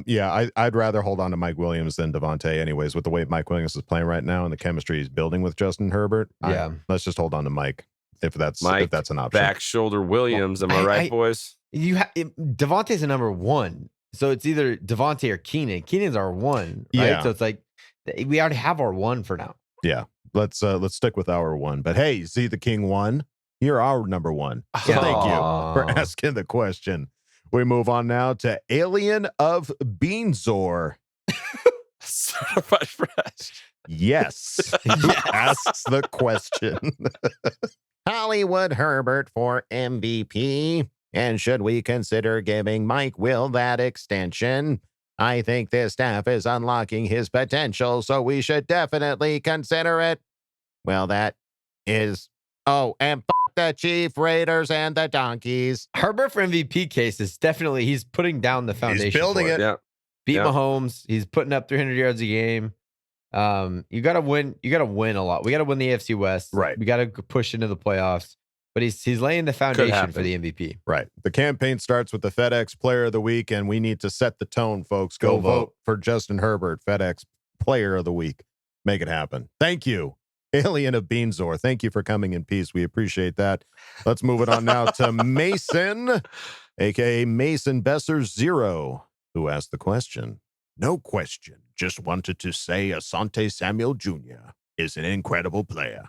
Yeah, I'd rather hold on to Mike Williams than Devontae anyways. With the way Mike Williams is playing right now and the chemistry he's building with Justin Herbert, Yeah. let's just hold on to Mike if that's Mike, an option. back shoulder Williams. Am I right, boys? Devontae's a number 1, so it's either Devontae or Keenan. Keenan's our 1, right? Yeah. So it's like we already have our 1 for now. Yeah, let's stick with our 1. But hey, Z the King 1, you're our number 1. So thank you for Aw. asking the question. We move on now to Alien of Beanzor. Certified fresh. Yes. Who asks the question? Hollywood Herbert for MVP. And should we consider giving Mike Will that extension? I think this staff is unlocking his potential, so we should definitely consider it. Well, that is... Oh, and the Chief Raiders and the Donkeys. Herbert for MVP case is definitely, he's putting down the foundation. building for it. Yeah. Beat Yeah. Mahomes. He's putting up 300 yards a game. You got to win. You got to win a lot. We got to win the AFC West. Right. We got to push into the playoffs. But he's laying the foundation happen. for the MVP. Right. The campaign starts with the FedEx Player of the Week, and we need to set the tone, folks. Go vote for Justin Herbert, FedEx Player of the Week. Make it happen. Thank you, Alien of Beanzor. Thank you for coming in peace. We appreciate that. Let's move it on now to Mason, a.k.a. Mason Besser 0, who asked the question. No question. Just wanted to say Asante Samuel Jr. is an incredible player.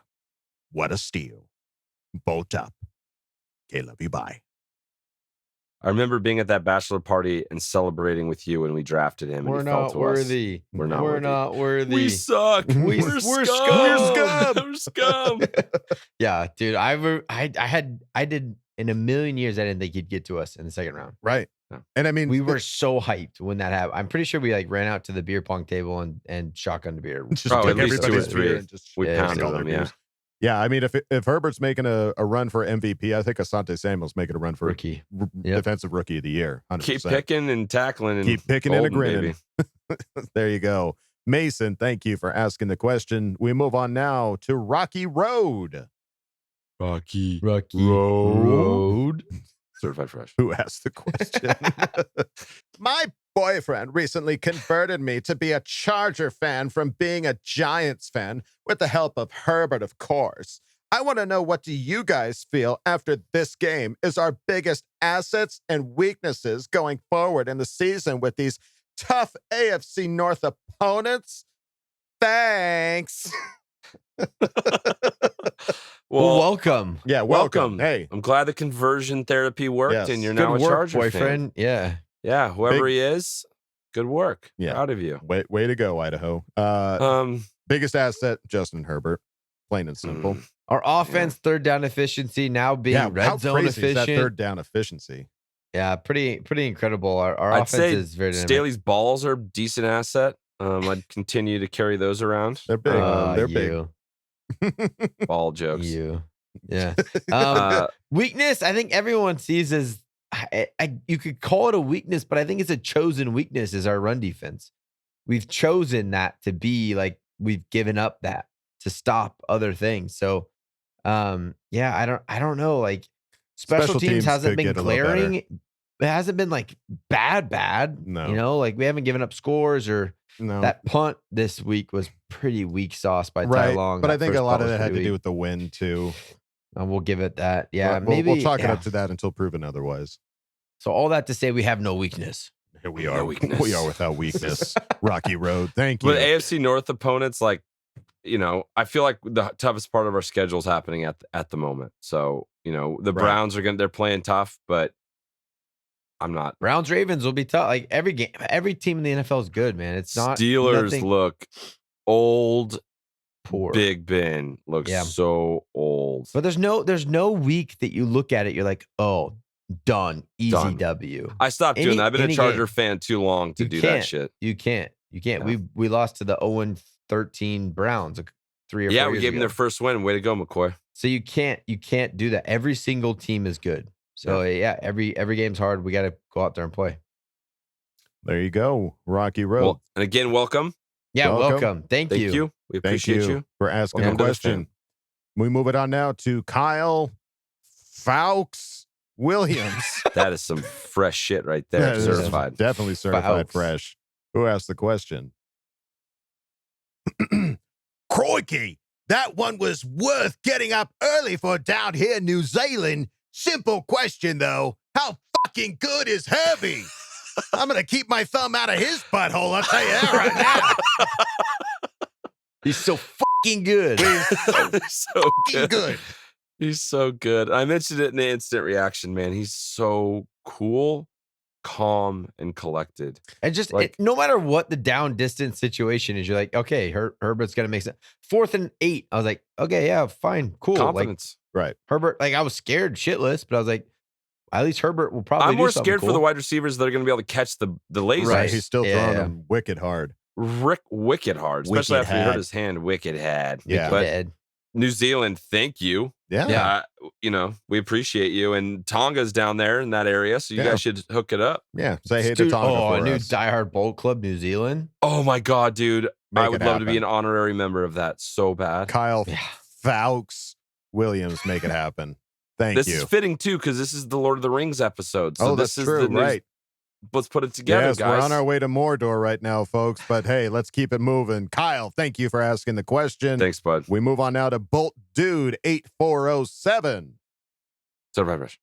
What a steal. Bolt up. Okay, love you. Bye. I remember being at that bachelor party and celebrating with you when we drafted him. We're and he fell not to worthy. Us. We're not We're worthy. not worthy. We suck. We're scum. scum. We're scum. Yeah, dude. I did in a million years. I didn't think he'd get to us in the second round. Right. And I mean, We were so hyped when that happened. I'm pretty sure we ran out to the beer pong table and shotgunned a beer. just Probably take at least 2 or everybody's 3. beer and just We Yeah, pounded all their them. Yeah. beers. Yeah, I mean, if Herbert's making a run for MVP, I think Asante Samuel's making a run for Rookie. Yep. Defensive Rookie of the Year. 100%. Keep picking and tackling and Keep picking and a golden, grinning. baby. There you go. Mason, thank you for asking the question. We move on now to Rocky Road. Rocky Road. Certified fresh. Who asked the question? My boyfriend recently converted me to be a Charger fan from being a Giants fan with the help of Herbert, of course. I want to know, what do you guys feel after this game is our biggest assets and weaknesses going forward in the season with these tough AFC North opponents? Thanks. Well, welcome. Yeah, welcome. Hey, I'm glad the conversion therapy worked, Yes. and you're Good now a work, Charger boyfriend. fan. Yeah. Whoever he is, good work. Yeah. Proud of you. Way to go, Idaho. Biggest asset, Justin Herbert. Plain and simple. Our offense, third down efficiency now being How red zone crazy efficient. is that third down efficiency? Yeah, pretty incredible. Our I'd offense say is very dynamic. Staley's balls are a decent asset. I'd continue to carry those around. They're big. They're big. Ball jokes. Yeah. Weakness, I think everyone sees as you could call it a weakness, but I think it's a chosen weakness, is our run defense. We've chosen that to be like, we've given up that to stop other things. So, I don't know. Like special teams hasn't been glaring. It hasn't been like bad. No. You know, like we haven't given up scores or No. that punt this week was pretty weak sauce by Ty Right. Long. But I That think first a lot punt of was that had pretty to do weak. with the win too. We'll give it that. Yeah, We'll- maybe we'll chalk it yeah. up to that until proven otherwise. So all that to say, we have no weakness. Here we are. No weakness. We are without weakness. Rocky Road. Thank you. But AFC North opponents, like, I feel like the toughest part of our schedule is happening at the moment. So, the Browns they're playing tough, but I'm not. Browns Ravens will be tough. Like every game, every team in the NFL is good, man. It's not Steelers nothing look old. poor. Big Ben looks so old. But there's no week that you look at it, you're like, oh, done. Easy W. I stopped doing that. I've been a Charger fan too long to You do can't. that shit. You can't. Yeah. We lost to the 0-13 Browns 3 or 4 Yeah, years we gave them ago. their first win. Way to go, McCoy. So you can't do that. Every single team is good. So yeah, every game's hard. We got to go out there and play. There you go. Rocky Road. Well, and again, welcome. Yeah, welcome. Thank you. We Thank appreciate you. for asking Welcome the to the question. We move it on now to Kyle Fawkes Williams. That is some fresh shit right there. That is Certified. Definitely certified fresh. Who asked the question? Crikey, that one was worth getting up early for down here in New Zealand. Simple question, though. How fucking good is Herbie? I'm going to keep my thumb out of his butthole, I'll tell you that right now. He's so fucking good. He's so Fucking good. He's so good. I mentioned it in the instant reaction, man. He's so cool, calm, and collected. And just no matter what the down distance situation is, you're like, okay, Herbert's gonna make sense. 4th and 8. I was like, okay, yeah, fine, cool. Confidence. Right. Herbert, I was scared shitless, but I was like, at least Herbert will probably I'm more do something scared for cool. the wide receivers that are going to be able to catch the lasers. Right. He's still throwing them wicked hard. Wicked hard, especially Wicked after he hurt had. his hand. Wicked had. Yeah. But New Zealand, thank you. Yeah. We appreciate you. And Tonga's down there in that area, so you guys should hook it up. Yeah. Say hey to Tonga Oh, for a new us. diehard Bolt Club, New Zealand. Oh my God, dude. Make I it would love to be happen. an honorary member of that so bad. Kyle Fawkes Williams, make it happen. Thank This you. is fitting too, because this is the Lord of the Rings episode. So Oh, this that's is true, the right. Let's put it together, Yes, guys. we're on our way to Mordor right now, folks. But hey, let's keep it moving. Kyle, thank you for asking the question. Thanks, bud. We move on now to Bolt Dude 8407.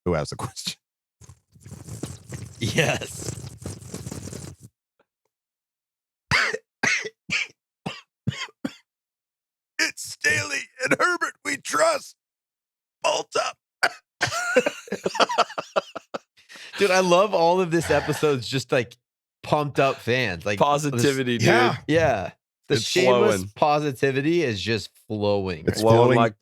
Who asked the question? Yes. It's Staley and Herbert we trust. Bolt up. Dude, I love all of this episode's just like pumped up fans. Like Positivity, dude. Yeah. The It's shameless flowing. positivity is just flowing. It's Flowing flowing. like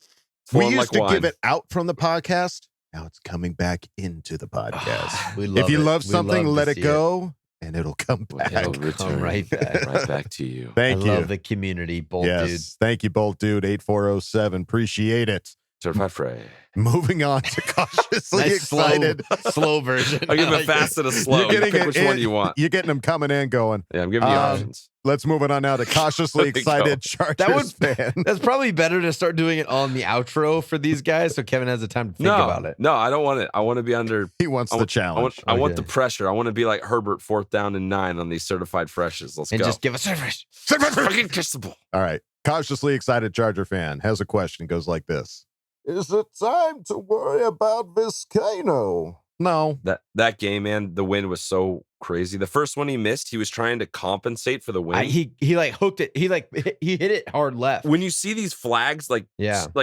We flowing used like to wine. give it out from the podcast. Now it's coming back into the podcast. We love If you it. love We something, love let to it see go, and it'll come back. It'll Come return right back. right back to you. Thank I you. love the community, Bolt yes. dude. Thank you, Bolt Dude 8407. Appreciate it. Certified fresh. Moving on to cautiously excited. Slow version. I'll give him a fast and a slow. You pick which one do you want. You're getting them coming and going. Yeah, I'm giving you options. Let's move it on now to cautiously excited Chargers fan. That's probably better to start doing it on the outro for these guys, so Kevin has the time to think about it. No, I don't want it. I want to be under. He wants the challenge. I want the pressure. I want to be like Herbert, 4th down and 9 on these certified freshes. Let's go. And just give us service. Fucking kissable. All right. Cautiously excited Charger fan has a question. It goes like this. Is it time to worry about Vizcaino? No. That game, man, the wind was so crazy. The first one he missed, he was trying to compensate for the wind. He like hooked it. He hit it hard left. When you see these flags like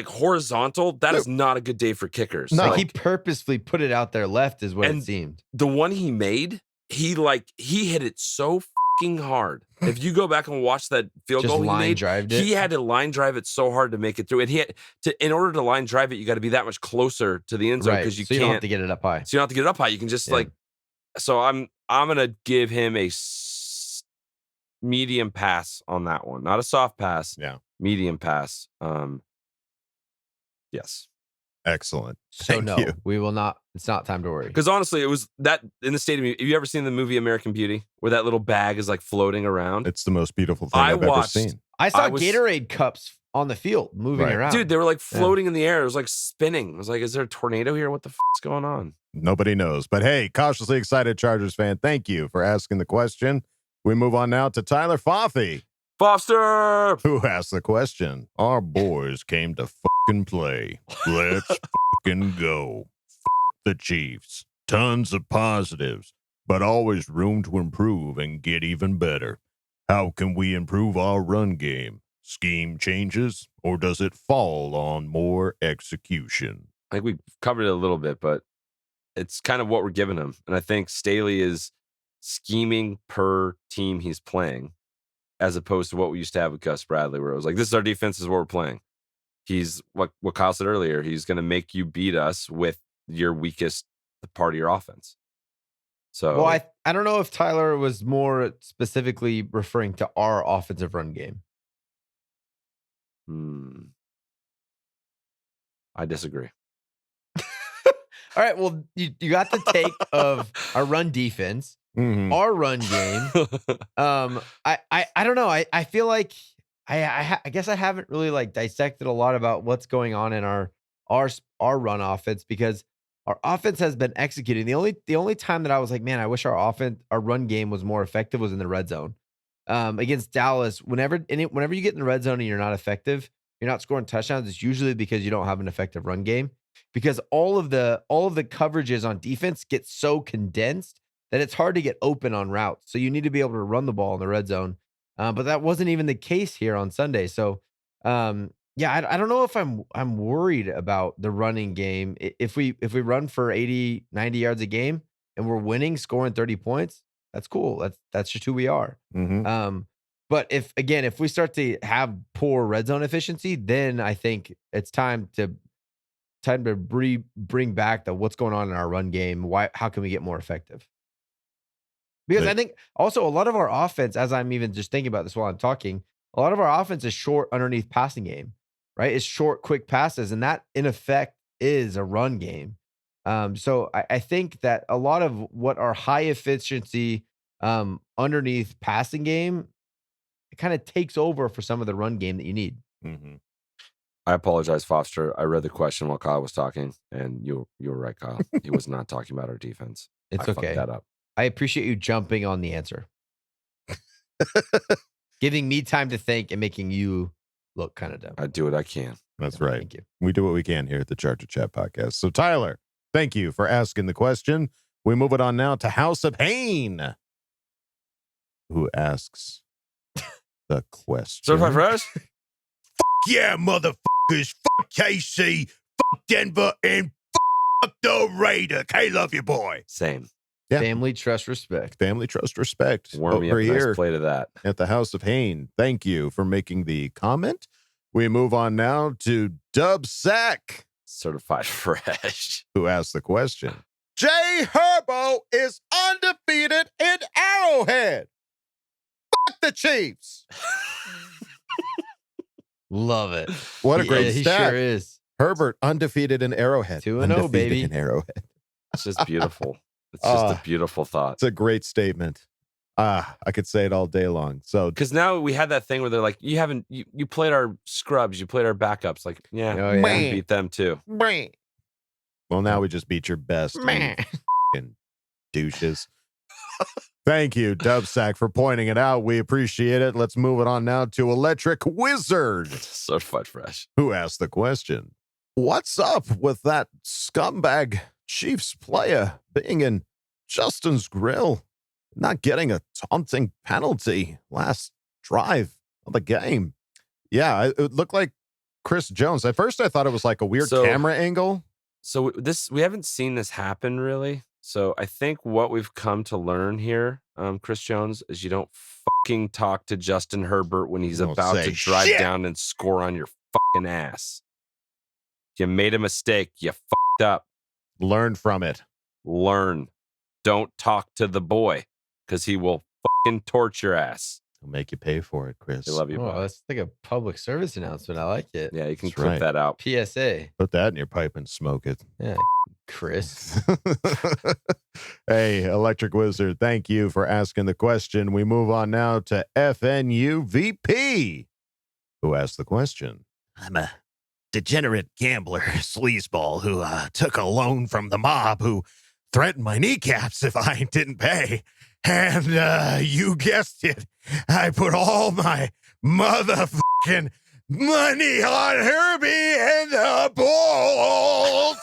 horizontal, that is not a good day for kickers. No, he purposely put it out there left is what it seemed. The one he made, he hit it so fucking hard. If you go back and watch that field goal he made, he had to line drive it so hard to make it through. And he had to, in order to line drive it, you got to be that much closer to the end zone because you don't have to get it up high. So you don't have to get it up high. You can just so I'm gonna give him a medium pass on that one, not a soft pass. Yeah, medium pass. Yes. Excellent. So no, we will not. It's not time to worry. Because honestly, it was that in the stadium. Have you ever seen the movie American Beauty, where that little bag is like floating around? It's the most beautiful thing I've ever seen. I saw Gatorade cups on the field moving around. Dude, they were like floating in the air. It was like spinning. I was like, is there a tornado here? What the is going on? Nobody knows. But hey, cautiously excited Chargers fan, thank you for asking the question. We move on now to Tyler Foffey. Foster! Who asked the question? Our boys came to fucking play. Let's fucking go. The Chiefs. Tons of positives, but always room to improve and get even better. How can we improve our run game? Scheme changes, or does it fall on more execution? I think we covered it a little bit, but it's kind of what we're giving him. And I think Staley is scheming per team he's playing, as opposed to what we used to have with Gus Bradley, where it was like, this is our defense, this is what we're playing. He's what Kyle said earlier. He's going to make you beat us with your weakest part of your offense. So, well, I don't know if Tyler was more specifically referring to our offensive run game. I disagree. All right. Well, you got the take of our run defense, our run game. I don't know. I feel like I guess I haven't really like dissected a lot about what's going on in our run offense, because our offense has been executing. The only time that I was like, man, I wish our run game was more effective was in the red zone. Against Dallas, whenever you get in the red zone and you're not effective, you're not scoring touchdowns, it's usually because you don't have an effective run game, because all of the coverages on defense get so condensed that it's hard to get open on routes. So you need to be able to run the ball in the red zone. But that wasn't even the case here on Sunday. So, yeah, I don't know if I'm worried about the running game. If we run for 80, 90 yards a game and we're winning, scoring 30 points, that's cool. That's just who we are. But if we start to have poor red zone efficiency, then I think it's time to bring back what's going on in our run game. How can we get more effective? Because I think also a lot of our offense, as I'm even just thinking about this while I'm talking, a lot of our offense is short underneath passing game, right? It's short, quick passes, and that in effect is a run game. So I think that a lot of what our high efficiency underneath passing game, it kind of takes over for some of the run game that you need. I apologize, Foster. I read the question while Kyle was talking, and you were right, Kyle. He was not talking about our defense. It's I okay. fucked that up. I appreciate you jumping on the answer. Giving me time to think and making you look kind of dumb. I do what I can. That's right. Thank you. We do what we can here at the Charger Chat podcast. So, Tyler, thank you for asking the question. We move it on now to House of Hain, who asks the question. Certified fresh? Fuck yeah, motherfuckers. Fuck KC. Fuck Denver. And fuck the Raider. I love you, boy. Same. Yeah. Family, trust, respect. Family, trust, respect. Warm me up a nice plate of that. At the House of Hain. Thank you for making the comment. We move on now to Dub Sack. Certified fresh. Who asked the question. Jay Herbo is undefeated in Arrowhead. Fuck the Chiefs. Love it. What a great He stat. sure is. Herbert undefeated in Arrowhead. 2-0, baby. In Arrowhead. It's just beautiful. It's just a beautiful thought. It's a great statement. I could say it all day long. So because now we had that thing where they're like, you played our scrubs, you played our backups. Like, we beat them too. Well, now we just beat your best. Fucking douches. Thank you, Dubsack, for pointing it out. We appreciate it. Let's move it on now to Electric Wizard. Certified fresh. Who asked the question? What's up with that scumbag Chiefs player being in Justin's grill, not getting a taunting penalty last drive of the game? Yeah, it looked like Chris Jones. At first, I thought it was like a weird camera angle. So we haven't seen this happen really. So I think what we've come to learn here, Chris Jones, is you don't fucking talk to Justin Herbert when he's about to drive down and score on your fucking ass. You made a mistake. You fucked up. Learn from it. Learn. Don't talk to the boy because he will fucking torch your ass. He'll make you pay for it, Chris. I love you, Oh, that's like a public service announcement. I like it. Yeah, you can clip that out. PSA. Put that in your pipe and smoke it. Yeah, Chris. Hey, Electric Wizard, thank you for asking the question. We move on now to FNU VP, who asked the question. I'm a degenerate gambler, sleazeball, who took a loan from the mob, who threatened my kneecaps if I didn't pay. And you guessed it, I put all my motherfucking money on Herbie and the Bolts.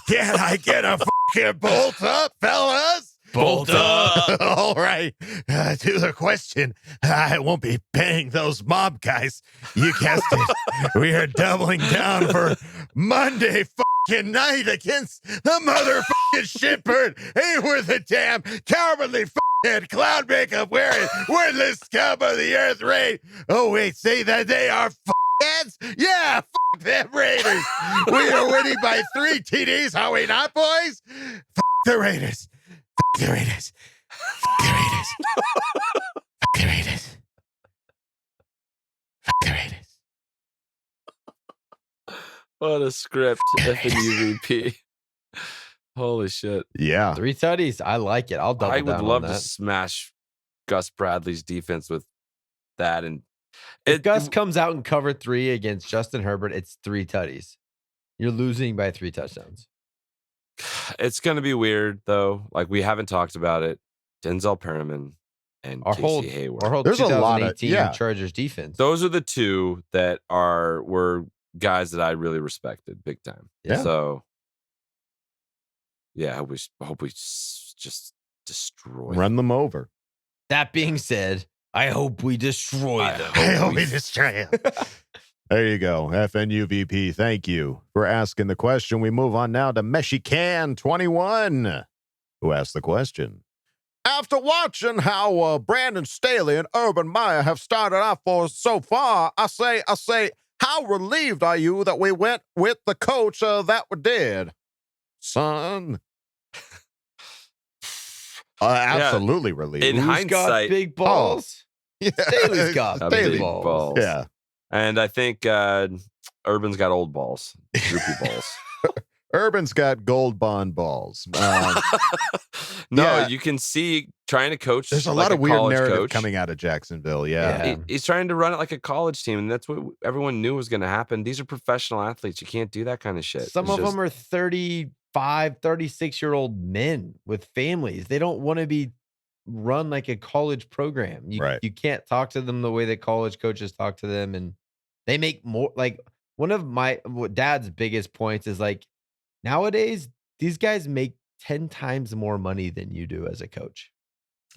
Can I get a fucking bolt up, fellas? Bolt up. All right. To the question, I won't be paying those mob guys. You guessed it. We are doubling down for Monday fucking night against the motherfucking shitbird. Ain't worth a damn cowardly fucking clown makeup wearing worthless scum of the earth raid. Oh, wait, say that they are heads? Yeah, fuck them Raiders. We are winning by 3 TDs, are we not, boys? Fuck the Raiders. Fuck the Raiders. Fuck the Raiders. Fuck the Raiders. Fuck the Raiders. What a script, FNUVP. Holy shit. Yeah. 3 tutties. I like it. I'll double I down would on love that. to smash Gus Bradley's defense with that. And if Gus comes out in cover 3 against Justin Herbert, it's 3 tutties. You're losing by 3 touchdowns. It's going to be weird, though. Like, we haven't talked about it. Denzel Perriman and Casey Hayward. Our whole There's a 2018 lot of Chargers defense. Those are the two that were guys that I really respected big time. Yeah. So, yeah, I hope we just destroy Run them over. That being said, I hope we destroy them. I hope we destroy them. There you go. FNUVP, thank you for asking the question. We move on now to Meshican21, who asked the question. After watching how Brandon Staley and Urban Meyer have started off for so far, I say, how relieved are you that we went with the coach that we did? Son. Absolutely relieved. In Who's hindsight, got big balls? Yeah. Staley's got big balls. Yeah. And I think Urban's got old balls, droopy balls. Urban's got gold bond balls. You can see trying to coach. There's a like lot of weird narrative coach. coming out of Jacksonville. Yeah. He's trying to run it like a college team, and that's what everyone knew was going to happen. These are professional athletes. You can't do that kind of shit. Some of them are 35, 36-year-old men with families. They don't want to be run like a college program. You can't talk to them the way that college coaches talk to them, and they make more. Like, one of my dad's biggest points is, like, nowadays these guys make 10 times more money than you do as a coach.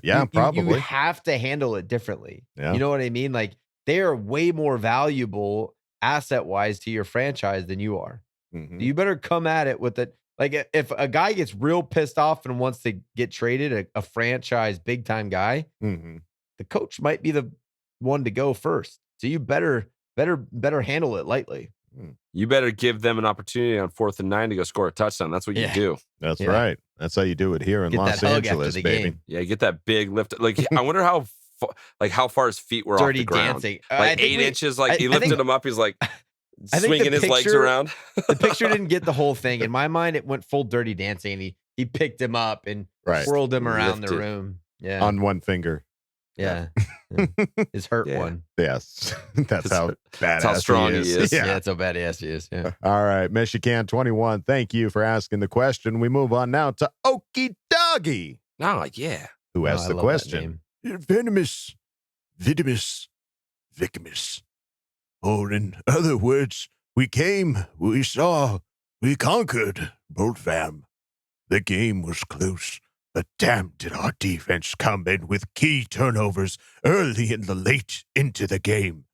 Yeah, probably. You have to handle it differently. Yeah. You know what I mean? Like, they are way more valuable asset-wise to your franchise than you are. Mm-hmm. You better come at it with it. Like, if a guy gets real pissed off and wants to get traded, a franchise big-time guy, the coach might be the one to go first. So you better handle it lightly. You better give them an opportunity on 4th and 9 to go score a touchdown. That's what you do. That's right. That's how you do it here in Los Angeles, baby. Game. Yeah, get that big lift. Like, I wonder how far his feet were Dirty off the ground. dancing. Like 8 inches. Like, he lifted him up. He's like, I think swinging his legs around. The picture didn't get the whole thing. In my mind, it went full Dirty Dancing. He picked him up and swirled him around the room. Yeah, on one finger. Yeah. His hurt one. Yes, that's how badass That's how strong he is. Yeah, that's how badass he is. Yeah. All right, Michigan 21. Thank you for asking the question. We move on now to Okie Doggy. Oh yeah. Who asked the question? Venomous, vidimus, vicamus. Or in other words, we came, we saw, we conquered, Boltfam. The game was close, but damn did our defense come in with key turnovers early in the late into the game.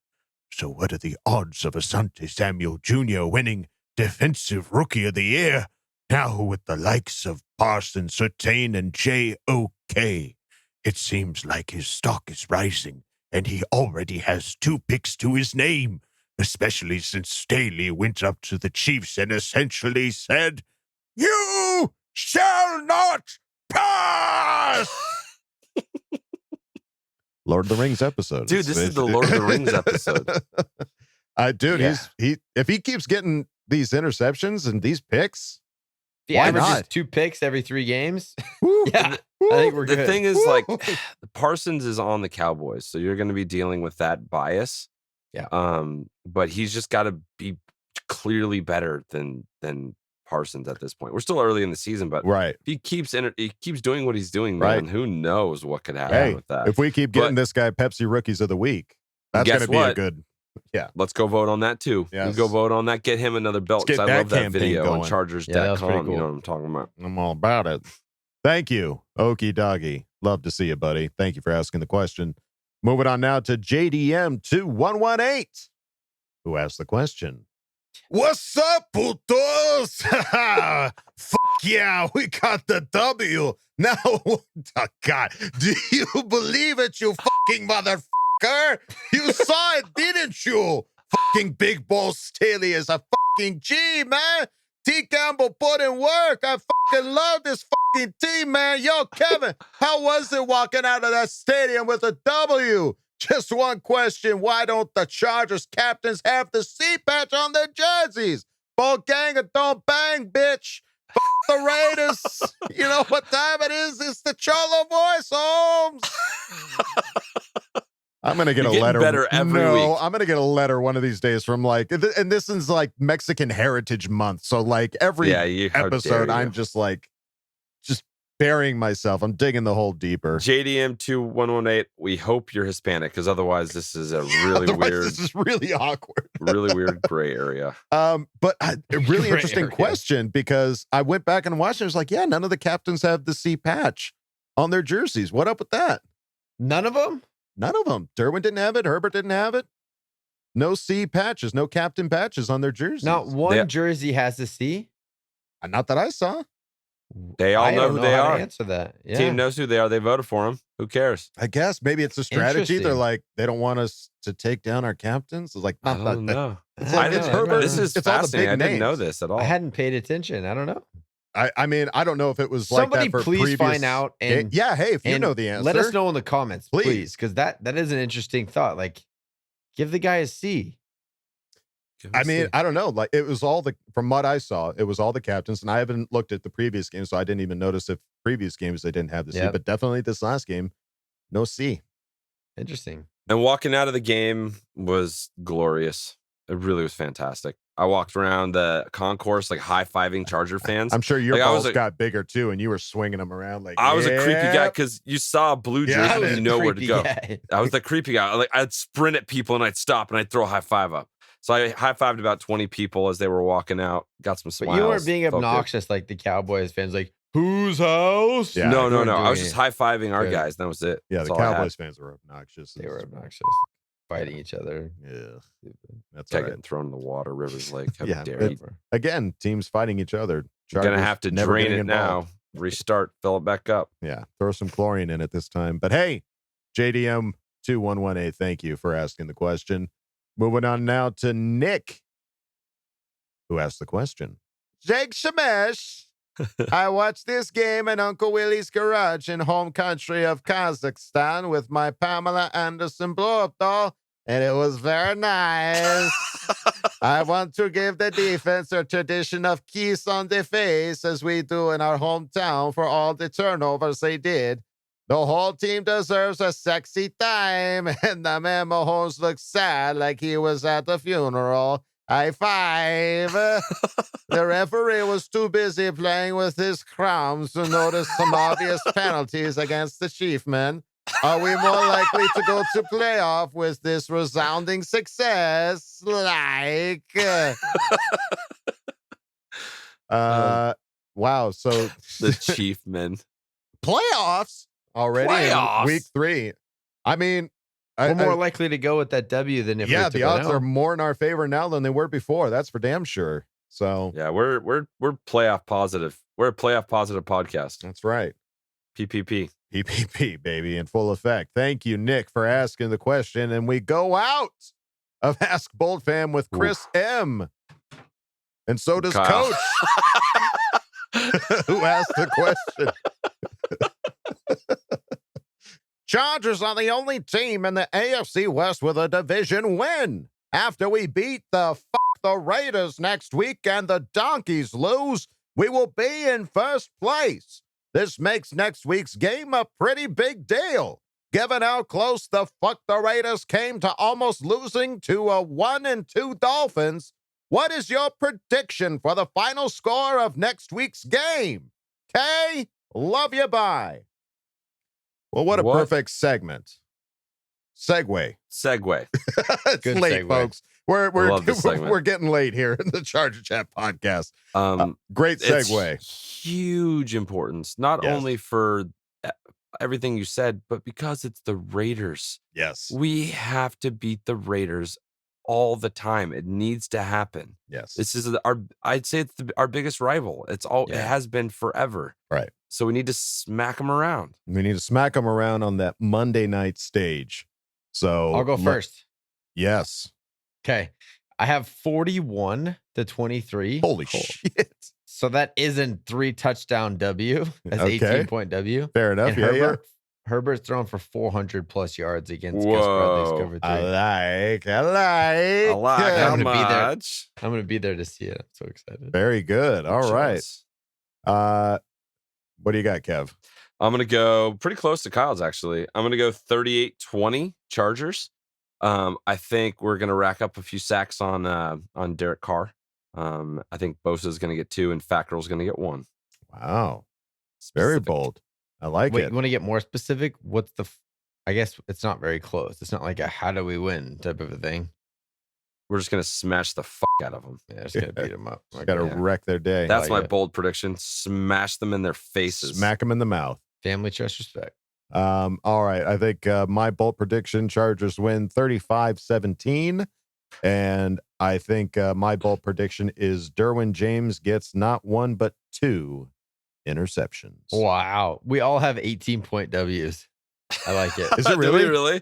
So what are the odds of Asante Samuel Jr. winning Defensive Rookie of the Year? Now with the likes of Parsons, Surtain, and J.O.K., it seems like his stock is rising, and he already has 2 picks to his name, especially since Staley went up to the Chiefs and essentially said, "You shall not pass!" Lord of the Rings episode. Dude, this is the Lord of the Rings episode. Dude, he if he keeps getting these interceptions and these picks, He why averages not? 2 picks every 3 games. Yeah, I think we're good. The thing is, like, Parsons is on the Cowboys, so you're going to be dealing with that bias. Yeah. But he's just got to be clearly better than Parsons at this point. We're still early in the season, but right. If he keeps doing what he's doing, Right. man, who knows what could happen Hey, with that? if we keep getting this guy Pepsi Rookies of the Week, that's going Guess to be a what? good. Yeah. Let's go vote on that too. Yes. Let's go vote on that. Get him another belt. Let's 'Cause get I that love that campaign video on going. Chargers.com. Yeah, that was pretty cool. You know what I'm talking about. I'm all about it. Thank you, Okie Doggy. Love to see you, buddy. Thank you for asking the question. Moving on now to JDM2118, who asked the question. What's up, putos? Fuck yeah, we got the W. Now, oh God, do you believe it, you fucking motherfucker? You saw it, didn't you? Fucking Big Ball Staley is a fucking G, man. T. Campbell put in work. I fucking love this fucking team, man. Yo, Kevin, how was it walking out of that stadium with a W? Just one question. Why don't the Chargers captains have the C patch on their jerseys? Ball gang or don't bang, bitch. Fuck the Raiders. You know what time it is? It's the Cholo voice, Holmes. I'm going to get You're a getting letter. better every no, week. I'm going to get a letter one of these days from like, and this is like Mexican Heritage Month. So like every How dare episode, you. I'm just burying myself. I'm digging the hole deeper. JDM2118, we hope you're Hispanic because otherwise this is a really Otherwise, weird, This is really awkward. really weird gray area. But a really Gray interesting area. question because I went back and watched it. I was like, yeah, none of the captains have the C patch on their jerseys. What up with that? None of them? None of them. Derwin didn't have it. Herbert didn't have it. No C patches, no captain patches on their jerseys. Not one jersey has the C. Not that I saw. They all I know don't who know they how to are. answer that. Yeah. Team knows who they are. They voted for him. Who cares? I guess maybe it's a strategy. They're Interesting. like, they don't want us to take down our captains. It's like, I don't know. It's like, it's Herbert. This is it's all the fascinating. big I didn't know names. this at all. I hadn't paid attention. I don't know. I mean, I don't know if it was Somebody like that for please previous... find out and yeah, hey, if you and know the answer, let us know in the comments, Please. please, because that is an interesting thought. Like, give the guy a C. I mean, I don't know. Like, it was all from what I saw, it was all the captains, and I haven't looked at the previous games, so I didn't even notice if previous games they didn't have the C. Yep. But definitely this last game, no C. Interesting. And walking out of the game was glorious. It really was fantastic. I walked around the concourse like high-fiving Charger fans. I'm sure your Like, I was balls like- got bigger too, and you were swinging them around like I was a creepy guy "Yep." because you saw a blue Yeah, jersey and you know where to Creepy go. guy. I was the creepy guy. Like I'd sprint at people and I'd stop and I'd throw a high five up. So I high fived about 20 people as they were walking out. Got some But smiles. you weren't being Felt good. obnoxious like the Cowboys fans. Like, whose house? Yeah, no. you weren't I was doing just it. high fiving our Good. guys. And that was it. Yeah, That's the all I had. Cowboys fans were obnoxious. They were obnoxious, fighting each other. Yeah, that's Guy all right. getting thrown in the water. Rivers Lake. How Yeah, dare but you? again, teams fighting each other. You're gonna Chargers have to never drain getting it involved. now. Restart. Fill it back up. Yeah, throw some chlorine in it this time. But hey, JDM2118, thank you for asking the question. Moving on now to Nick, who asked the question. Jake Shemesh, I watched this game in Uncle Willie's garage in home country of Kazakhstan with my Pamela Anderson blow-up doll and it was very nice. I want to give the defense a tradition of kiss on the face as we do in our hometown for all the turnovers they did. The whole team deserves a sexy time, and the man Mahomes looks sad like he was at the funeral. High five. The referee was too busy playing with his crowns to notice some obvious penalties against the Chiefmen. Are we more likely to go to playoff with this resounding success? Like, wow. So the Chiefmen playoffs already in week 3. I mean, we're more likely to go with that W than if the odds are more in our favor now than they were before. That's for damn sure. So yeah, we're playoff positive. We're a playoff positive podcast. That's right. PPP, baby, in full effect. Thank you, Nick, for asking the question. And we go out of Ask Boltfam with Chris M. And so does Kyle. Coach, who asked the question. Chargers are the only team in the AFC West with a division win. After we beat the Raiders next week and the Donkeys lose, we will be in first place. This makes next week's game a pretty big deal, given how close the Raiders came to almost losing to a 1-2 Dolphins. What is your prediction for the final score of next week's game? Kay, love you, bye. Well, what a perfect segment. Segue. It's Good late, segue. Folks. We're getting late here in the Charger Chat podcast. Great segue. It's huge importance, not only for everything you said, but because it's the Raiders. Yes. We have to beat the Raiders all the time. It needs to happen. Yes. This is I'd say it's our biggest rival. It has been forever. Right. So we need to smack them around. We need to smack them around on that Monday night stage. So I'll go first. Yes. Okay. I have 41-23. Holy shit. So that isn't 3 touchdown W. That's 18-point W. Fair enough. And Herbert's thrown for 400 plus yards against Gus Bradley's cover 3. I like. How I'm much? I'm going to be there to see it. I'm so excited. Very good. All right. What do you got, Kev? I'm going to go pretty close to Kyle's, actually. I'm going to go 38-20 Chargers. I think we're going to rack up a few sacks on Derek Carr. I think Bosa is going to get 2 and Fackrell's going to get 1. Wow. Very bold. I like it. You want to get more specific? What's I guess it's not very close. It's not like a how do we win type of a thing. We're just going to smash the fuck out of them. Yeah, just going to beat them up. Got to wreck their day. That's my bold prediction. Smash them in their faces. Smack them in the mouth. Family, trust, respect. All right. I think my bold prediction, Chargers win 35-17. And I think my bold prediction is Derwin James gets not 1, but 2 interceptions. Wow. We all have 18-point W's. I like it. Is it really? Really?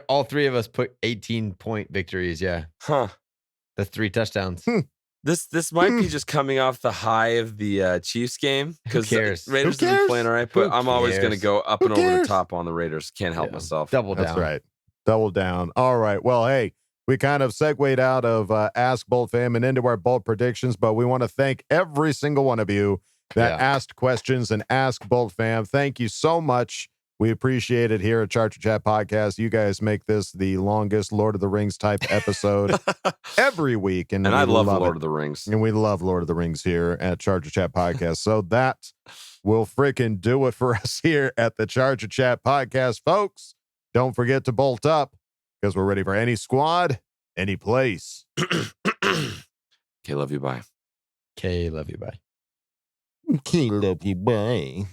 All 3 of us put 18-point victories. Yeah. Huh. That's 3 touchdowns. This might be just coming off the high of the Chiefs game because Raiders have been playing all right, but I'm always going to go up and over the top on the Raiders. Can't help myself. Double down. That's right. Double down. All right. Well, hey, we kind of segued out of Ask Boltfam and into our bold predictions, but we want to thank every single one of you that asked questions and Ask Boltfam. Thank you so much. We appreciate it here at Charger Chat Podcast. You guys make this the longest Lord of the Rings type episode every week. And I love Lord of the Rings. And we love Lord of the Rings here at Charger Chat Podcast. So that will freaking do it for us here at the Charger Chat Podcast, folks. Don't forget to bolt up because we're ready for any squad, any place. Okay, love you, bye. Okay, love you, bye. Okay, love you, bye.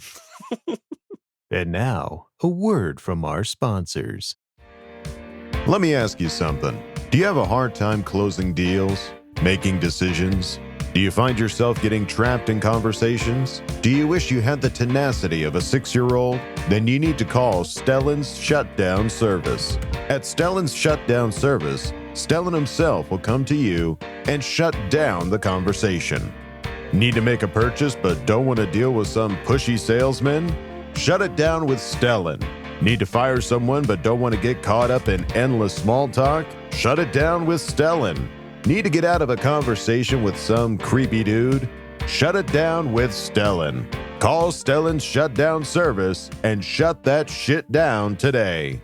And now, a word from our sponsors. Let me ask you something. Do you have a hard time closing deals, making decisions? Do you find yourself getting trapped in conversations? Do you wish you had the tenacity of a 6-year-old? Then you need to call Stellan's Shutdown Service. At Stellan's Shutdown Service, Stellan himself will come to you and shut down the conversation. Need to make a purchase but don't want to deal with some pushy salesman? Shut it down with Stellan. Need to fire someone but don't want to get caught up in endless small talk? Shut it down with Stellan. Need to get out of a conversation with some creepy dude? Shut it down with Stellan. Call Stellan's Shutdown service and shut that shit down today.